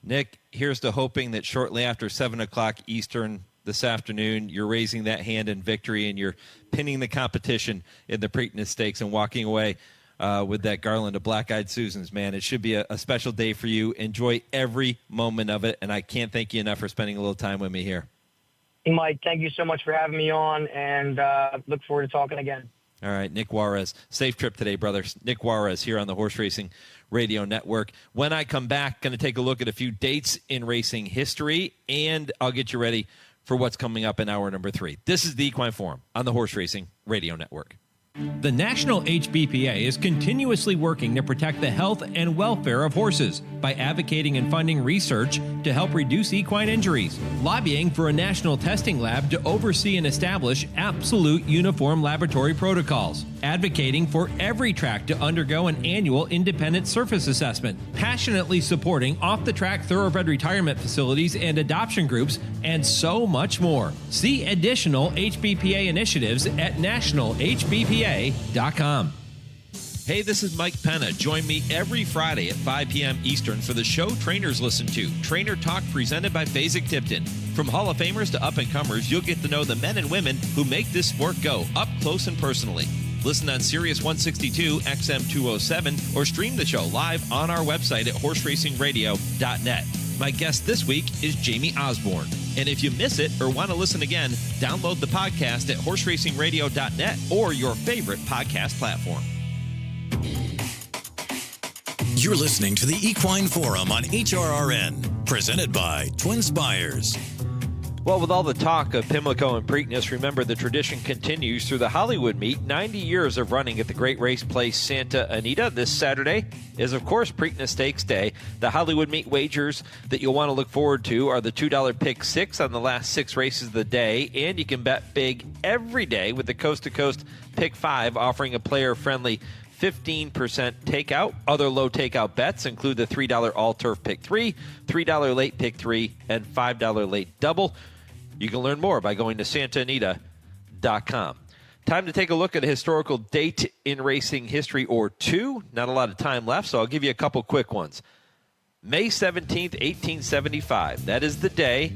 Nik, here's to hoping that shortly after 7 o'clock Eastern this afternoon, you're raising that hand in victory and you're pinning the competition in the Preakness Stakes and walking away with that garland of Black-Eyed Susans, man. It should be a special day for you. Enjoy every moment of it, and I can't thank you enough for spending a little time with me here. Mike, thank you so much for having me on, and look forward to talking again. All right, Nik Juarez. Safe trip today, brothers. Nik Juarez here on the Horse Racing Radio Network. When I come back, going to take a look at a few dates in racing history, and I'll get you ready for what's coming up in hour number 3. This is the Equine Forum on the Horse Racing Radio Network. The National HBPA is continuously working to protect the health and welfare of horses by advocating and funding research to help reduce equine injuries, lobbying for a national testing lab to oversee and establish absolute uniform laboratory protocols, advocating for every track to undergo an annual independent surface assessment, passionately supporting off-the-track thoroughbred retirement facilities and adoption groups, and so much more. See additional HBPA initiatives at nationalhbpa.com. Hey, this is Mike Penna. Join me every Friday at 5 p.m. Eastern for the show trainers listen to, Trainer Talk, presented by Fasig-Tipton. From Hall of Famers to up-and-comers, you'll get to know the men and women who make this sport go, up close and personally. Listen on Sirius 162, XM 207, or stream the show live on our website at horseracingradio.net. My guest this week is Jamie Osborne. And if you miss it or want to listen again, download the podcast at horseracingradio.net or your favorite podcast platform. You're listening to the Equine Forum on HRRN, presented by TwinSpires. Well, with all the talk of Pimlico and Preakness, remember the tradition continues through the Hollywood Meet. 90 years of running at the Great Race Place Santa Anita. This Saturday is, of course, Preakness Stakes Day. The Hollywood Meet wagers that you'll want to look forward to are the $2 Pick 6 on the last 6 races of the day, and you can bet big every day with the Coast to Coast Pick 5, offering a player-friendly 15% takeout. Other low takeout bets include the $3 All-Turf Pick 3, $3 Late Pick 3, and $5 Late Double. You can learn more by going to santaanita.com. Time to take a look at a historical date in racing history or two. Not a lot of time left, so I'll give you a couple quick ones. May 17th, 1875. That is the day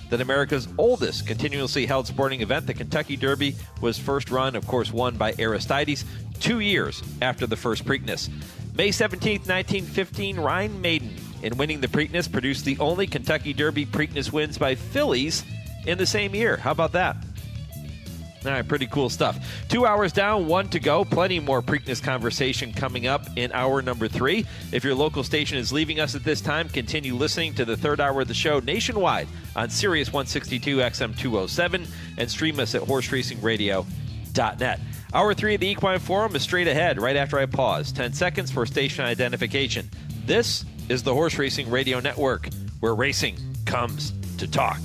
that America's oldest continuously held sporting event, the Kentucky Derby, was first run, of course, won by Aristides 2 years after the first Preakness. May 17th, 1915, Rhine Maiden, in winning the Preakness, produced the only Kentucky Derby Preakness wins by fillies in the same year. How about that? All right, pretty cool stuff. 2 hours down, 1 to go. Plenty more Preakness conversation coming up in hour number 3. If your local station is leaving us at this time, continue listening to the third hour of the show nationwide on Sirius 162 XM 207 and stream us at horseracingradio.net. Hour 3 of the Equine Forum is straight ahead right after I pause. 10 seconds for station identification. This is the Horse Racing Radio Network, where racing comes to talk.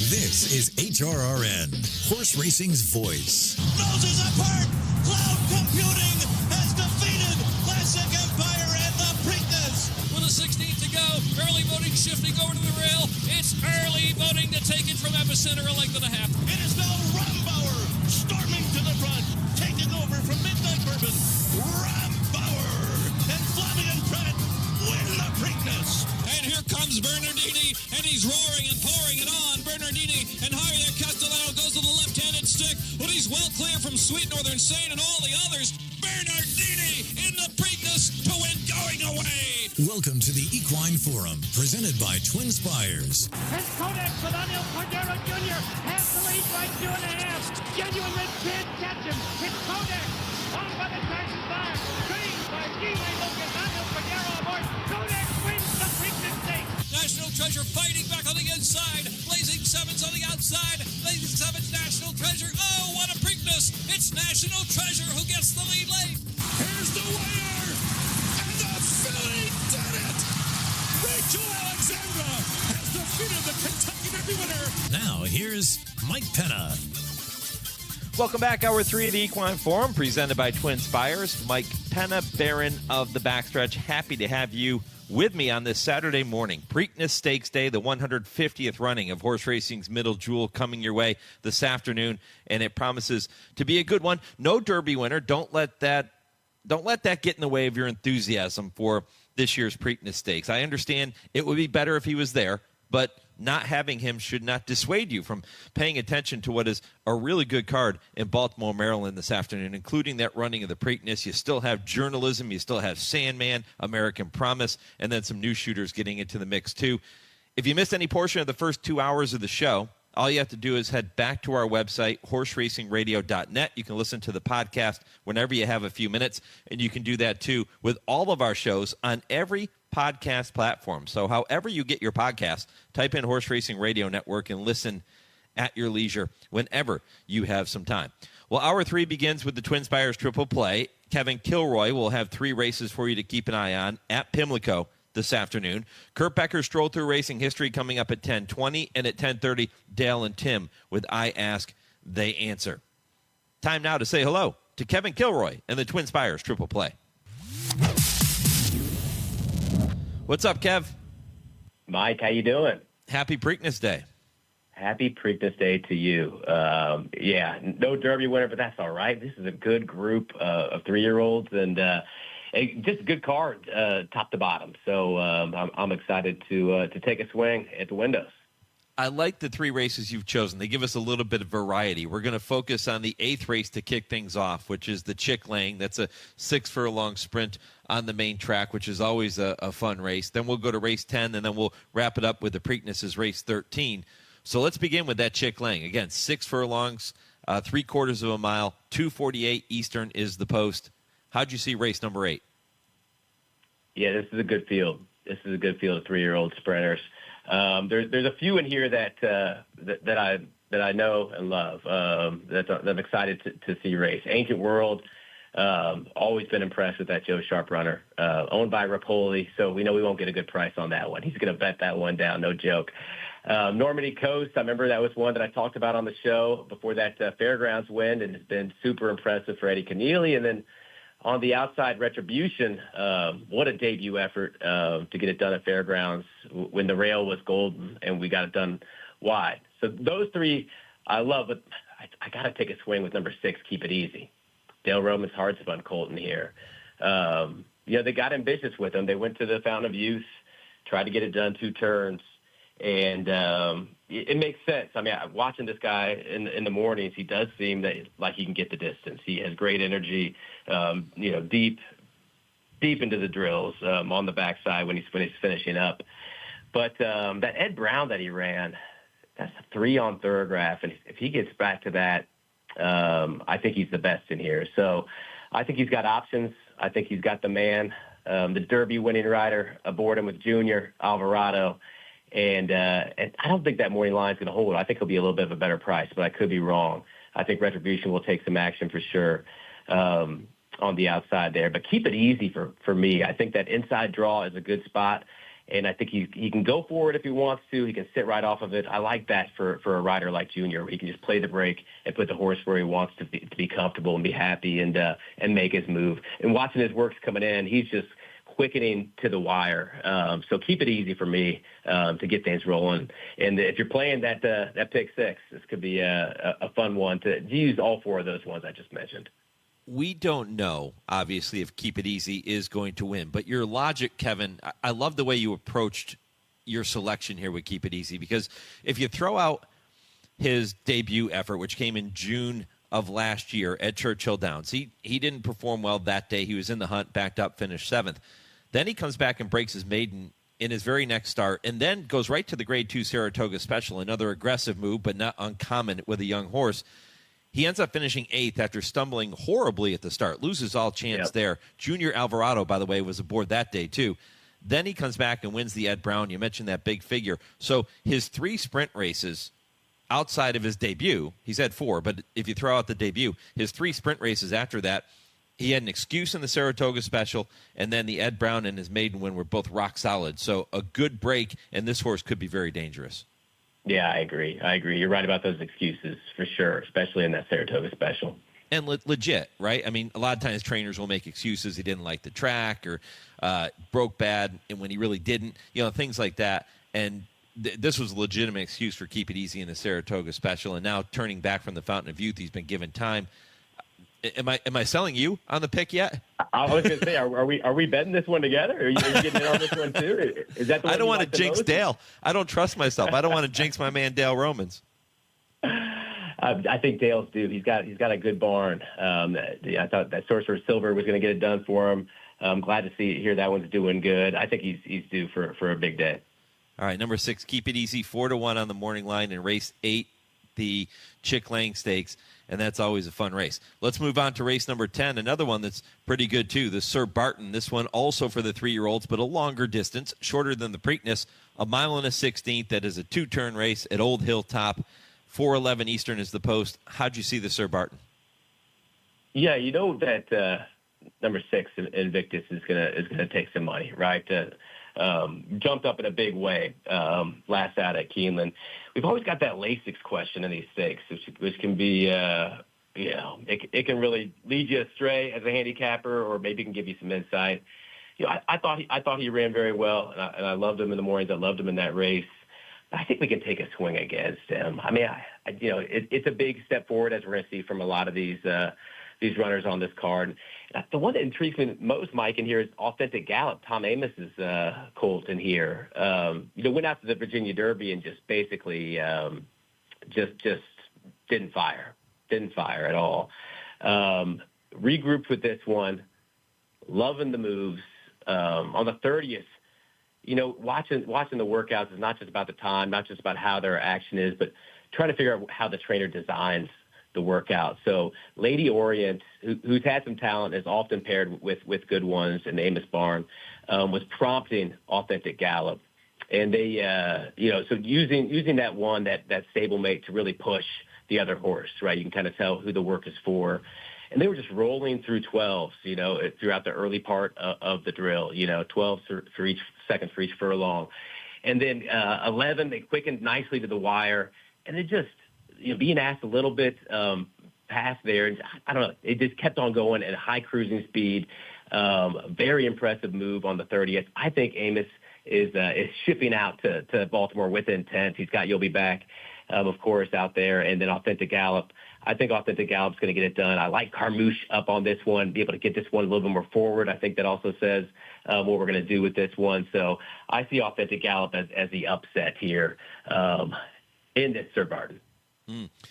This is HRRN, horse racing's voice. Noses apart! Cloud Computing has defeated Classic Empire and the Preakness. With a 16th to go, early voting shifting over to the rail. It's early voting to take it from epicenter, a length and a half. It is now Rombauer storming to the front, taking over from Midnight Bourbon. Rombauer and Flavian Pratt win the Preakness. And here comes Bernardini, and he's roaring and pouring it on. Bernardini and Javier Castellano goes to the left-handed stick, but he's well clear from Sweet Northern Saint and all the others. Bernardini in the Preakness to win going away. Welcome to the Equine Forum, presented by TwinSpires. It's Codex with Anil Cordero Jr. Has the lead by 2.5. Genuine Red can't catch him. It's Codex. On by the Texas Fire. Green by Gile Lucas. Anil Cordero aboard. Codex wins the Preakness Stakes. National Treasure fighting back on the inside. Blazing Sevens on the outside. Blazing Sevens, National Treasure. Oh, what a Preakness. It's National Treasure who gets the lead late. Here's the winner. And the filly did it. Rachel Alexandra has defeated the Kentucky Derby winner. Now, here's Mike Penna. Welcome back. Hour 3 of the Equine Forum, presented by TwinSpires. Mike Penna, Baron of the Backstretch. Happy to have you with me on this Saturday morning. Preakness Stakes Day, the 150th running of horse racing's Middle Jewel, coming your way this afternoon, and it promises to be a good one. No Derby winner. Don't let that get in the way of your enthusiasm for this year's Preakness Stakes. I understand it would be better if he was there, but not having him should not dissuade you from paying attention to what is a really good card in Baltimore, Maryland this afternoon, including that running of the Preakness. You still have journalism. You still have Sandman, American Promise, and then some new shooters getting into the mix too. If you missed any portion of the first 2 hours of the show, all you have to do is head back to our website, horseracingradio.net. You can listen to the podcast whenever you have a few minutes, and you can do that too with all of our shows on every podcast platform. So however you get your podcast, type in Horse Racing Radio Network and listen at your leisure whenever you have some time. Well, hour 3 begins with the TwinSpires Triple Play. Kevin Kilroy will have 3 races for you to keep an eye on at Pimlico this afternoon. Kurt Becker, Stroll Through Racing History, coming up at 10:20, and at 10:30, Dale and Tim with I Ask, They Answer. Time now to say hello to Kevin Kilroy and the TwinSpires Triple Play. What's up, Kev? Mike, how you doing? Happy Preakness Day. Happy Preakness Day to you. Yeah, no Derby winner, but that's all right. This is a good group of 3-year-olds, and just a good card, top to bottom. So I'm excited to take a swing at the windows. I like the 3 races you've chosen. They give us a little bit of variety. We're going to focus on the 8th race to kick things off, which is the Chick Lane. That's a 6-furlong sprint on the main track, which is always a fun race. Then we'll go to race 10, and then we'll wrap it up with the Preakness' race 13. So let's begin with that Chick Lane. Again, 6 furlongs, 3/4 of a mile, 2:48 Eastern is the post. How'd you see race number 8? Yeah, this is a good field. This is a good field of 3-year-old sprinters. There's a few in here that I know and love that I'm excited to see race. Ancient World, always been impressed with that Joe Sharp runner, owned by Rapoli, so we know we won't get a good price on that one. He's going to bet that one down, no joke. Normandy Coast, I remember that was one that I talked about on the show before that Fairgrounds win, and it's been super impressive for Eddie Keneally. And then on the outside, Retribution, what a debut effort to get it done at Fairgrounds when the rail was golden and we got it done wide. So those three I love, but I got to take a swing with number 6, Keep It Easy. Dale Roman's Heart Spun Colton here. They got ambitious with him. They went to the Fountain of Youth, tried to get it done 2 turns, and it makes sense. I mean, watching this guy in the mornings, he does seem like he can get the distance. He has great energy, deep into the drills on the backside when he's finishing up. But that Ed Brown that he ran, that's a 3 on Thoroughgraph, and if he gets back to that, I think he's the best in here. So I think he's got options. I think he's got the man, the Derby winning rider aboard him with Junior Alvarado. And I don't think that morning line's going to hold. I think he'll be a little bit of a better price, but I could be wrong. I think Retribution will take some action for sure on the outside there. But Keep It Easy for me. I think that inside draw is a good spot, and I think he can go for it if he wants to. He can sit right off of it. I like that for a rider like Junior, where he can just play the brake and put the horse where he wants to be comfortable and be happy and make his move. And watching his works coming in, he's just quickening to the wire. So Keep It Easy for me to get things rolling. And if you're playing that pick 6, this could be a fun one to use all 4 of those ones I just mentioned. We don't know, obviously, if Keep It Easy is going to win. But your logic, Kevin, I love the way you approached your selection here with Keep It Easy. Because if you throw out his debut effort, which came in June of last year at Churchill Downs, he didn't perform well that day. He was in the hunt, backed up, finished 7th. Then he comes back and breaks his maiden in his very next start, and then goes right to the Grade 2 Saratoga Special, another aggressive move, but not uncommon with a young horse. He ends up finishing 8th after stumbling horribly at the start, loses all chance there. Junior Alvarado, by the way, was aboard that day too. Then he comes back and wins the Ed Brown. You mentioned that big figure. So his 3 sprint races outside of his debut, he's had 4, but if you throw out the debut, his 3 sprint races after that, he had an excuse in the Saratoga Special, and then the Ed Brown and his maiden win were both rock solid. So a good break, and this horse could be very dangerous. Yeah, I agree. You're right about those excuses for sure, especially in that Saratoga Special. And legit, right? I mean, a lot of times trainers will make excuses. He didn't like the track or broke bad, and when he really didn't, things like that. And this was a legitimate excuse for Keep It Easy in the Saratoga Special. And now turning back from the Fountain of Youth, he's been given time. Am I selling you on the pick yet? I was going to say, are we betting this one together? Are you getting in on this one too? Is that the one I don't want to jinx most? Dale. I don't trust myself. I don't want to jinx my man Dale Romans. I think Dale's due. He's got a good barn. I thought that Sorcerer Silver was going to get it done for him. I'm glad to hear that one's doing good. I think he's due for a big day. All right, number 6, Keep It Easy, 4-1 on the morning line in race 8, the Chick Lang Stakes. And that's always a fun race. Let's move on to race number 10, another one that's pretty good, too, the Sir Barton. This one also for the 3-year-olds, but a longer distance, shorter than the Preakness, 1 1/16. That is a 2-turn race at Old Hilltop. 4:11 Eastern is the post. How'd you see the Sir Barton? Yeah, that number 6, Invictus, is gonna take some money, right? Jumped up in a big way last out at Keeneland. We've always got that Lasix question in these stakes, which can be, it can really lead you astray as a handicapper, or maybe can give you some insight. I thought he ran very well, and I loved him in the mornings. I loved him in that race. I think we can take a swing against him. I mean, it's a big step forward, as we're going to see from a lot of these runners on this card. The one that intrigues me most, Mike, in here is Authentic Gallop, Tom Amos's colt in here. Went out to the Virginia Derby and just basically just didn't fire at all. Regrouped with this one, loving the moves. On the 30th, watching the workouts is not just about the time, not just about how their action is, but trying to figure out how the trainer designs the workout. So Lady Orient, who's had some talent, is often paired with good ones, and Amos Barn was prompting Authentic Gallop. And they, so using that one, that stablemate to really push the other horse, right? You can kind of tell who the work is for. And they were just rolling through 12s, throughout the early part of the drill, 12 for each second for each furlong. And then 11, they quickened nicely to the wire. And it just, being asked a little bit past there, I don't know, it just kept on going at a high cruising speed. Very impressive move on the 30th. I think Amos is shipping out to Baltimore with intent. He's got You'll Be Back. of course, out there, and then Authentic Gallop. I think Authentic Gallop's going to get it done. I like Carmouche up on this one, be able to get this one a little bit more forward. I think that also says what we're going to do with this one. So I see Authentic Gallop as the upset here in this Sir Barton.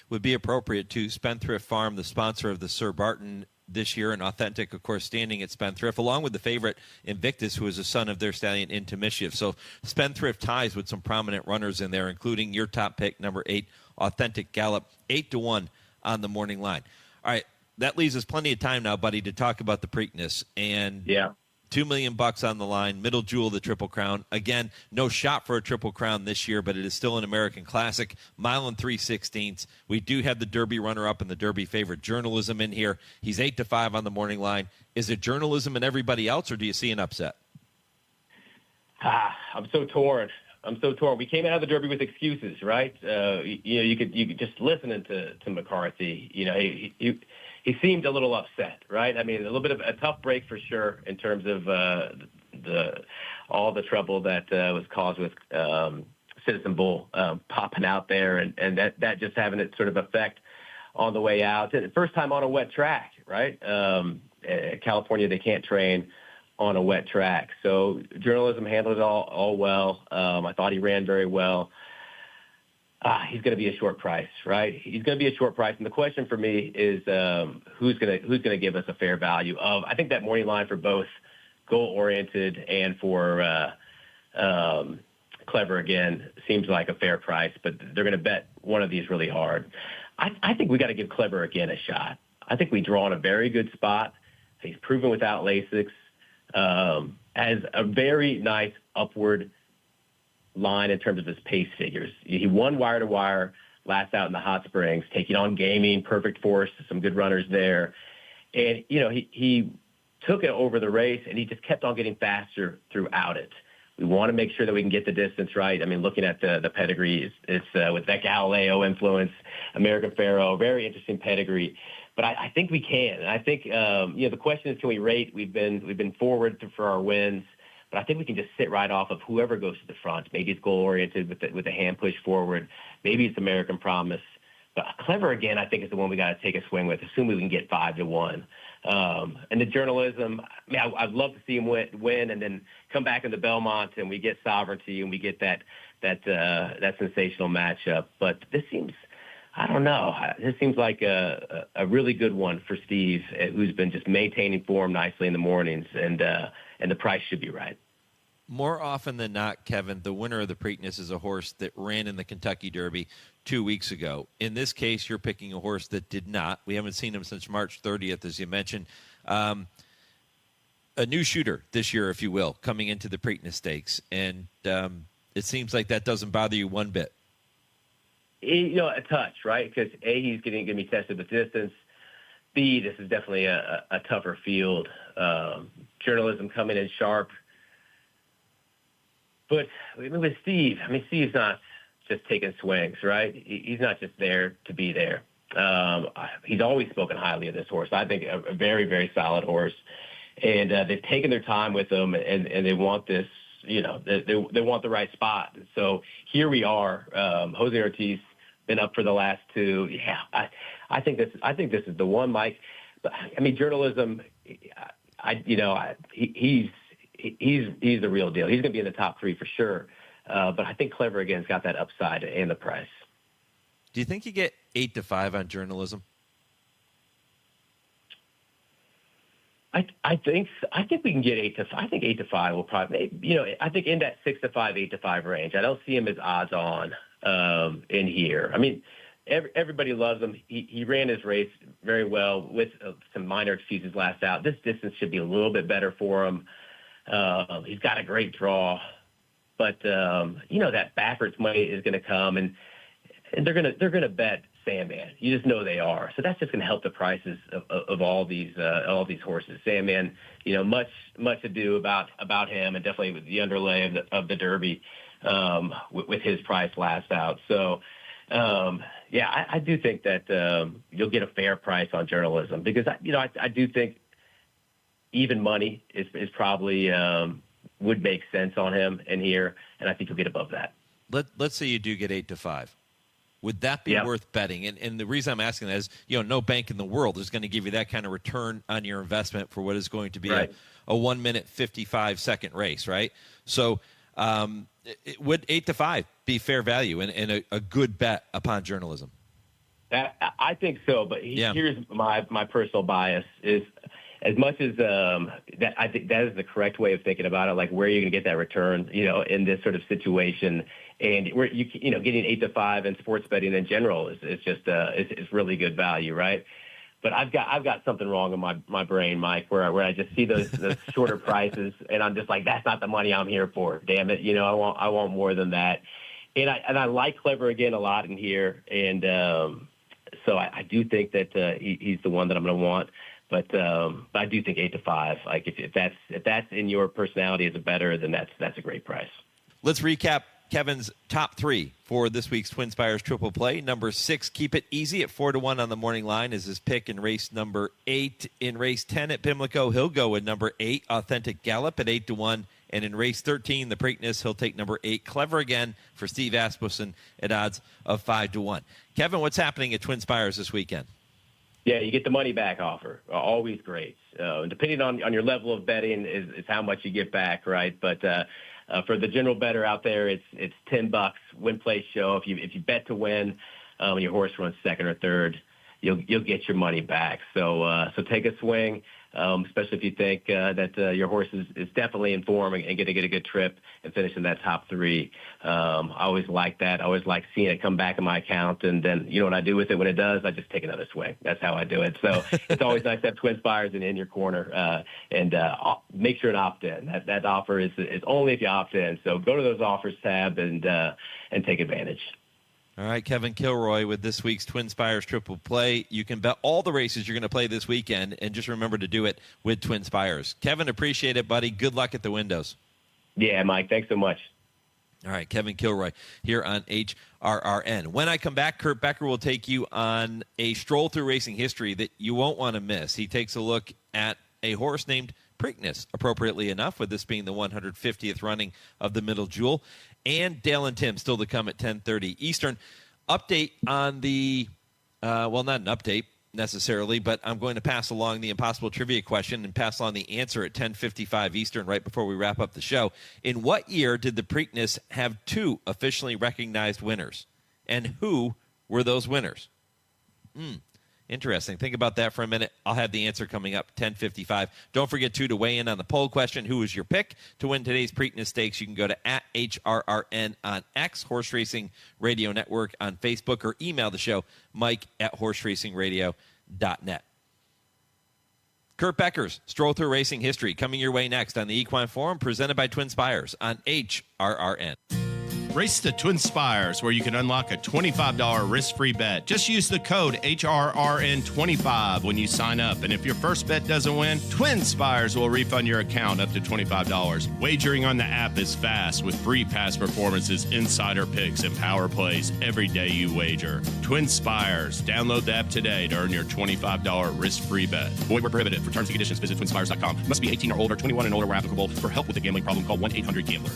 Would be appropriate to Spendthrift Farm, the sponsor of the Sir Barton this year, and Authentic, of course, standing at Spendthrift, along with the favorite Invictus, who is a son of their stallion Into Mischief. So Spendthrift ties with some prominent runners in there, including your top pick, number 8, Authentic Gallop, 8-1 on the morning line. All right, that leaves us plenty of time now, buddy, to talk about the Preakness. And $2 million on the line, middle jewel of the Triple Crown. Again, no shot for a Triple Crown this year, but it is still an American Classic. Mile and 3/16. We do have the Derby runner-up and the Derby favorite Journalism in here. He's 8-5 on the morning line. Is it Journalism and everybody else, or do you see an upset? I'm so torn. We came out of the Derby with excuses, right? You could just listening to McCarthy. He seemed a little upset, right? I mean, a little bit of a tough break for sure in terms of all the trouble that was caused with Citizen Bull popping out there, and that just having its sort of effect on the way out. And first time on a wet track, right? California, they can't train on a wet track. So Journalism handled it all well. I thought he ran very well. He's going to be a short price, right? He's going to be a short price. And the question for me is who's going to give us a fair value of, I think that morning line for both goal-oriented and for Clever Again seems like a fair price, but they're going to bet one of these really hard. I think we got to give Clever Again a shot. I think we draw in a very good spot. He's proven without Lasix. Has a very nice upward line in terms of his pace figures. He won wire to wire last out in the Hot Springs, taking on Gaming, Perfect Force, some good runners there. And, he took it over the race, and he just kept on getting faster throughout it. We want to make sure that we can get the distance right. I mean, looking at the pedigree, it's with that Galileo influence, American Pharoah, very interesting pedigree. But I think we can. And I think, the question is, can we rate? We've been forward for our wins. But I think we can just sit right off of whoever goes to the front. Maybe it's goal-oriented with the hand push forward. Maybe it's American Promise. But Clever Again, I think, is the one we got to take a swing with, assuming we can get 5-1. And the Journalism, I mean, I'd love to see him win and then come back in the Belmont and we get Sovereignty and we get that sensational matchup. But this seems, I don't know, this seems like a really good one for Steve, who's been just maintaining form nicely in the mornings, and the price should be right. More often than not, Kevin, the winner of the Preakness is a horse that ran in the Kentucky Derby 2 weeks ago. In this case, you're picking a horse that did not. We haven't seen him since March 30th, as you mentioned. A new shooter this year, if you will, coming into the Preakness Stakes. And it seems like that doesn't bother you one bit. A touch, right? Because, A, he's going to be tested with distance. B, this is definitely a tougher field. Journalism coming in sharp. But with Steve, I mean, Steve's not just taking swings, right? He's not just there to be there. He's always spoken highly of this horse. I think a very, very solid horse. And they've taken their time with him, and they want this, they want the right spot. So here we are. Jose Ortiz been up for the last two. Yeah, I think this is the one, Mike. But I mean, Journalism, he's the real deal. He's going to be in the top 3 for sure. But I think Clever Again's got that upside and the price. Do you think you get 8-5 on Journalism? I think we can get 8-5. I think 8-5 will probably, I think in that 6-5, 8-5 range. I don't see him as odds on in here. I mean, everybody loves him. He ran his race very well with some minor excuses last out. This distance should be a little bit better for him. He's got a great draw, but that backwards money is going to come, and they're going to bet Sandman. You just know they are. So that's just going to help the prices of all these horses. Sandman, much ado about him, and definitely with the underlay of the Derby with his price last out. So I do think that you'll get a fair price on Journalism, because I do think even money is probably would make sense on him in here, and I think you'll get above that. Let's say you do get 8-5. Would that be worth betting? And the reason I'm asking that is, no bank in the world is going to give you that kind of return on your investment for what is going to be a 1 minute 55-second race, right? So would 8-5 be fair value and a good bet upon journalism? I think so, but here's my personal bias is, as much as that, I think that is the correct way of thinking about it. Like, where are you going to get that return, in this sort of situation? And where getting 8-5 in sports betting in general is just it's really good value, right? But I've got something wrong in my brain, Mike, where I just see those shorter prices, and I'm just like, that's not the money I'm here for. Damn it, I want more than that. And I like Clever Again a lot in here, and so I do think that he's the one that I'm going to want. But I do think 8-5. Like, if that's in your personality as a bettor, then that's a great price. Let's recap Kevin's top 3 for this week's TwinSpires Triple Play. Number 6, Keep It Easy at 4-1 on the morning line is his pick in race number 8. In race 10 at Pimlico, he'll go with number 8, Authentic Gallop at 8-1. And in race 13, the Preakness, he'll take number 8, Clever Again, for Steve Asmussen at odds of 5-1. Kevin, what's happening at TwinSpires this weekend? Yeah, you get the money back offer. Always great. Depending on your level of betting is how much you get back, right? But for the general bettor out there, it's $10 win, place, show. If you bet to win, when your horse runs second or third, you'll get your money back. So take a swing, especially if you think that your horse is definitely in form and going to get a good trip and finish in that top 3. I always like that. I always like seeing it come back in my account, and then you know what I do with it when it does? I just take another swing. That's how I do it. So it's always nice to have TwinSpires in your corner, and make sure to opt in. That offer is only if you opt in. So go to those offers tab and take advantage. All right, Kevin Kilroy with this week's TwinSpires Triple Play. You can bet all the races you're going to play this weekend, and just remember to do it with TwinSpires. Kevin, appreciate it, buddy. Good luck at the windows. Yeah, Mike, thanks so much. All right, Kevin Kilroy here on HRRN. When I come back, Kurt Becker will take you on a stroll through racing history that you won't want to miss. He takes a look at a horse named Preakness, appropriately enough, with this being the 150th running of the Middle Jewel. And Dale and Tim still to come at 10:30 Eastern. Update on the, well, not an update necessarily, but I'm going to pass along the impossible trivia question and pass along the answer at 10:55 Eastern right before we wrap up the show. In what year did the Preakness have 2 officially recognized winners? And who were those winners? Interesting. Think about that for a minute. I'll have the answer coming up 10:55. Don't forget, to weigh in on the poll question. Who is your pick to win today's Preakness Stakes? You can go to @HRRN on X, Horse Racing Radio Network on Facebook, or email the show, mike@horseracingradio.net. Kurt Becker's Stroll Through Racing History coming your way next on the Equine Forum, presented by TwinSpires on HRRN. Race the TwinSpires, where you can unlock a $25 risk-free bet. Just use the code HRRN25 when you sign up. And if your first bet doesn't win, TwinSpires will refund your account up to $25. Wagering on the app is fast with free past performances, insider picks, and power plays every day you wager. TwinSpires. Download the app today to earn your $25 risk-free bet. Void where prohibited. For terms and conditions, visit TwinSpires.com. Must be 18 or older, 21 and older where applicable. For help with a gambling problem, call 1-800-GAMBLER.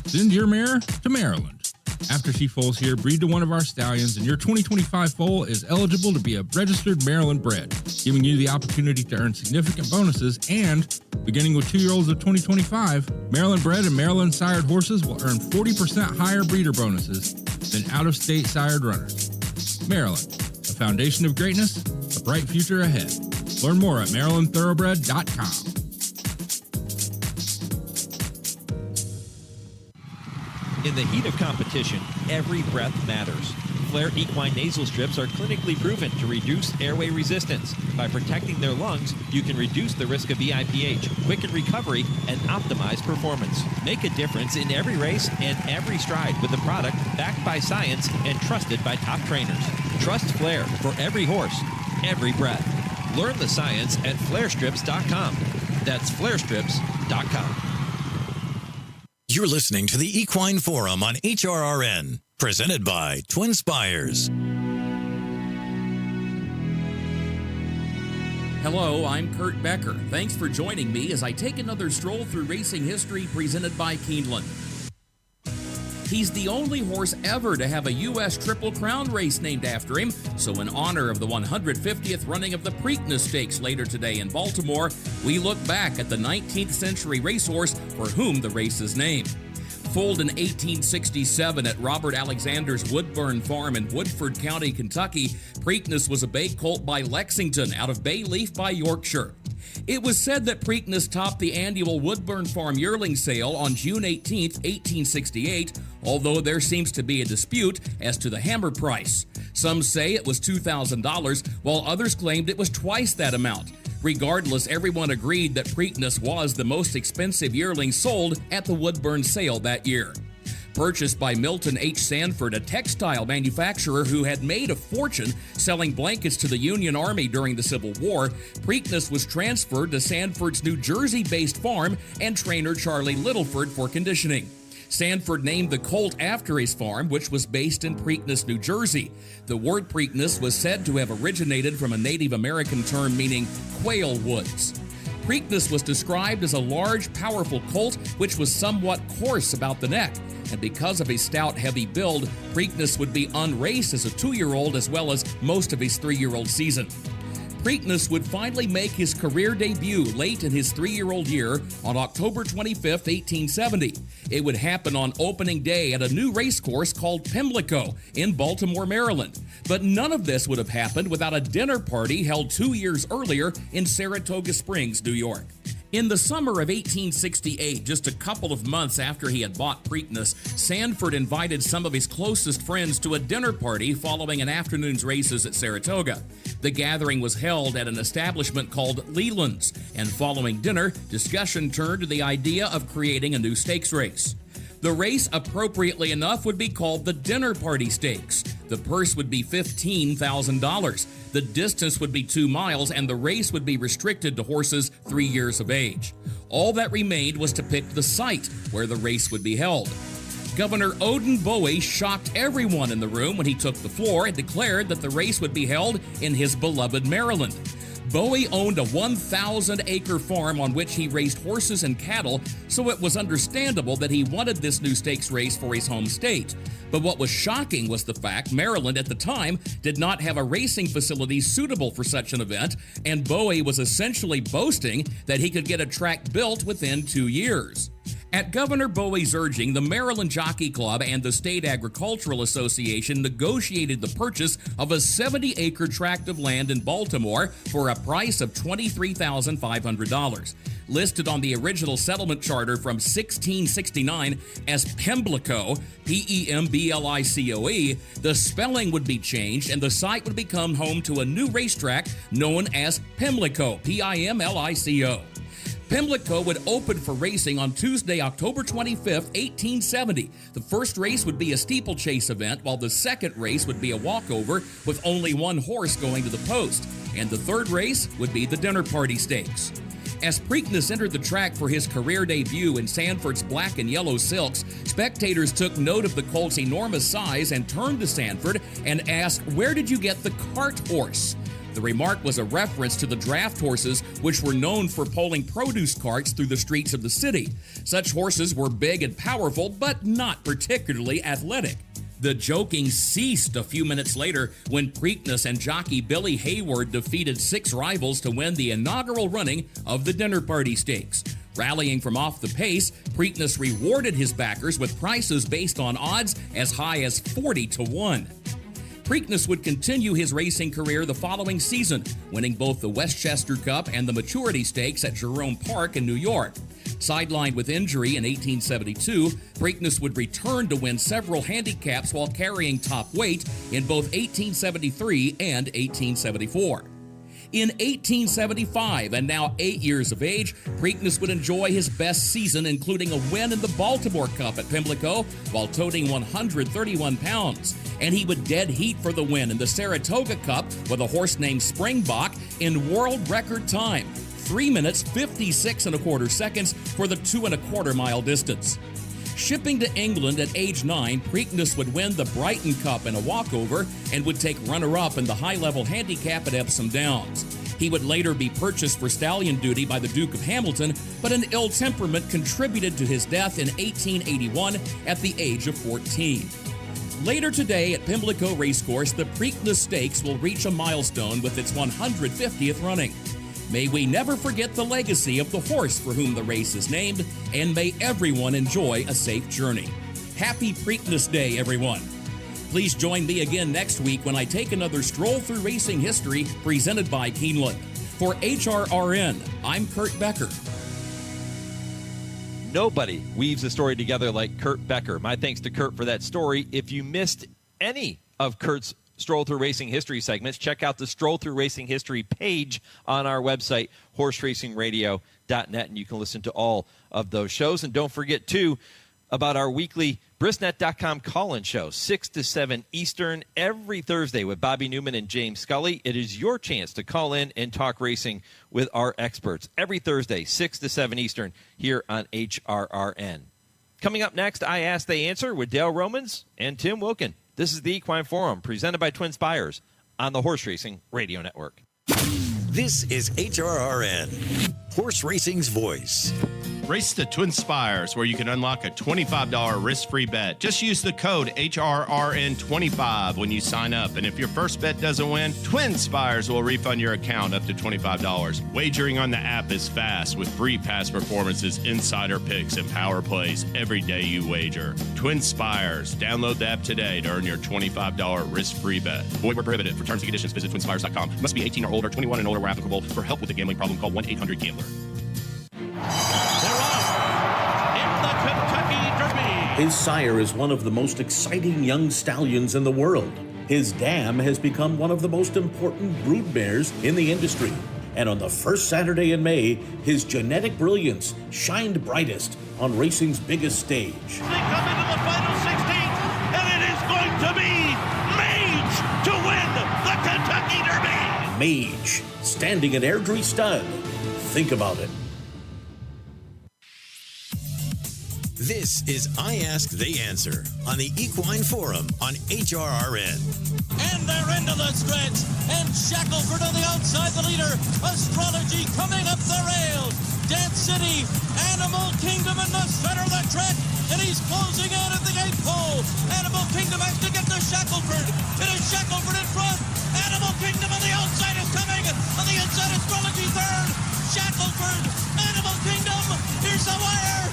Send your mare to Maryland. After she foals here, breed to one of our stallions, and your 2025 foal is eligible to be a registered Maryland bred, giving you the opportunity to earn significant bonuses. And beginning with 2-year-olds of 2025, Maryland bred and Maryland sired horses will earn 40% higher breeder bonuses than out-of-state sired runners. Maryland, a foundation of greatness, a bright future ahead. Learn more at MarylandThoroughbred.com. In the heat of competition, every breath matters. Flair Equine nasal strips are clinically proven to reduce airway resistance. By protecting their lungs, you can reduce the risk of EIPH, quicken recovery, and optimize performance. Make a difference in every race and every stride with a product backed by science and trusted by top trainers. Trust Flair for every horse, every breath. Learn the science at FlairStrips.com. That's FlairStrips.com. You're listening to the Equine Forum on HRRN, presented by TwinSpires. Hello, I'm Kurt Becker. Thanks for joining me as I take another stroll through racing history presented by Keeneland. He's the only horse ever to have a U.S. Triple Crown race named after him, so in honor of the 150th running of the Preakness Stakes later today in Baltimore, we look back at the 19th century racehorse for whom the race is named. Foaled in 1867 at Robert Alexander's Woodburn Farm in Woodford County, Kentucky, Preakness was a bay colt by Lexington out of Bayleaf by Yorkshire. It was said that Preakness topped the annual Woodburn Farm yearling sale on June 18, 1868, although there seems to be a dispute as to the hammer price. Some say it was $2,000, while others claimed it was twice that amount. Regardless, everyone agreed that Preakness was the most expensive yearling sold at the Woodburn sale that year. Purchased by Milton H. Sanford, a textile manufacturer who had made a fortune selling blankets to the Union Army during the Civil War, Preakness was transferred to Sanford's New Jersey-based farm and trainer Charlie Littleford for conditioning. Sanford named the colt after his farm, which was based in Preakness, New Jersey. The word Preakness was said to have originated from a Native American term meaning quail woods. Preakness was described as a large, powerful colt which was somewhat coarse about the neck, and because of his stout, heavy build, Preakness would be unraced as a 2-year-old as well as most of his 3-year-old season. Preakness would finally make his career debut late in his 3-year-old year on October 25, 1870. It would happen on opening day at a new racecourse called Pimlico in Baltimore, Maryland. But none of this would have happened without a dinner party held 2 years earlier in Saratoga Springs, New York. In the summer of 1868, just a couple of months after he had bought Preakness, Sanford invited some of his closest friends to a dinner party following an afternoon's races at Saratoga. The gathering was held at an establishment called Leland's, and following dinner, discussion turned to the idea of creating a new stakes race. The race, appropriately enough, would be called the Dinner Party Stakes. The purse would be $15,000. The distance would be 2 miles, and the race would be restricted to horses 3 years of age. All that remained was to pick the site where the race would be held. Governor Odin Bowie shocked everyone in the room when he took the floor and declared that the race would be held in his beloved Maryland. Bowie owned a 1,000-acre farm on which he raised horses and cattle, so it was understandable that he wanted this new stakes race for his home state. But what was shocking was the fact Maryland at the time did not have a racing facility suitable for such an event, and Bowie was essentially boasting that he could get a track built within 2 years. At Governor Bowie's urging, the Maryland Jockey Club and the State Agricultural Association negotiated the purchase of a 70-acre tract of land in Baltimore for a price of $23,500. Listed on the original settlement charter from 1669 as Pimlico, P-E-M-B-L-I-C-O-E, the spelling would be changed and the site would become home to a new racetrack known as Pimlico, P-I-M-L-I-C-O. Pimlico would open for racing on Tuesday, October 25, 1870. The first race would be a steeplechase event, while the second race would be a walkover with only one horse going to the post. And the third race would be the Dinner Party Stakes. As Preakness entered the track for his career debut in Sanford's black and yellow silks, spectators took note of the colt's enormous size and turned to Sanford and asked, "Where did you get the cart horse?" The remark was a reference to the draft horses, which were known for pulling produce carts through the streets of the city. Such horses were big and powerful, but not particularly athletic. The joking ceased a few minutes later when Preakness and jockey Billy Hayward defeated 6 rivals to win the inaugural running of the Dinner Party Stakes. Rallying from off the pace, Preakness rewarded his backers with prices based on odds as high as 40-1. Preakness would continue his racing career the following season, winning both the Westchester Cup and the Maturity Stakes at Jerome Park in New York. Sidelined with injury in 1872, Preakness would return to win several handicaps while carrying top weight in both 1873 and 1874. In 1875, and now 8 years of age, Preakness would enjoy his best season, including a win in the Baltimore Cup at Pimlico while toting 131 pounds. And he would dead heat for the win in the Saratoga Cup with a horse named Springbok in world record time, 3 minutes, 56 1/4 seconds for the 2 1/4 mile distance. Shipping to England at age 9, Preakness would win the Brighton Cup in a walkover and would take runner-up in the high-level handicap at Epsom Downs. He would later be purchased for stallion duty by the Duke of Hamilton, but an ill temperament contributed to his death in 1881 at the age of 14. Later today at Pimlico Racecourse, the Preakness Stakes will reach a milestone with its 150th running. May we never forget the legacy of the horse for whom the race is named, and may everyone enjoy a safe journey. Happy Preakness Day, everyone. Please join me again next week when I take another stroll through racing history presented by Keeneland. For HRRN, I'm Kurt Becker. Nobody weaves a story together like Kurt Becker. My thanks to Kurt for that story. If you missed any of Kurt's Stroll Through Racing History segments, check out the Stroll Through Racing History page on our website, horseracingradio.net, and you can listen to all of those shows. And don't forget, too, about our weekly Brisnet.com call-in show, 6 to 7 Eastern, every Thursday with Bobby Newman and James Scully. It is your chance to call in and talk racing with our experts. Every Thursday, 6 to 7 Eastern, here on HRRN. Coming up next, I Ask, They Answer with Dale Romans and Tim Wilkin. This is the Equine Forum, presented by TwinSpires on the Horse Racing Radio Network. This is HRRN, horse racing's voice. Race to TwinSpires, where you can unlock a $25 risk-free bet. Just use the code HRRN25 when you sign up. And if your first bet doesn't win, TwinSpires will refund your account up to $25. Wagering on the app is fast with free past performances, insider picks, and power plays every day you wager. TwinSpires. Download the app today to earn your $25 risk-free bet. Void where prohibited. For terms and conditions, visit TwinSpires.com. Must be 18 or older, 21 and older where applicable. For help with a gambling problem, call 1-800-GAMBLER. His sire is one of the most exciting young stallions in the world. His dam has become one of the most important brood mares in the industry. And on the first Saturday in May, his genetic brilliance shined brightest on racing's biggest stage. They come into the final 16, and it is going to be Mage to win the Kentucky Derby. Mage, standing at Airdrie Stud. Think about it. This is I Ask, They Answer on the Equine Forum on HRRN. And they're into the stretch, and Shackelford on the outside, the leader. Astrology coming up the rail. Dance City, Animal Kingdom in the center of the track, and he's closing in at the gate pole. Animal Kingdom has to get to Shackelford. It is Shackelford in front. Animal Kingdom on the outside is coming. On the inside, Astrology third. Shackelford, Animal Kingdom. Here's the wire.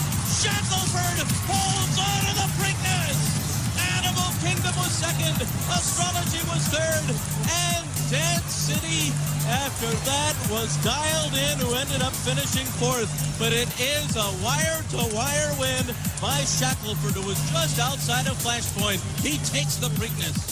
Shackelford holds on to the Preakness. Animal Kingdom was second. Astrology was third. And Dance City, after that, was dialed in, who ended up finishing fourth. But it is a wire-to-wire win by Shackelford, who was just outside of Flashpoint. He takes the Preakness.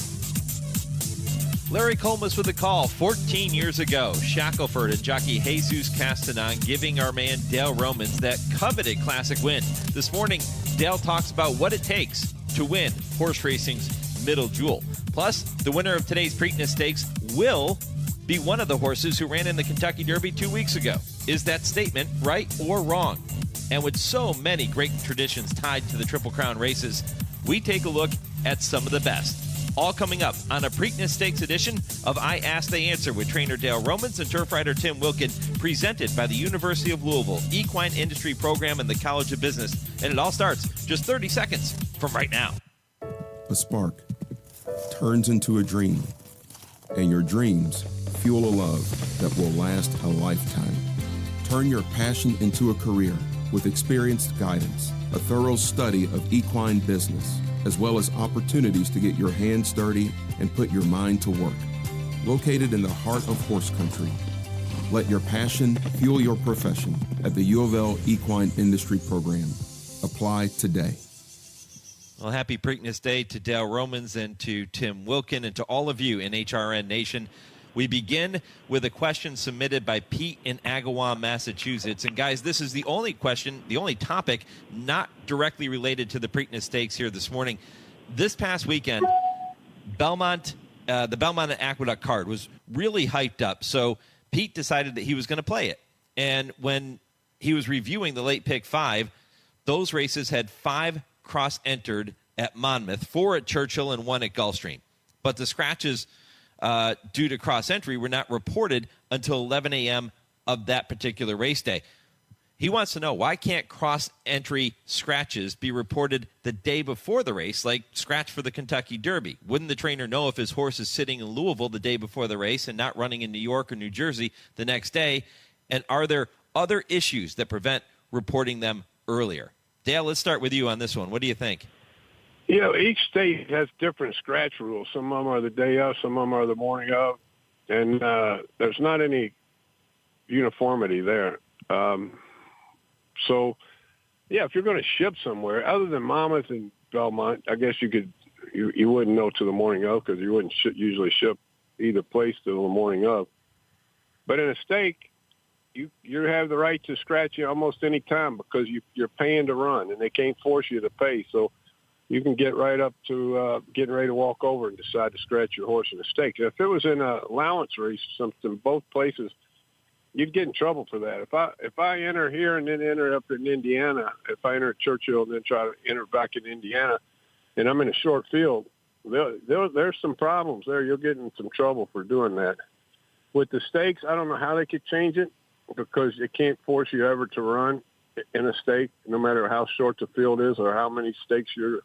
Larry Colmus with a call 14 years ago. Shackelford and jockey Jesus Castanon giving our man Dale Romans that coveted classic win. This morning, Dale talks about what it takes to win horse racing's middle jewel. Plus, the winner of today's Preakness Stakes will be one of the horses who ran in the Kentucky Derby 2 weeks ago. Is that statement right or wrong? And with so many great traditions tied to the Triple Crown races, we take a look at some of the best. All coming up on a Preakness Stakes edition of I Ask, They Answer with trainer Dale Romans and turf rider Tim Wilkin, presented by the University of Louisville Equine Industry Program and the College of Business. And it all starts just 30 seconds from right now. A spark turns into a dream, and your dreams fuel a love that will last a lifetime. Turn your passion into a career with experienced guidance, a thorough study of equine business, as well as opportunities to get your hands dirty and put your mind to work. Located in the heart of horse country, let your passion fuel your profession at the U of L Equine Industry Program. Apply today. Well, happy Preakness Day to Dale Romans and to Tim Wilkin and to all of you in HRN Nation. We begin with a question submitted by Pete in Agawam, Massachusetts. And guys, this is the only question, the only topic not directly related to the Preakness Stakes here this morning. This past weekend, Belmont, the Belmont and Aqueduct card was really hyped up. So Pete decided that he was going to play it. And when he was reviewing the late pick 5, those races had 5 cross-entered at Monmouth, 4 at Churchill, and 1 at Gulfstream. But the scratches due to cross-entry were not reported until 11 a.m. of that particular race day. He wants to know, why can't cross-entry scratches be reported the day before the race, like scratch for the Kentucky Derby? Wouldn't the trainer know if his horse is sitting in Louisville the day before the race and not running in New York or New Jersey the next day? And are there other issues that prevent reporting them earlier? Dale, let's start with you on this one. What do you think? Each state has different scratch rules. Some of them are the day of, some of them are the morning of, and there's not any uniformity there. So, if you're going to ship somewhere, other than Monmouth and Belmont, I guess you wouldn't know to the morning of, because you wouldn't usually ship either place to the morning of. But in a stake, you have the right to scratch you almost any time, because you're paying to run, and they can't force you to pay. So you can get right up to getting ready to walk over and decide to scratch your horse in a stake. If it was in an allowance race or something, both places, you'd get in trouble for that. If I enter here and then enter up in Indiana, if I enter at Churchill and then try to enter back in Indiana, and I'm in a short field, there's some problems there. You'll get in some trouble for doing that. With the stakes, I don't know how they could change it, because it can't force you ever to run in a stake, no matter how short the field is or how many stakes you're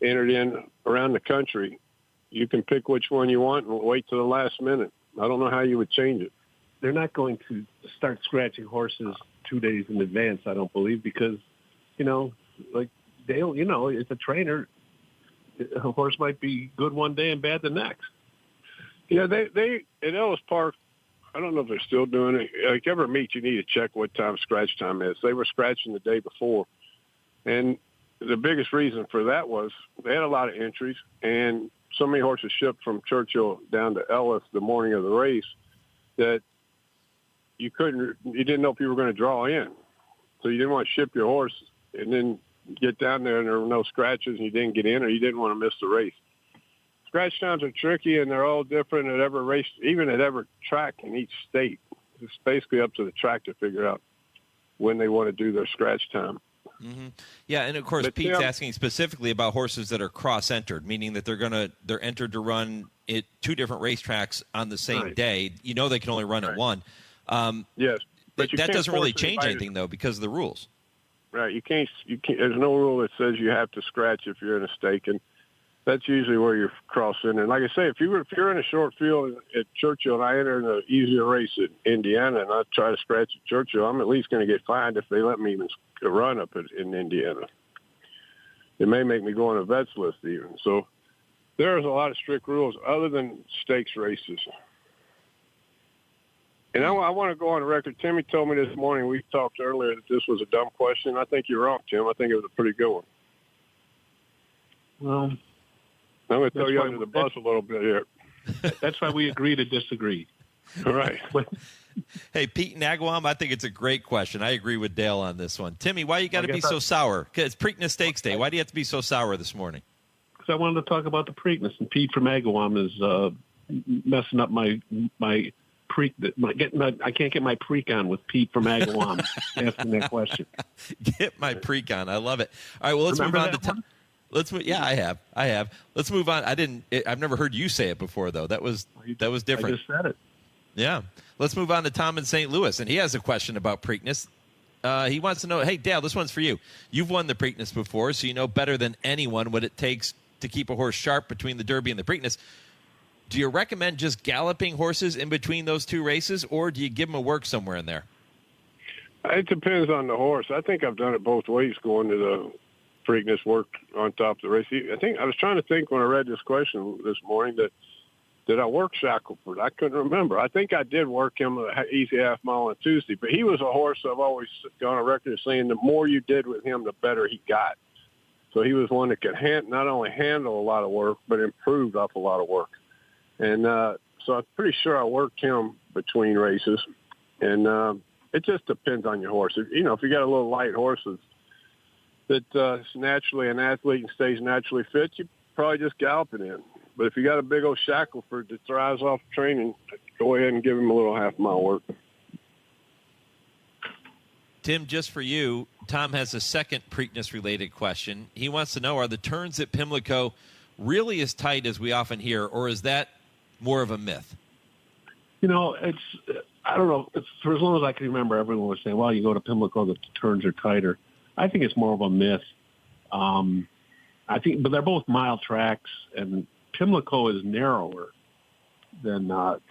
entered in around the country. You can pick which one you want and wait till the last minute. I don't know how you would change it. They're not going to start scratching horses 2 days in advance, I don't believe, because, like Dale, as a trainer, a horse might be good one day and bad the next. Yeah, they at Ellis Park, I don't know if they're still doing it. Like every meet, you need to check what time scratch time is. They were scratching the day before. And the biggest reason for that was they had a lot of entries, and so many horses shipped from Churchill down to Ellis the morning of the race that you didn't know if you were going to draw in. So you didn't want to ship your horse and then get down there and there were no scratches and you didn't get in, or you didn't want to miss the race. Scratch times are tricky, and they're all different at every race, even at every track in each state. It's basically up to the track to figure out when they want to do their scratch time. Mm-hmm. Yeah, and of course, Pete's asking specifically about horses that are cross-entered, meaning that they're entered to run at two different racetracks on the same day. They can only run at one. Yes, but that doesn't really change anything, though, because of the rules. Right. You can't. There's no rule that says you have to scratch if you're in a stake, and that's usually where you're crossing. And like I say, if you're in a short field at Churchill and I enter in an easier race at Indiana and I try to scratch at Churchill, I'm at least going to get fined if they let me even run up in Indiana. It may make me go on a vet's list even. So there's a lot of strict rules other than stakes races. And I want to go on the record. Timmy told me this morning, we talked earlier, that this was a dumb question. I think you're wrong, Tim. I think it was a pretty good one. Well, I'm going to throw you under the bus a little bit here. That's why we agree to disagree. All right. Hey, Pete and Agawam, I think it's a great question. I agree with Dale on this one. Timmy, why you got to be so sour? It's Preakness Stakes Day. Why do you have to be so sour this morning? Because I wanted to talk about the Preakness, and Pete from Agawam is messing up my I can't get my preak on with Pete from Agawam asking that question. Get my preak on. I love it. All right, well, let's move on to Yeah, I have. Let's move on. I've never heard you say it before, though. That was different. I just said it. Yeah. Let's move on to Tom in St. Louis, and he has a question about Preakness. He wants to know, hey, Dale, this one's for you. You've won the Preakness before, so you know better than anyone what it takes to keep a horse sharp between the Derby and the Preakness. Do you recommend just galloping horses in between those two races, or do you give them a work somewhere in there? It depends on the horse. I think I've done it both ways, going to the Preakness, work on top of the race. I was trying to think when I read this question this morning that did I work Shackelford? I couldn't remember. I think I did work him an easy half mile on Tuesday, but he was a horse I've always gone on record as saying the more you did with him, the better he got. So he was one that could not only handle a lot of work, but improved off a lot of work. And so I'm pretty sure I worked him between races. And it just depends on your horse. If you got a little light horse that's naturally an athlete and stays naturally fit, you probably just gallop it in. But if you got a big old Shackelford that thrives off training, go ahead and give him a little half-mile work. Tim, just for you, Tom has a second Preakness-related question. He wants to know, are the turns at Pimlico really as tight as we often hear, or is that more of a myth? It's I don't know. For as long as I can remember, everyone was saying, well, you go to Pimlico, the turns are tighter. I think it's more of a myth. I think, but they're both mile tracks, and Pimlico is narrower than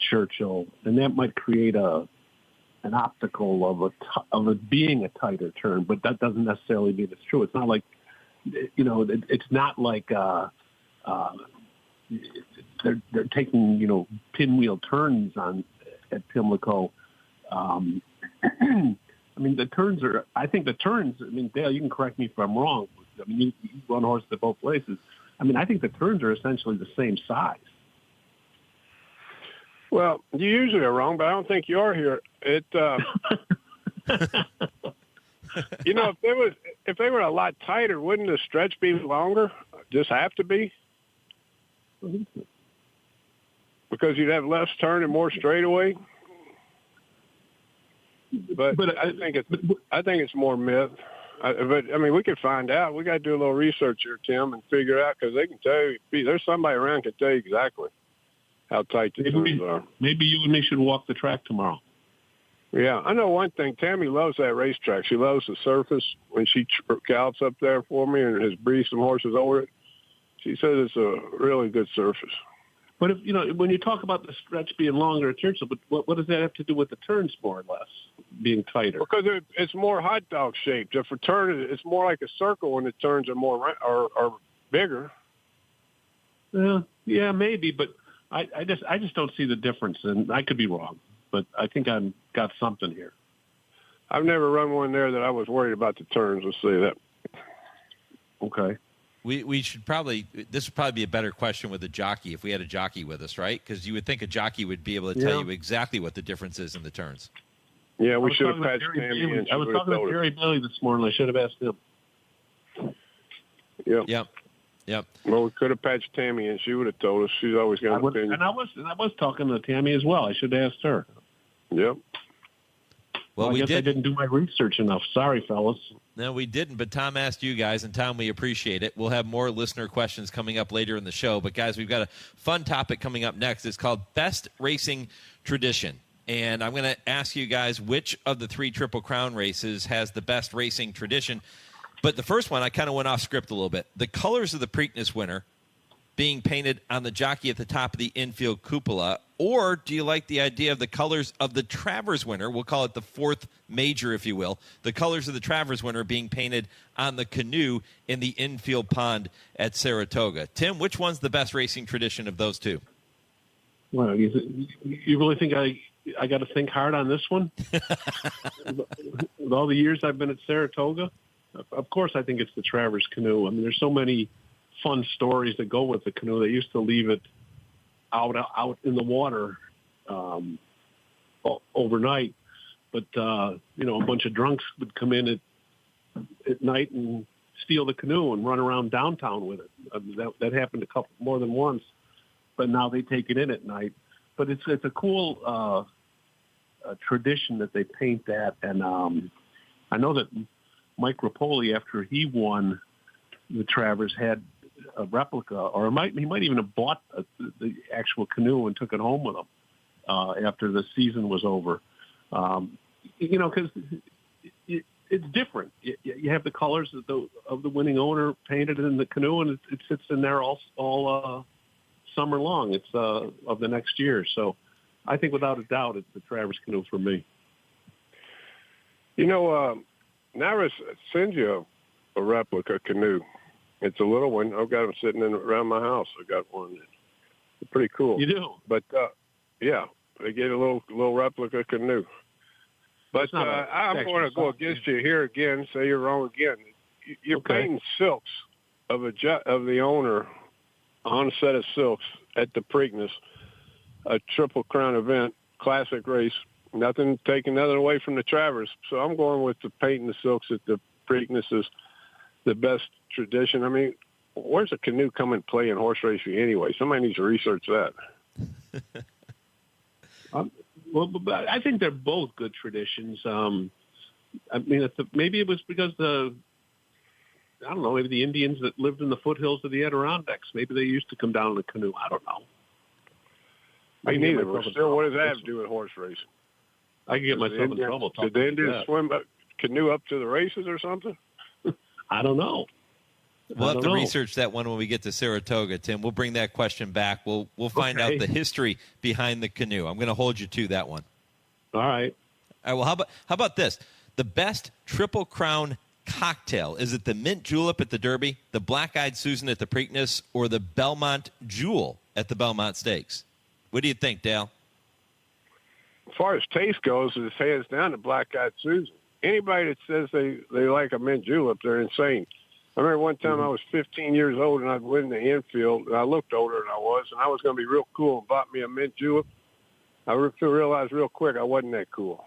Churchill, and that might create an optical of it being a tighter turn, but that doesn't necessarily mean it's true. It's not like, it's not like they're taking pinwheel turns at Pimlico. I mean, the turns are. I think the turns. I mean, Dale, you can correct me if I'm wrong. I mean, you run horses at both places. I mean, I think the turns are essentially the same size. Well, you usually are wrong, but I don't think you are here. It, if they were a lot tighter, wouldn't the stretch be longer? Just have to be, because you'd have less turn and more straightaway. But I think it's more myth. But I mean, we could find out. We got to do a little research here, Tim, and figure out, because they can tell you. There's somebody around can tell you exactly how tight the turns are. Maybe you and me should walk the track tomorrow. Yeah, I know one thing. Tammy loves that racetrack. She loves the surface. When she gallops up there for me and has breezed some horses over it, she says it's a really good surface. But if when you talk about the stretch being longer at Churchill, but what does that have to do with the turns more or less being tighter? Because it's more hot dog shaped. If a turn, it's more like a circle when the turns are more are bigger. Yeah, maybe, but I just don't see the difference, and I could be wrong, but I think I've got something here. I've never run one there that I was worried about the turns. Let's say that. Okay. We should probably, this would probably be a better question with a jockey if we had a jockey with us, right? Because you would think a jockey would be able to tell you exactly what the difference is in the turns. Yeah, we should have patched Tammy. I was talking to Jerry Bailey this morning. I should have asked him. Yep. Well, we could have patched Tammy, and she would have told us. She's always got an opinion. And I was talking to Tammy as well. I should have asked her. Yep. Well, I guess I didn't do my research enough. Sorry, fellas. No, we didn't, but Tom asked you guys, and Tom, we appreciate it. We'll have more listener questions coming up later in the show. But, guys, we've got a fun topic coming up next. It's called Best Racing Tradition. And I'm going to ask you guys which of the 3 Triple Crown races has the best racing tradition. But the first one, I kind of went off script a little bit. The colors of the Preakness winner being painted on the jockey at the top of the infield cupola, or do you like the idea of the colors of the Travers winner? We'll call it the 4th major, if you will. The colors of the Travers winner being painted on the canoe in the infield pond at Saratoga. Tim, which one's the best racing tradition of those two? Well, you really think I got to think hard on this one? With all the years I've been at Saratoga, of course I think it's the Travers canoe. I mean, there's so many fun stories that go with the canoe. They used to leave it out in the water overnight, but a bunch of drunks would come in at night and steal the canoe and run around downtown with it. That happened more than once, but now they take it in at night. But it's a cool tradition that they paint that, and I know that Mike Rapoli, after he won the Travers, had a replica, or he might even have bought the actual canoe and took it home with him after the season was over. Because it's different. You have the colors of the winning owner painted in the canoe, and it sits in there all summer long. It's of the next year. So I think without a doubt, it's the Travers canoe for me. Naris sends you a replica canoe. It's a little one. I've got them sitting around my house. I got one. It's pretty cool. You do? But, yeah, they get a little replica canoe. But I'm going to go against you here again, say you're wrong again. You're painting silks of the owner on a set of silks at the Preakness, a Triple Crown event, classic race. Nothing taking nothing away from the Travers. So I'm going with the painting the silks at the Preakness is the best tradition. I mean, where's a canoe come and play in horse racing anyway? Somebody needs to research that. Well, I think they're both good traditions. I mean, maybe it was because maybe the Indians that lived in the foothills of the Adirondacks, maybe they used to come down in a canoe. I don't know. Me neither. But still, what does that have to do with horse racing? I could get myself in trouble. Did the Indians swim canoe up to the races or something? I don't know. We'll have to research that one when we get to Saratoga, Tim. We'll bring that question back. We'll find out the history behind the canoe. I'm going to hold you to that one. All right. All right. Well, how about this? The best Triple Crown cocktail, is it the mint julep at the Derby, the black-eyed Susan at the Preakness, or the Belmont Jewel at the Belmont Stakes? What do you think, Dale? As far as taste goes, it's hands down the black-eyed Susan. Anybody that says they like a mint julep, they're insane. I remember one time I was 15 years old, and I'd win the infield, and I looked older than I was, and I was going to be real cool and bought me a mint julep. I realized real quick I wasn't that cool.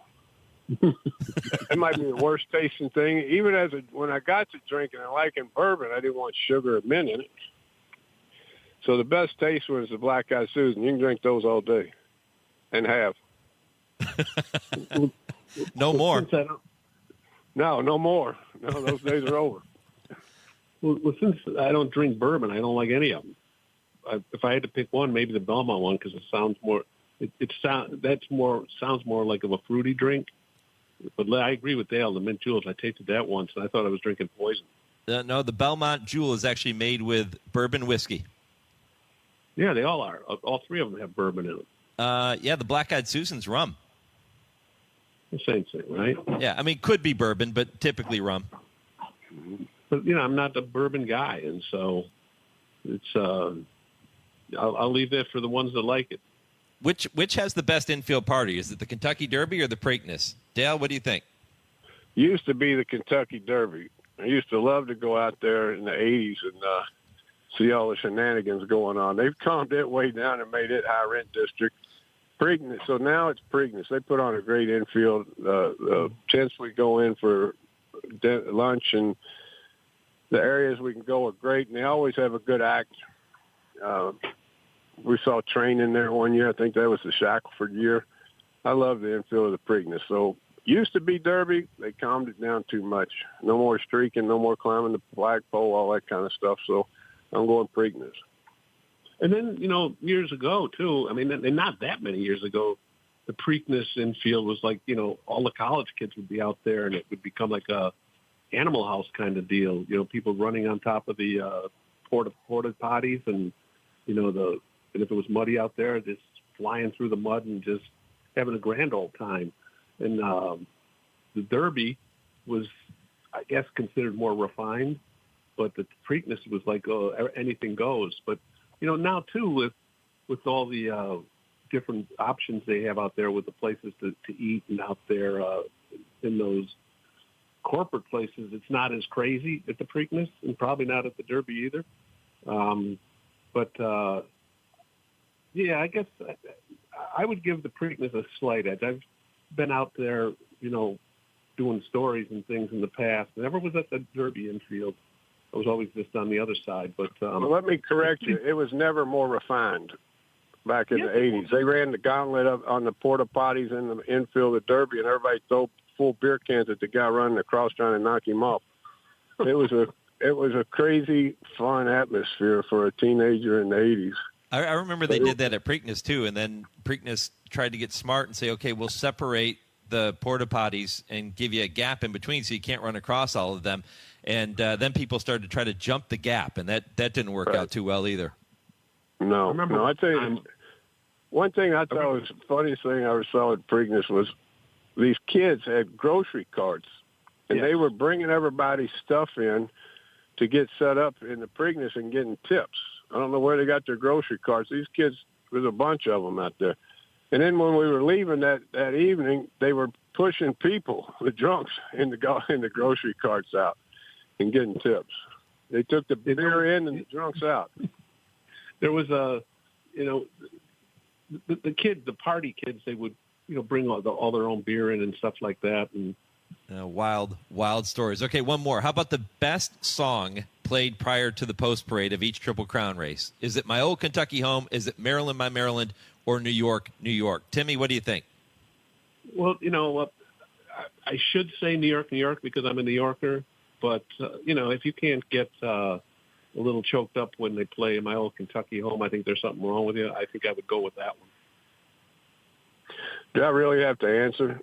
It might be the worst tasting thing. Even when I got to drinking and liking bourbon, I didn't want sugar or mint in it. So the best taste was the black-eyed Susan. You can drink those all day and have. No more. No more. No, those days are over. Well, since I don't drink bourbon, I don't like any of them. If I had to pick one, maybe the Belmont one, because it sounds more. Sounds more like of a fruity drink. But I agree with Dale. The mint juleps, I tasted that once, and I thought I was drinking poison. No, the Belmont Jewel is actually made with bourbon whiskey. Yeah, they all are. All three of them have bourbon in them. Yeah, the Black-Eyed Susan's rum. The same thing, right? Yeah, I mean, could be bourbon, but typically rum. But, I'm not a bourbon guy, and so it's I'll leave that for the ones that like it. Which has the best infield party? Is it the Kentucky Derby or the Preakness? Dale, what do you think? Used to be the Kentucky Derby. I used to love to go out there in the 80s and see all the shenanigans going on. They've calmed it way down and made it high rent district. Preakness. So now it's Preakness. They put on a great infield. Since we go in for lunch, and the areas we can go are great, and they always have a good act. We saw Train in there one year. I think that was the Shackelford year. I love the infield of the Preakness. So used to be Derby. They calmed it down too much. No more streaking, no more climbing the flagpole, all that kind of stuff. So I'm going Preakness. And then, years ago, too, I mean, not that many years ago, the Preakness infield was like, all the college kids would be out there, and it would become like a Animal House kind of deal. People running on top of the porta potties, and, and if it was muddy out there, just flying through the mud and just having a grand old time. And the Derby was, I guess, considered more refined, but the Preakness was like, anything goes. But, now, too, with all the different options they have out there with the places to eat and out there in those corporate places, it's not as crazy at the Preakness and probably not at the Derby either. Yeah, I guess I would give the Preakness a slight edge. I've been out there, doing stories and things in the past. Never was at the Derby infield. I was always just on the other side. But well, let me correct you. It was never more refined back in the 80s. They ran the gauntlet up on the porta potties in the infield of Derby, and everybody threw full beer cans at the guy running across trying to knock him off. It was a crazy, fun atmosphere for a teenager in the 80s. I remember they did that at Preakness, too, and then Preakness tried to get smart and say, okay, we'll separate the porta potties and give you a gap in between so you can't run across all of them. And then people started to try to jump the gap, and that didn't work out too well either. No, I tell you, one thing I thought was the funniest thing I ever saw at Preakness was these kids had grocery carts, and they were bringing everybody's stuff in to get set up in the Preakness and getting tips. I don't know where they got their grocery carts. These kids, there's a bunch of them out there. And then when we were leaving that evening, they were pushing people, the drunks, in the grocery carts out and getting tips. They took the beer in and the drunks out. There was the kids, the party kids, they would, bring all their own beer in and stuff like that. And wild stories. Okay, one more. How about the best song played prior to the post parade of each Triple Crown race? Is it My Old Kentucky Home? Is it Maryland, My Maryland? Or New York, New York? Timmy, what do you think? Well, I should say New York, New York, because I'm a New Yorker. But, if you can't get a little choked up when they play My Old Kentucky Home, I think there's something wrong with you. I think I would go with that one. Do I really have to answer?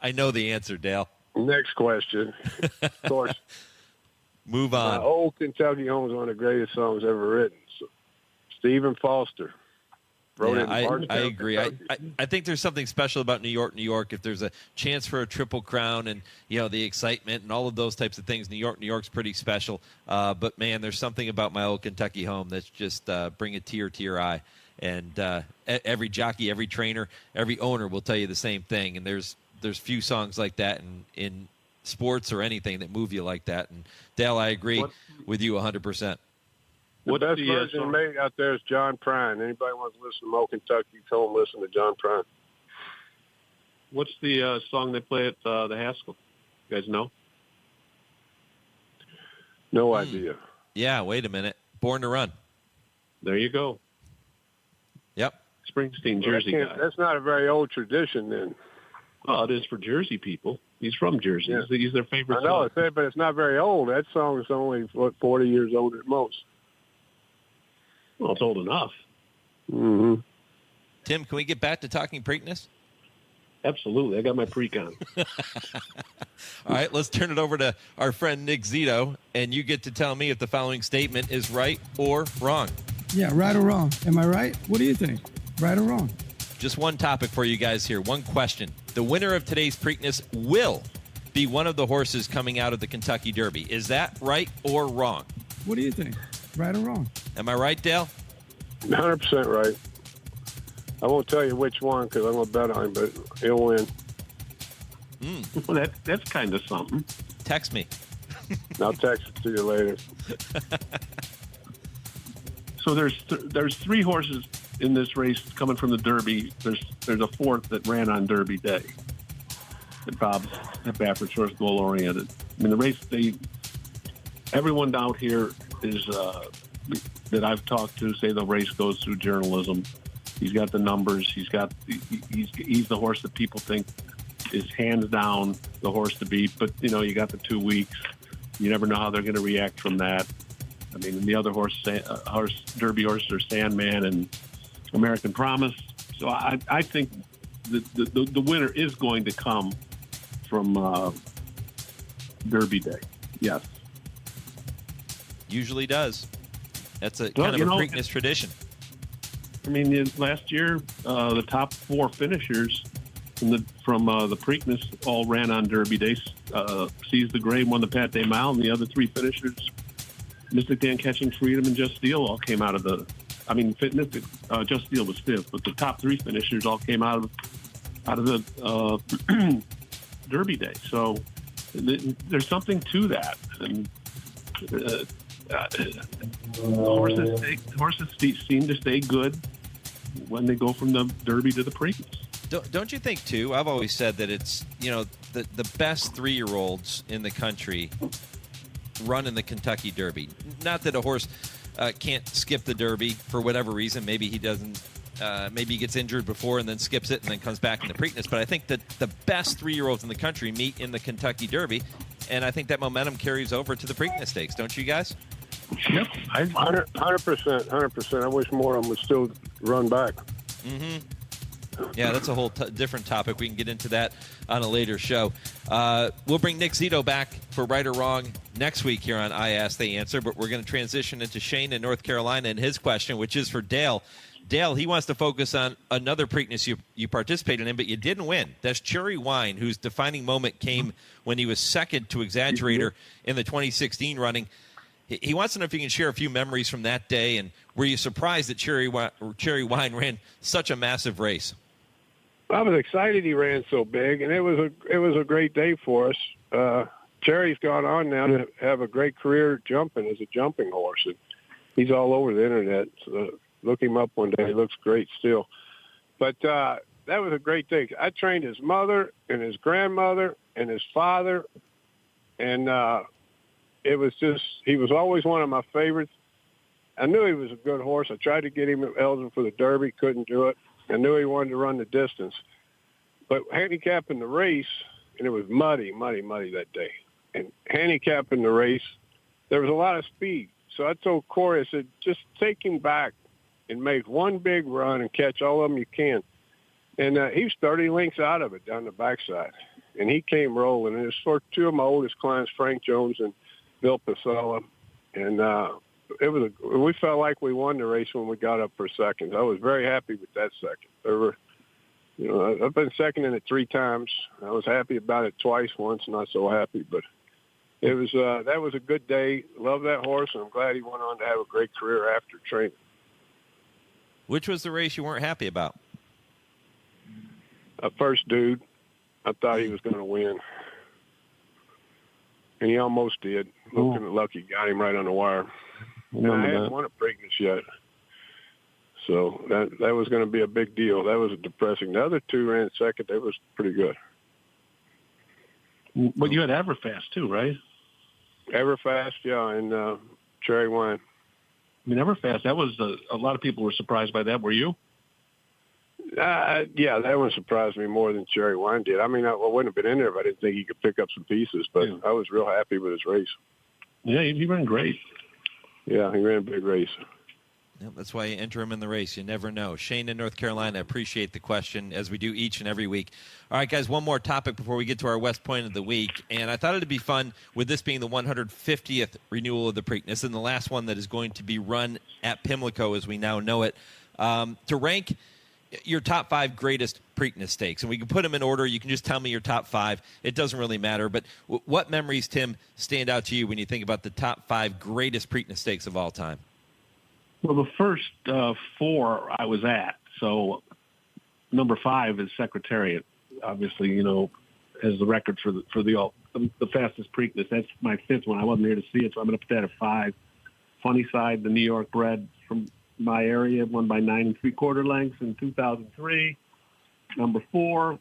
I know the answer, Dale. Next question. Of course. Move on. Old Kentucky Home is one of the greatest songs ever written. So, Stephen Foster. Yeah, I agree. I think there's something special about New York. If there's a chance for a Triple Crown and, the excitement and all of those types of things, New York's pretty special. But, man, there's something about my old Kentucky Home that's just bring a tear to your eye. And every jockey, every trainer, every owner will tell you the same thing. And there's few songs like that in sports or anything that move you like that. And, Dale, I agree with you 100%. The best version made out there is John Prine. Anybody wants to listen to Mo Kentucky, tell them listen to John Prine. What's the song they play at the Haskell? You guys know? No idea. Yeah, wait a minute. Born to Run. There you go. Yep. Springsteen, Jersey guy. That's not a very old tradition then. Well, it is for Jersey people. He's from Jersey. Yeah. He's their favorite song. I know, but it's not very old. That song is only, 40 years old at most. Well, it's old enough. Mm-hmm. Tim, can we get back to talking Preakness? Absolutely. I got my Preak on. All right, let's turn it over to our friend Nick Zito, and you get to tell me if the following statement is right or wrong. Yeah, right or wrong. Am I right? What do you think? Right or wrong? Just one topic for you guys here. One question. The winner of today's Preakness will be one of the horses coming out of the Kentucky Derby. Is that right or wrong? What do you think? Right or wrong? Am I right, Dale? 100% right. I won't tell you which one because I'm going to bet on him, but he'll win. Well, that's kind of something. Text me. I'll text it to you later. So there's three horses in this race coming from the Derby. There's a fourth that ran on Derby Day. And Bob's Baffert's horse goal oriented. I mean, the race, everyone out here is that I've talked to say the race goes through journalism. He's got the numbers. He's the horse that people think is hands down the horse to beat. But you got the 2 weeks. You never know how they're going to react from that. I mean, the other Derby horses are Sandman and American Promise. So I think the winner is going to come from Derby Day. Yes. Usually does. That's a kind of a Preakness tradition. I mean, last year, the top four finishers from the Preakness all ran on Derby Day. Seize the Gray won the Pat Day Mile, and the other three finishers, Mystic Dan, Catching Freedom, and Just Steel, all came out of the. I mean, Just Steel was fifth, but the top three finishers all came out of the Derby Day. So there's something to that, and horses seem to stay good when they go from the Derby to the Preakness. Don't you think too? I've always said that it's the best 3-year-olds in the country run in the Kentucky Derby. Not that a horse can't skip the Derby for whatever reason. Maybe he doesn't. Maybe he gets injured before and then skips it and then comes back in the Preakness. But I think that the best 3-year-olds in the country meet in the Kentucky Derby, and I think that momentum carries over to the Preakness Stakes. Don't you guys? Yep, 100%. I wish more of them would still run back. Mm-hmm. Yeah, that's a whole different topic. We can get into that on a later show. We'll bring Nick Zito back for Right or Wrong next week here on I Ask, They Answer, but we're going to transition into Shane in North Carolina and his question, which is for Dale. Dale, he wants to focus on another Preakness you participated in, but you didn't win. That's Cherry Wine, whose defining moment came when he was second to Exaggerator in the 2016 running. He wants to know if you can share a few memories from that day, and were you surprised that Cherry Wine ran such a massive race? I was excited he ran so big, and it was a great day for us. Cherry's gone on now to have a great career jumping as a jumping horse, and he's all over the internet. So look him up one day; he looks great still. But that was a great day. I trained his mother and his grandmother and his father, and it was just, he was always one of my favorites. I knew he was a good horse. I tried to get him eligible for the Derby, couldn't do it. I knew he wanted to run the distance. But handicapping the race, and it was muddy that day. And handicapping the race, there was a lot of speed. So I told Corey, I said, just take him back and make one big run and catch all of them you can. And he was 30 lengths out of it down the backside. And he came rolling. And it was for two of my oldest clients, Frank Jones and Bill Pasella. And we felt like we won the race when we got up for second. I was very happy with that second. There were, I've been second in it 3 times. I was happy about it twice, once not so happy. But it was that was a good day. Love that horse, and I'm glad he went on to have a great career after training. Which was the race you weren't happy about? First Dude. I thought he was going to win. And he almost did. Looking at lucky, got him right on the wire. And I hadn't won a Preakness yet. So that was going to be a big deal. That was depressing. The other 2 ran second. They was pretty good. But you had Everfast too, right? Everfast, yeah, and Cherry Wine. I mean, Everfast, that was a lot of people were surprised by that. Were you? Yeah, that one surprised me more than Cherry Wine did. I mean, I wouldn't have been in there if I didn't think he could pick up some pieces, but I was real happy with his race. Yeah, he ran great. Yeah, he ran a big race. Yep, that's why you enter him in the race. You never know. Shane in North Carolina, appreciate the question, as we do each and every week. All right, guys, one more topic before we get to our West Point of the week. And I thought it would be fun, with this being the 150th renewal of the Preakness and the last one that is going to be run at Pimlico as we now know it, to rank your top 5 greatest Preakness stakes. And we can put them in order. You can just tell me your top 5. It doesn't really matter. But what memories, Tim, stand out to you when you think about the top 5 greatest Preakness stakes of all time? Well, the first 4 I was at. So number 5 is Secretariat. Obviously, has the record for the fastest Preakness. That's my 5th one. I wasn't there to see it, so I'm going to put that at 5. Funny Side, the New York bred from my area, won by 9 3/4 lengths in 2003. Number 4,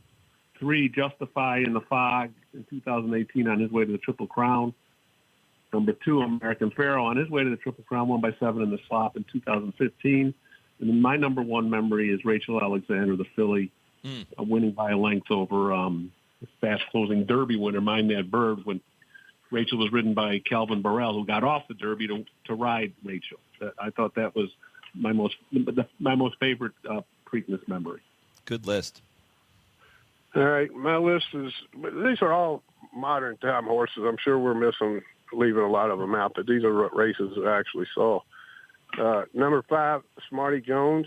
3 Justify in the Fog in 2018 on his way to the Triple Crown. Number 2, American Pharaoh on his way to the Triple Crown, won by 7 in the Slop in 2015. And then my number 1 memory is Rachel Alexander, the filly, winning by a length over the fast-closing Derby winner, Mind That Bird, when Rachel was ridden by Calvin Burrell, who got off the Derby to ride Rachel. I thought that was my most favorite Preakness memory. Good list. All right, my list is, these are all modern time horses. I'm sure we're leaving a lot of them out, but these are races that I actually saw. Number 5, Smarty Jones,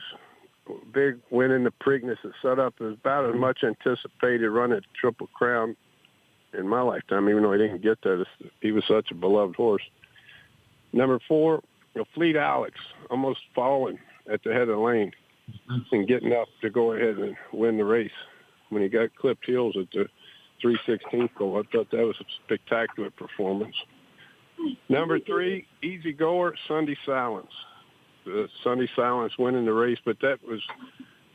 big win in the Preakness. It set up as about as much anticipated run at Triple Crown in my lifetime, even though he didn't get that. He was such a beloved horse. Number 4, Fleet Alex, almost falling at the head of the lane and getting up to go ahead and win the race. When he got clipped heels at the 3/16 goal, I thought that was a spectacular performance. Number 3, Easy Goer, Sunday Silence. The Sunday Silence winning the race, but that was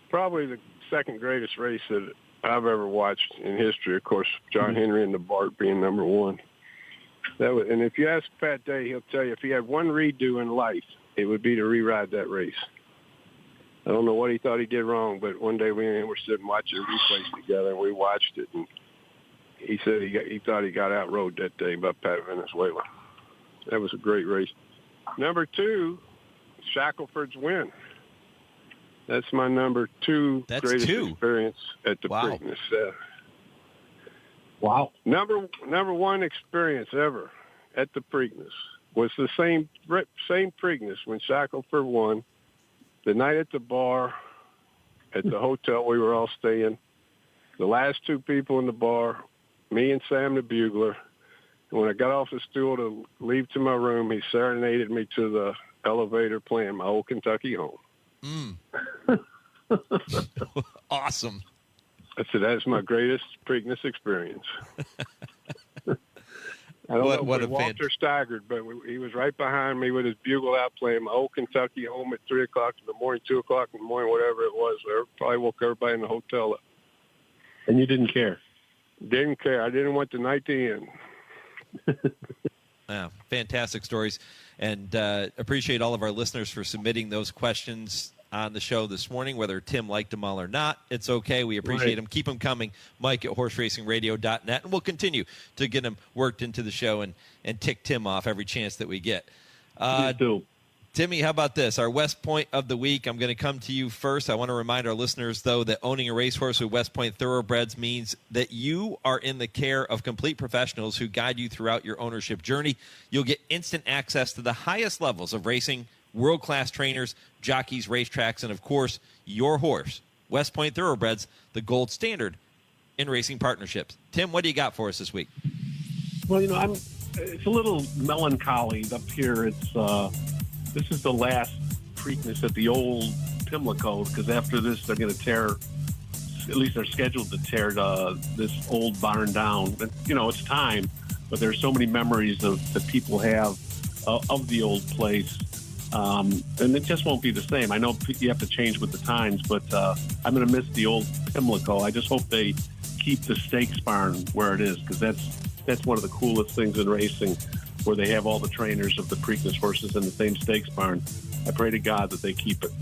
probably the second greatest race that I've ever watched in history. Of course, John Henry and the Bart being number 1. And if you ask Pat Day, he'll tell you if he had one redo in life, it would be to re-ride that race. I don't know what he thought he did wrong, but one day we were sitting watching replays together, and we watched it, and he said he thought he got outrode that day by Pat Venezuela. That was a great race. Number 2, Shackelford's win. That's my number 2 greatest experience at the Preakness. Wow. Number 1 experience ever at the Preakness was the same Preakness when Shackelford won. The night at the bar at the hotel we were all staying, the last 2 people in the bar, me and Sam the Bugler. And when I got off the stool to leave to my room, he serenaded me to the elevator playing My Old Kentucky Home. Awesome. I said, that's my greatest Preakness experience. I don't know if Walter staggered, but he was right behind me with his bugle out playing My Old Kentucky Home at 3 o'clock in the morning, 2 o'clock in the morning, whatever it was. I probably woke everybody in the hotel up. And you didn't care? Didn't care. I didn't want the night to end. Yeah, fantastic stories. And appreciate all of our listeners for submitting those questions on the show this morning, whether Tim liked them all or not. It's okay. We appreciate them. Keep them coming. Mike at horseracingradio.net. And we'll continue to get them worked into the show and tick Tim off every chance that we get. Please do. Timmy, how about this? Our West Point of the week. I'm going to come to you first. I want to remind our listeners, though, that owning a racehorse with West Point Thoroughbreds means that you are in the care of complete professionals who guide you throughout your ownership journey. You'll get instant access to the highest levels of racing, world-class trainers, jockeys, racetracks, and, of course, your horse. West Point Thoroughbreds, the gold standard in racing partnerships. Tim, what do you got for us this week? Well, it's a little melancholy up here. It's this is the last Preakness at the old Pimlico, because after this they're going to tear, at least they're scheduled to tear this old barn down. But, it's time, but there's so many memories that people have of the old place, and it just won't be the same. I know you have to change with the times, but I'm going to miss the old Pimlico. I just hope they keep the stakes barn where it is, because that's one of the coolest things in racing, where they have all the trainers of the Preakness horses in the same stakes barn. I pray to God that they keep it.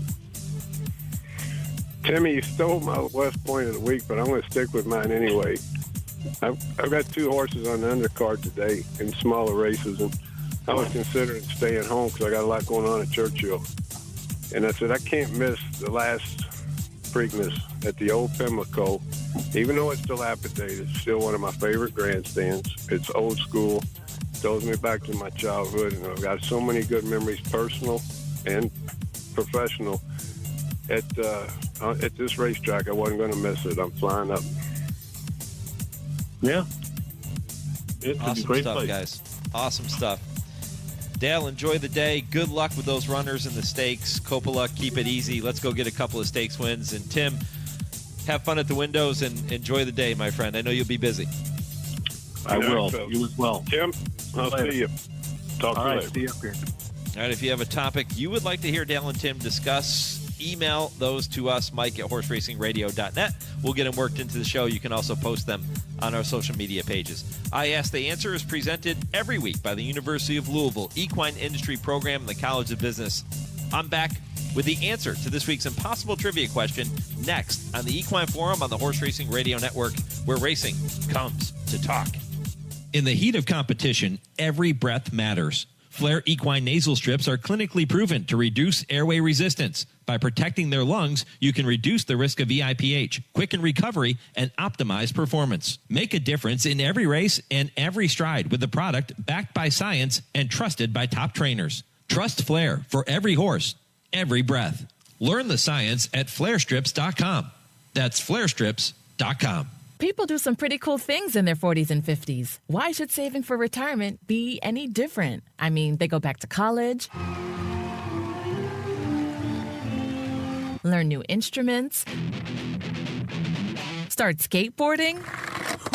Timmy, you stole my West Point of the week, but I'm going to stick with mine anyway. I've got 2 horses on the undercard today in smaller races, and I was considering staying home because I got a lot going on at Churchill. And I said, I can't miss the last Preakness at the old Pimlico. Even though it's dilapidated, it's still one of my favorite grandstands. It's old school. It goes me back to my childhood, and I've got so many good memories, personal and professional. At this racetrack, I wasn't going to miss it. I'm flying up. Yeah. It's awesome a great stuff, place. guys. Awesome stuff. Dale, enjoy the day. Good luck with those runners in the stakes. Coppola, keep it easy. Let's go get a couple of stakes wins. And Tim, have fun at the windows and enjoy the day, my friend. I know you'll be busy. I will. You as well. Tim, I'll see you. Talk to you later. See you up here. All right, if you have a topic you would like to hear Dale and Tim discuss, email those to us, Mike@horseracingradio.net. We'll get them worked into the show. You can also post them on our social media pages. I Ask the Answer is presented every week by the University of Louisville Equine Industry Program and the College of Business. I'm back with the answer to this week's impossible trivia question next on the Equine Forum on the Horse Racing Radio Network, where racing comes to talk. In the heat of competition, every breath matters. Flair Equine nasal strips are clinically proven to reduce airway resistance. By protecting their lungs, you can reduce the risk of EIPH, quicken recovery, and optimize performance. Make a difference in every race and every stride with the product backed by science and trusted by top trainers. Trust Flair for every horse, every breath. Learn the science at flairstrips.com. That's flairstrips.com. People do some pretty cool things in their 40s and 50s. Why should saving for retirement be any different? I mean, they go back to college, learn new instruments, start skateboarding.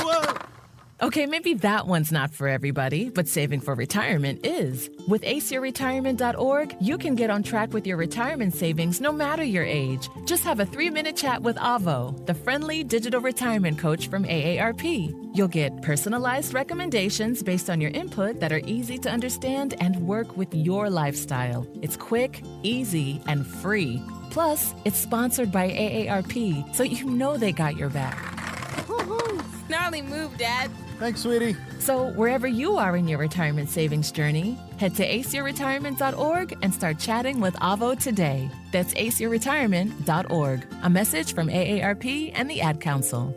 Whoa! Okay, maybe that one's not for everybody, but saving for retirement is. With aceyourretirement.org, you can get on track with your retirement savings no matter your age. Just have a 3-minute chat with Avo, the friendly digital retirement coach from AARP. You'll get personalized recommendations based on your input that are easy to understand and work with your lifestyle. It's quick, easy, and free. Plus, it's sponsored by AARP, so you know they got your back. Woo-hoo. Gnarly move, Dad. Thanks, sweetie. So wherever you are in your retirement savings journey, head to aceyourretirement.org and start chatting with Avo today. That's aceyourretirement.org. A message from AARP and the Ad Council.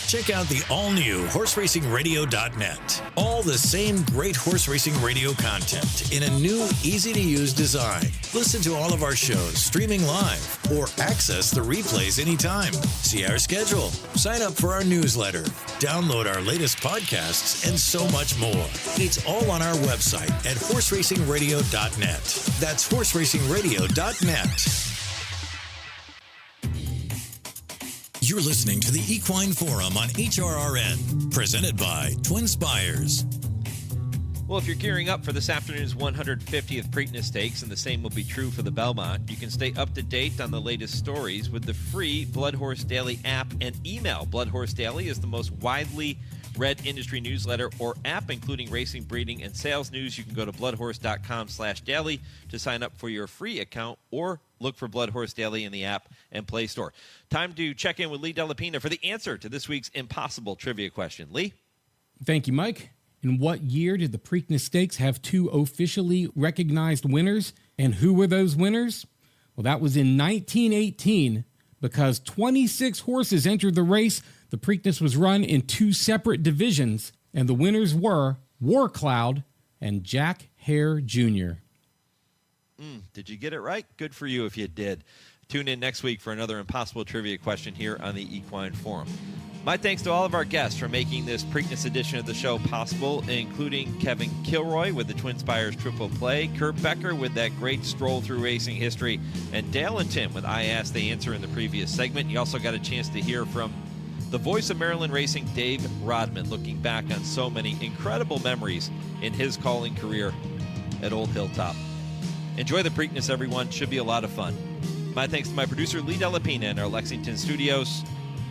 Check out the all-new horseracing.radio.net. All the same great horse racing radio content in a new, easy-to-use design. Listen to all of our shows streaming live or access the replays anytime. See our schedule, sign up for our newsletter, download our latest podcasts, and so much more. It's all on our website at horseracing.radio.net. That's horseracing.radio.net. You're listening to the Equine Forum on HRRN, presented by TwinSpires. Well, if you're gearing up for this afternoon's 150th Preakness Stakes, and the same will be true for the Belmont, you can stay up to date on the latest stories with the free Blood Horse Daily app and email. Blood Horse Daily is the most widely read industry newsletter or app, including racing, breeding, and sales news. You can go to bloodhorse.com/daily to sign up for your free account, or look for Blood Horse Daily in the app and Play Store. Time to check in with Lee Delapina for the answer to this week's impossible trivia question. Lee? Thank you, Mike. In what year did the Preakness Stakes have 2 officially recognized winners? And who were those winners? Well, that was in 1918. Because 26 horses entered the race, the Preakness was run in 2 separate divisions, and the winners were War Cloud and Jack Hare Jr. Did you get it right? Good for you if you did. Tune in next week for another impossible trivia question here on the Equine Forum. My thanks to all of our guests for making this Preakness edition of the show possible, including Kevin Kilroy with the TwinSpires Triple Play, Kurt Becker with that great Stroll Through Racing History, and Dale and Tim with I Ask, They Answer in the previous segment. You also got a chance to hear from the voice of Maryland Racing, Dave Rodman, looking back on so many incredible memories in his calling career at Old Hilltop. Enjoy the Preakness, everyone. Should be a lot of fun. My thanks to my producer, Lee Delapina, in our Lexington studios,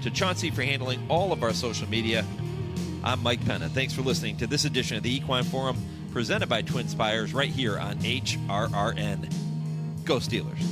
to Chauncey for handling all of our social media. I'm Mike Penna. Thanks for listening to this edition of the Equine Forum, presented by TwinSpires right here on HRRN. Go Steelers.